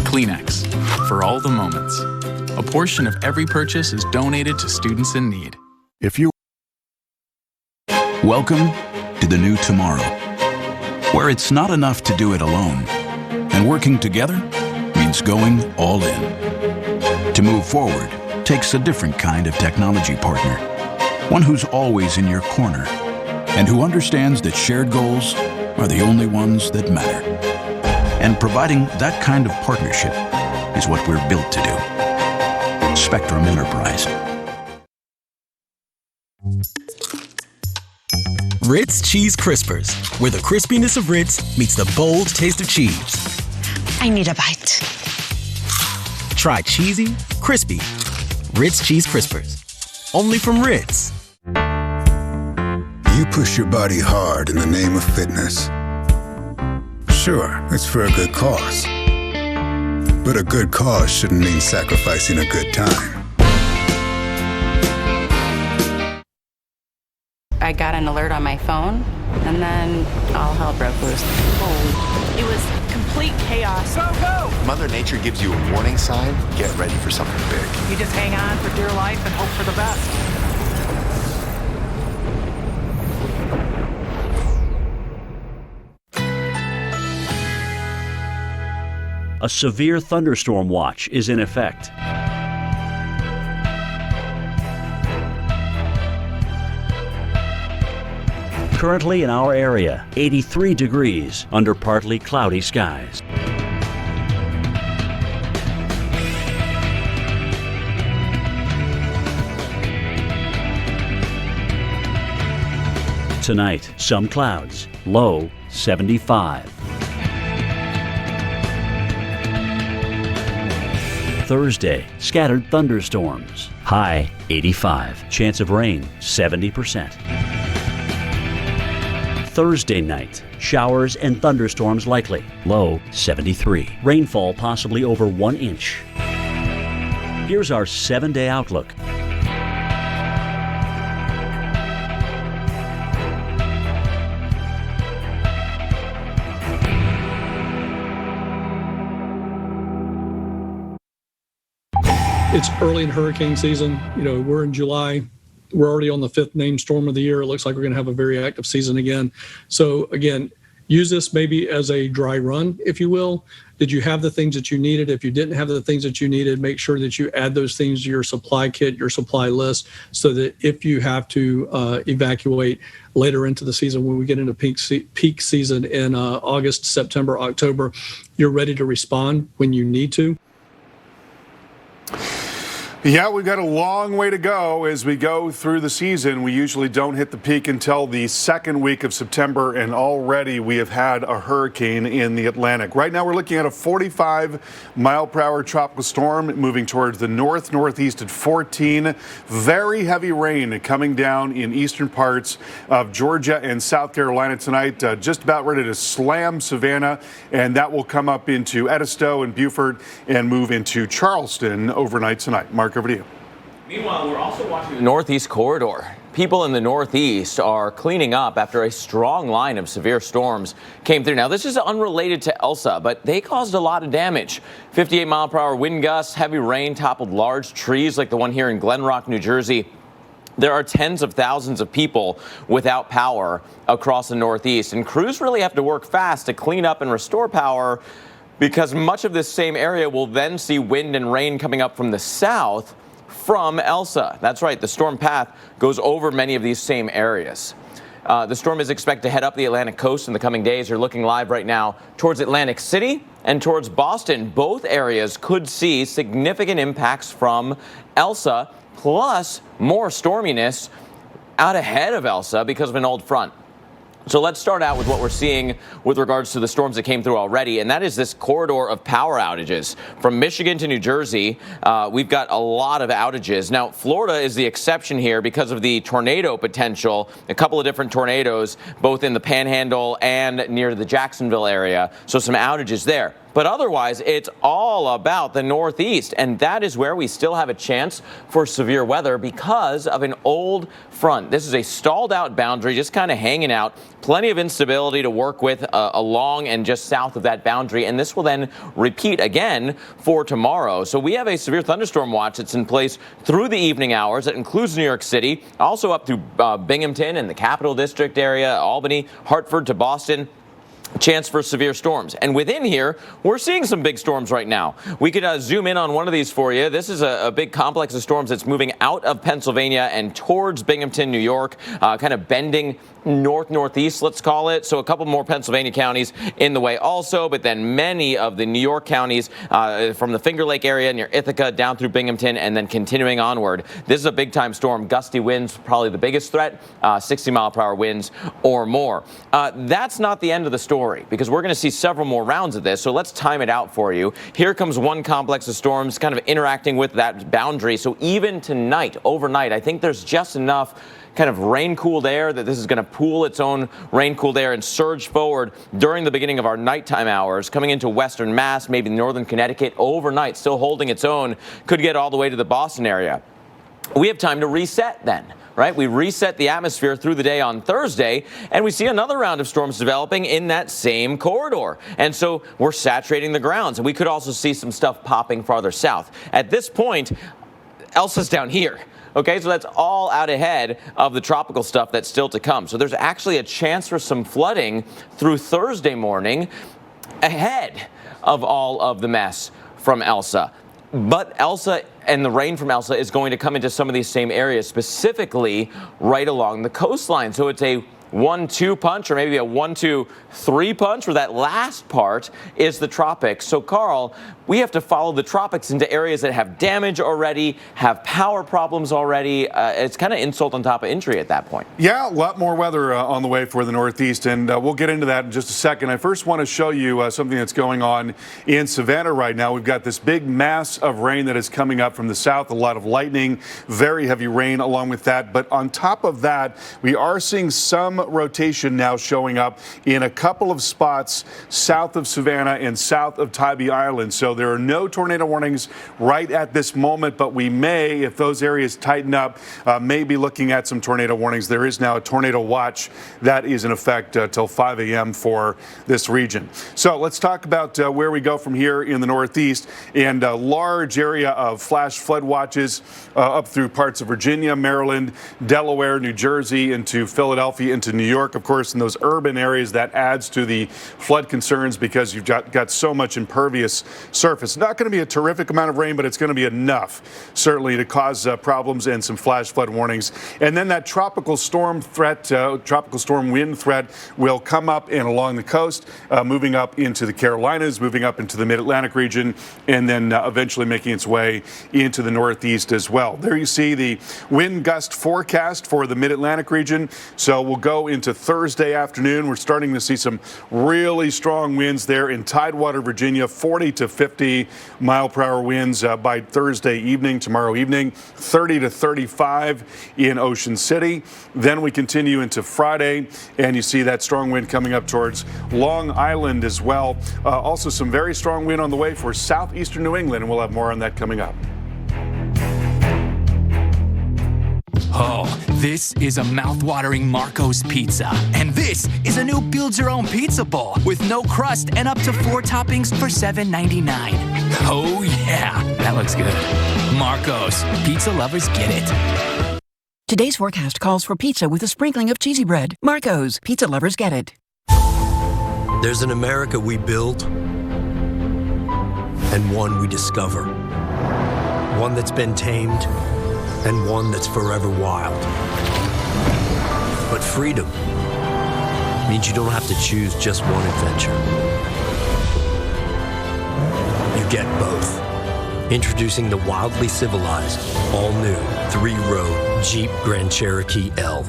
Kleenex, for all the moments. A portion of every purchase is donated to students in need. Welcome to the new tomorrow, where it's not enough to do it alone, and working together means going all in. To move forward takes a different kind of technology partner, one who's always in your corner, and who understands that shared goals are the only ones that matter. And providing that kind of partnership is what we're built to do. Spectrum Enterprise. Ritz Cheese Crispers, where the crispiness of Ritz meets the bold taste of cheese. I need a bite. Try cheesy, crispy Ritz Cheese Crispers. Only from Ritz. You push your body hard in the name of fitness. Sure, it's for a good cause. But a good cause shouldn't mean sacrificing a good time. I got an alert on my phone, and then all hell broke loose. It was complete chaos. Go, go! Mother Nature gives you a warning sign. Get ready for something big. You just hang on for dear life and hope for the best. A severe thunderstorm watch is in effect. Currently in our area, 83 degrees under partly cloudy skies. Tonight, some clouds, low 75. Thursday, scattered thunderstorms, high 85. Chance of rain, 70%. Thursday night, showers and thunderstorms likely, low 73. Rainfall possibly over 1 inch. Here's our 7-day outlook. It's early in hurricane season. You know, we're in July. We're already on the 5th named storm of the year. It looks like we're going to have a very active season again. So again, use this maybe as a dry run, if you will. Did you have the things that you needed? If you didn't have the things that you needed, make sure that you add those things to your supply kit, your supply list, so that if you have to evacuate later into the season, when we get into peak season in August, September, October, you're ready to respond when you need to. Yeah, we've got a long way to go as we go through the season. We usually don't hit the peak until the 2nd week of September, and already we have had a hurricane in the Atlantic. Right now we're looking at a 45-mile-per-hour tropical storm moving towards the northeast at 14. Very heavy rain coming down in eastern parts of Georgia and South Carolina tonight. Just about ready to slam Savannah, and that will come up into Edisto and Beaufort and move into Charleston overnight tonight. Mark, over to you. Meanwhile, we're also watching the Northeast Corridor. People in the Northeast are cleaning up after a strong line of severe storms came through. Now, this is unrelated to Elsa, but they caused a lot of damage. 58-mile-per-hour wind gusts, heavy rain toppled large trees like the one here in Glen Rock, New Jersey. There are tens of thousands of people without power across the Northeast, and crews really have to work fast to clean up and restore power, because much of this same area will then see wind and rain coming up from the south from Elsa. That's right, the storm path goes over many of these same areas. The storm is expected to head up the Atlantic coast in the coming days. You're looking live right now towards Atlantic City and towards Boston. Both areas could see significant impacts from Elsa, plus more storminess out ahead of Elsa because of an old front. So let's start out with what we're seeing with regards to the storms that came through already, and that is this corridor of power outages. From Michigan to New Jersey, we've got a lot of outages. Now, Florida is the exception here because of the tornado potential. A couple of different tornadoes, both in the Panhandle and near the Jacksonville area, so some outages there. But otherwise, it's all about the Northeast, and that is where we still have a chance for severe weather because of an old front. This is a stalled out boundary, just kind of hanging out. Plenty of instability to work with along and just south of that boundary, and this will then repeat again for tomorrow. So we have a severe thunderstorm watch that's in place through the evening hours. That includes New York City, also up through Binghamton and the Capital District area, Albany, Hartford to Boston. Chance for severe storms. And within here, we're seeing some big storms right now. We could zoom in on one of these for you. This is a big complex of storms that's moving out of Pennsylvania and towards Binghamton, New York, kind of bending northeast, let's call it. So a couple more Pennsylvania counties in the way also, but then many of the New York counties from the Finger Lake area near Ithaca down through Binghamton and then continuing onward. This is a big time storm. Gusty winds, probably the biggest threat, 60-mile-per-hour winds or more. That's not the end of the story, because we're going to see several more rounds of this. So let's time it out for you. Here comes one complex of storms kind of interacting with that boundary. So even tonight, overnight, I think there's just enough kind of rain-cooled air that this is going to pool its own rain-cooled air and surge forward during the beginning of our nighttime hours, coming into western Mass, maybe northern Connecticut overnight, still holding its own, could get all the way to the Boston area. We have time to reset then. Right? We reset the atmosphere through the day on Thursday, and we see another round of storms developing in that same corridor. And so we're saturating the grounds, and we could also see some stuff popping farther south. At this point, Elsa's down here. Okay, so that's all out ahead of the tropical stuff that's still to come. So there's actually a chance for some flooding through Thursday morning ahead of all of the mess from Elsa. But Elsa and the rain from Elsa is going to come into some of these same areas, specifically right along the coastline. So it's a 1-2 punch, or maybe a 1-2-3 punch, where that last part is the tropics. So, Carl, we have to follow the tropics into areas that have damage already, have power problems already. It's kind of insult on top of injury at that point. Yeah, a lot more weather on the way for the Northeast, and we'll get into that in just a second. I first want to show you something that's going on in Savannah right now. We've got this big mass of rain that is coming up from the south, a lot of lightning, very heavy rain along with that. But on top of that, we are seeing some rotation now showing up in a couple of spots south of Savannah and south of Tybee Island. So there are no tornado warnings right at this moment, but we may, if those areas tighten up, may be looking at some tornado warnings. There is now a tornado watch that is in effect till 5 a.m. for this region. So let's talk about where we go from here in the Northeast, and a large area of flash flood watches up through parts of Virginia, Maryland, Delaware, New Jersey, into Philadelphia, into New York, of course, in those urban areas. That adds to the flood concerns because you've got so much impervious surface. Not going to be a terrific amount of rain, but it's going to be enough, certainly, to cause problems and some flash flood warnings. And then that tropical storm threat, tropical storm wind threat will come up and along the coast, moving up into the Carolinas, moving up into the mid-Atlantic region, and then eventually making its way into the Northeast as well. There you see the wind gust forecast for the mid-Atlantic region. So we'll go into Thursday afternoon. We're starting to see some really strong winds there in Tidewater, Virginia, 40 to 50 mile-per-hour winds by Thursday evening, tomorrow evening, 30 to 35 in Ocean City. Then we continue into Friday, and you see that strong wind coming up towards Long Island as well. Also some very strong wind on the way for southeastern New England, and we'll have more on that coming up. Oh, this is a mouth-watering Marco's pizza. And this is a new build-your-own-pizza bowl with no crust and up to 4 toppings for $7.99. Oh, yeah, that looks good. Marco's, pizza lovers get it. Today's forecast calls for pizza with a sprinkling of cheesy bread. Marco's, pizza lovers get it. There's an America we build and one we discover. One that's been tamed and one that's forever wild. But freedom means you don't have to choose just one adventure. You get both. Introducing the wildly civilized, all-new 3-row Jeep Grand Cherokee L.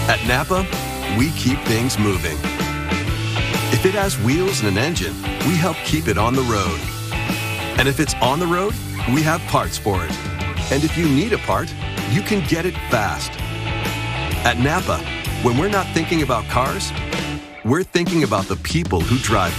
At Napa, we keep things moving. If it has wheels and an engine, we help keep it on the road. And if it's on the road, we have parts for it. And if you need a part, you can get it fast. At Napa, When we're not thinking about cars, we're thinking about the people who drive them.